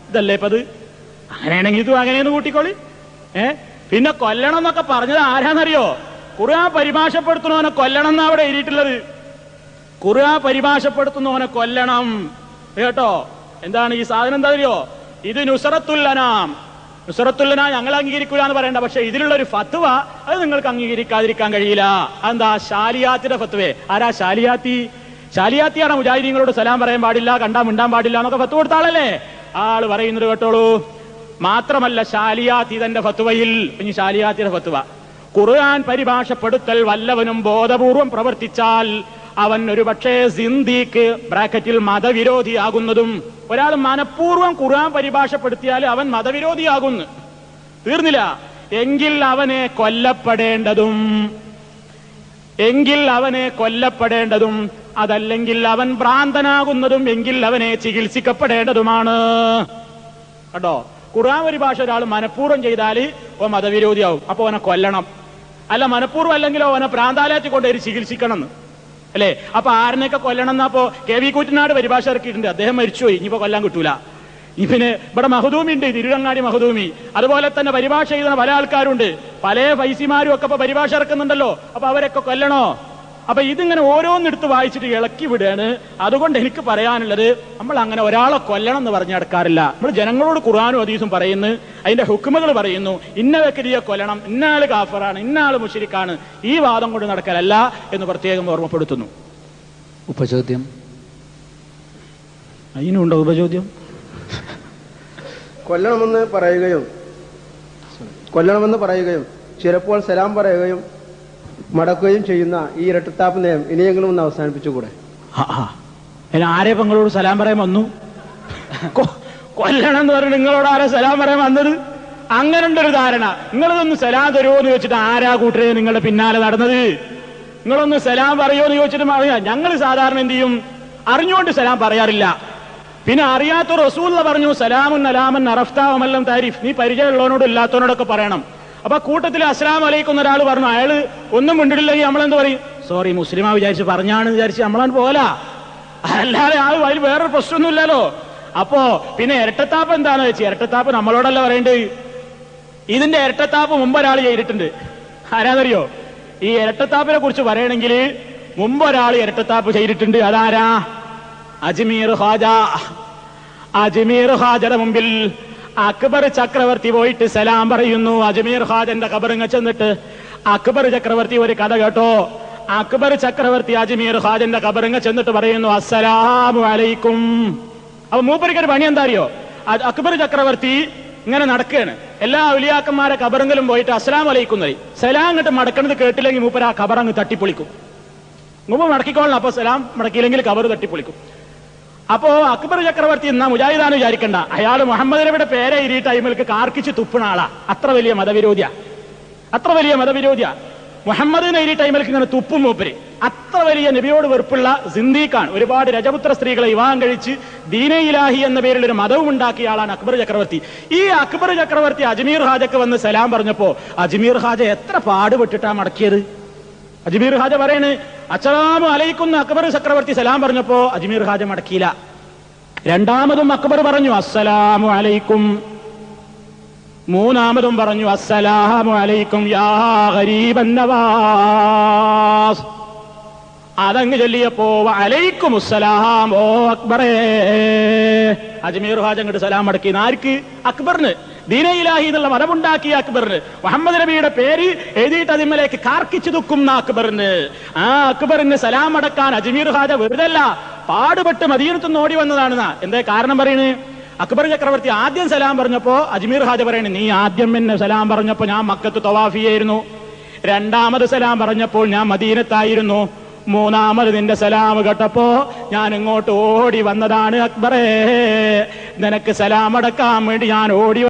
ഇതല്ലേ ഇപ്പത്? അങ്ങനെയാണെങ്കിൽ ഇതും അങ്ങനെയെന്ന് കൂട്ടിക്കോളി. പിന്നെ കൊല്ലണം എന്നൊക്കെ പറഞ്ഞത് ആരാന്നറിയോ? ഖുർആൻ പരിഭാഷപ്പെടുത്തുന്നവനെ കൊല്ലണം എന്നാ അവിടെ എഴുതിയിട്ടുള്ളത്. ഖുർആൻ പരിഭാഷപ്പെടുത്തുന്നവനെ കൊല്ലണം കേട്ടോ. എന്താണ് ഈ സാധനം? എന്താ അറിയോ? ഇത് നുസ്റത്തുല്ലനാം. നുസ്റത്തുല്ലനാം ഞങ്ങൾ അംഗീകരിക്കുക എന്ന് പറയണ്ട, പക്ഷെ ഇതിലുള്ള ഒരു ഫത്വ അത് നിങ്ങൾക്ക് അംഗീകരിക്കാതിരിക്കാൻ കഴിയില്ല. അതെന്താ? ശാലിയാത്തിന്റെ ഫത്വേ. ആരാ ശാലിയാത്തി? ശാലിയാത്തിയാണ് മുജാഹിദീങ്ങളോട് സലാം പറയാൻ പാടില്ല, കണ്ടാ മിണ്ടാൻ പാടില്ല എന്നൊക്കെ ഫത്വ കൊടുത്ത ആളല്ലേ? ആള് പറയുന്നത് കേട്ടോളൂ. മാത്രമല്ല ശാലിയാത്തി തന്റെ ഫത്വയിൽ, ഇനി ശാലിയാത്തിയുടെ ഫത്വ, ഖുർആൻ പരിഭാഷപ്പെടുത്തൽ വല്ലവനും ബോധപൂർവം പ്രവർത്തിച്ചാൽ അവൻ ഒരു പക്ഷേ സിന്ദീഖ് ബ്രാക്കറ്റിൽ മതവിരോധിയാകുന്നതും. ഒരാൾ മനഃപൂർവ്വം ഖുർആൻ പരിഭാഷപ്പെടുത്തിയാൽ അവൻ മതവിരോധിയാകുന്നു. തീർന്നില്ല. എങ്കിൽ അവനെ കൊല്ലപ്പെടേണ്ടതും അതല്ലെങ്കിൽ അവൻ ഭ്രാന്തനാകുന്നതും എങ്കിൽ അവനെ ചികിത്സിക്കപ്പെടേണ്ടതുമാണ്. കേട്ടോ, ഖുർആൻ പരിഭാഷ ഒരാൾ മനഃപൂർവ്വം ചെയ്താൽ ഓ മതവിരോധിയാവും, അപ്പൊ അവനെ കൊല്ലണം. അല്ല, മനഃപൂർവ്വം അല്ലെങ്കിലോ അവനെ പ്രാന്താലയത്തിൽ കൊണ്ടുപോയി ചികിത്സിക്കണം എന്ന് അല്ലേ? അപ്പൊ ആരിനെയൊക്കെ കൊല്ലണം എന്നപ്പോ കെ വി കൂറ്റനാട് പരിഭാഷ ഇറക്കിയിട്ടുണ്ട്. അദ്ദേഹം മരിച്ചുപോയി, ഇനിയിപ്പോ കൊല്ലാൻ കിട്ടൂല. പിന്നെ ഇവിടെ മഹദൂമി ഉണ്ട്, തിരുരങ്ങാടി മഹദൂമി. അതുപോലെ തന്നെ പരിഭാഷ എഴുതുന്ന പല ആൾക്കാരുണ്ട്, പല ഫൈസിമാരും ഒക്കെ ഇപ്പൊ പരിഭാഷ ഇറക്കുന്നുണ്ടല്ലോ. അപ്പൊ അവരൊക്കെ കൊല്ലണോ? അപ്പൊ ഇതിങ്ങനെ ഓരോന്നെടുത്ത് വായിച്ചിട്ട് ഇളക്കി വിടുകയാണ്. അതുകൊണ്ട് എനിക്ക് പറയാനുള്ളത്, നമ്മൾ അങ്ങനെ ഒരാളെ കൊല്ലണം എന്ന് പറഞ്ഞു നടക്കാറില്ല. നമ്മൾ ജനങ്ങളോട് ഖുർആനും ഹദീസും പറയുന്നു, അതിന്റെ ഹുക്മുകൾ പറയുന്നു. ഇന്ന വ്യക്തിയെ കൊല്ലണം, ഇന്നാള് കാഫറാണ്, ഇന്നാള് മുശ്രിക്കാണ്, ഈ വാദം കൊണ്ട് നടക്കലല്ല എന്ന് പ്രത്യേകം ഓർമ്മപ്പെടുത്തുന്നു. ഉപചോദ്യം അതിനുണ്ടോ ഉപചോദ്യം? കൊല്ലണമെന്ന് പറയുകയും ചിലപ്പോൾ സലാം പറയുകയും മടക്കുകയും ചെയ്യുന്ന ഈ ഇരട്ടത്താപ്പ് നയം ഇനിയെങ്കിലും ഒന്ന് അവസാനിപ്പിച്ചുകൂടെ? ആരെ പെങ്ങളോട് സലാം പറയാൻ വന്നു? കൊല്ലണം എന്ന് പറഞ്ഞു നിങ്ങളോട് ആരെ സലാം പറയാൻ വന്നത്? അങ്ങനെ ഉണ്ടൊരു ധാരണ. നിങ്ങളിതൊന്ന് സലാം തരുമോ എന്ന് ചോദിച്ചിട്ട് ആരാ കൂട്ടരെ നിങ്ങളുടെ പിന്നാലെ നടന്നത്? നിങ്ങളൊന്ന് സലാം പറയുമോ എന്ന് ചോദിച്ചിട്ട് ഞങ്ങൾ സാധാരണ എന്ത് ചെയ്യും? അറിഞ്ഞുകൊണ്ട് സലാം പറയാറില്ല. പിന്നെ അറിയാത്ത റസൂൽ പറഞ്ഞു സലാമുൻ അലാമൻ അറഫ്താവമല്ലം താരിഫ്, നീ പരിചയമുള്ളവനോട് ഇല്ലാത്തവനോടൊക്കെ പറയണം. അപ്പൊ കൂട്ടത്തിൽ അസ്സലാമു അലൈക്കും ഒരാൾ പറഞ്ഞു, അയാള് ഒന്നും മിണ്ടിട്ടില്ലെങ്കിൽ നമ്മളെന്ത് പറയും? സോറി മുസ്ലിമാ വിചാരിച്ച് പറഞ്ഞാണെന്ന് വിചാരിച്ച് നമ്മളാണ് പോല, അല്ലാതെ ആ അതിൽ വേറൊരു പ്രശ്നമൊന്നുമില്ലല്ലോ. അപ്പോ പിന്നെ ഇരട്ടത്താപ്പ് എന്താണെന്ന് വെച്ചാൽ, ഇരട്ടത്താപ്പ് നമ്മളോടല്ല പറയേണ്ടത്. ഇതിന്റെ ഇരട്ടത്താപ്പ് മുമ്പ് ഒരാൾ ചെയ്തിട്ടുണ്ട്. ആരാന്നറിയോ? ഈ ഇരട്ടത്താപ്പിനെ കുറിച്ച് പറയണമെങ്കിൽ മുമ്പ് ഒരാൾ ഇരട്ടത്താപ്പ് ചെയ്തിട്ടുണ്ട്. അതാരാ? അജ്മീർ ഖാജ. അജ്മീർ ഖാജയുടെ മുമ്പിൽ അക്ബർ ചക്രവർത്തി പോയിട്ട് സലാം പറയുന്നു. അജ്മീർ ഖാജന്റെ ഖബറിങ്ങ ചെന്നിട്ട് അക്ബർ ചക്രവർത്തി ഒരു കഥ കേട്ടോ. അക്ബർ ചക്രവർത്തി അജ്മീർ ഖാജന്റെ ഖബറിങ്ങ ചെന്നിട്ട് പറയുന്നു അസ്സലാമു അലൈക്കും. അപ്പൊ മൂപ്പരിക്കൊരു പണി എന്താ അറിയോ? അക്ബർ ചക്രവർത്തി ഇങ്ങനെ നടക്കുകയാണ്. എല്ലാ ഔലിയാക്കന്മാരെ ഖബറെങ്കിലും പോയിട്ട് അസ്സലാമു അലൈക്കും എന്ന് പറയും. സലാം അങ്ങോട്ട് മടക്കണത് കേട്ടില്ലെങ്കിൽ മൂപ്പർ ആ ഖബറങ്ങ് തട്ടിപ്പൊളിക്കും. മൂപ്പർ മടക്കിക്കോളണം. അപ്പൊ സലാം മടക്കിയില്ലെങ്കിൽ ഖബർ തട്ടിപ്പൊളിക്കും. അപ്പോ അക്ബർ ചക്രവർത്തി എന്നാ മുജാഹിദാന്ന് വിചാരിക്കണ്ട. അയാൾ മുഹമ്മദ് നബിയുടെ പേരെ ഈ ടൈമിലേക്ക് കാർക്കിച്ച് തുപ്പണ ആളാ. അത്ര വലിയ മതവിരോധിയാ. മുഹമ്മദ് ഈ ടൈമിലേക്ക് ഇങ്ങനെ തുപ്പും മൂപ്പര്. അത്ര വലിയ നബിയോട് വെറുപ്പുള്ള സിന്ദീഖാണ്. ഒരുപാട് രജപുത്ര സ്ത്രീകളെ വിവാഹം കഴിച്ച് ദീനെ ഇലാഹി എന്ന പേരിൽ ഒരു മതവും ഉണ്ടാക്കിയ ആളാണ് അക്ബർ ചക്രവർത്തി. ഈ അക്ബർ ചക്രവർത്തി അജ്മീർ ഹാജക്ക് വന്ന് സലാം പറഞ്ഞപ്പോ അജ്മീർ ഹാജ എത്ര പാടുപെട്ടിട്ടാ മടക്കിയത്. അജ്മീർ ഹാജ പറയണ് അസ്സലാമു അലൈക്കും അക്ബർ ചക്രവർത്തി സലാം പറഞ്ഞപ്പോ അജ്മീർ ഹാജ മടക്കിയില്ല. രണ്ടാമതും അക്ബർ പറഞ്ഞു അസ്സലാമു അലൈക്കും. മൂന്നാമതും പറഞ്ഞു അസ്സലാമു അലൈക്കും യാ ഗരീബൻ നവാസ്. അതങ്ങ് ചൊല്ലിയപ്പോ അലൈക്കും അസ്സലാം ഓ അക്ബറേ. അജ്മീർ ഹാജ അങ്ങോട്ട് സലാം മടക്കി. ആർക്ക്? അക്ബറിന്. ദീനെ ഇലാഹി എന്നുള്ള മതമുണ്ടാക്കിയ അക്ബറിന്, മുഹമ്മദ് നബിയുടെ പേര് എഴുതിയിട്ട് അതിന്മേലേക്ക് കാർക്കിച്ചു തുക്കുന്ന അക്ബറിന്, ആ അക്ബറിന് സലാം അടക്കാൻ അജ്മീർ ഹാജ വെറുതല്ല പാടുപെട്ട് മദീനത്തുനിന്ന് ഓടി വന്നതാണെന്നാ. എന്താ കാരണം പറയുന്നത്? അക്ബർ ചക്രവർത്തി ആദ്യം സലാം പറഞ്ഞപ്പോ അജ്മീർ ഹാജ പറയണേ നീ ആദ്യം എന്നെ സലാം പറഞ്ഞപ്പോ ഞാൻ മക്കത്ത് തവാഫിയായിരുന്നു. രണ്ടാമത് സലാം പറഞ്ഞപ്പോൾ ഞാൻ മദീനത്തായിരുന്നു. മൂന്നാമത് നിന്റെ സലാം കേട്ടപ്പോ ഞാൻ ഇങ്ങോട്ട് ഓടി വന്നതാണ് അക്ബറേ. നിനക്ക് സലാം അടക്കാൻ വേണ്ടി ഞാൻ ഓടി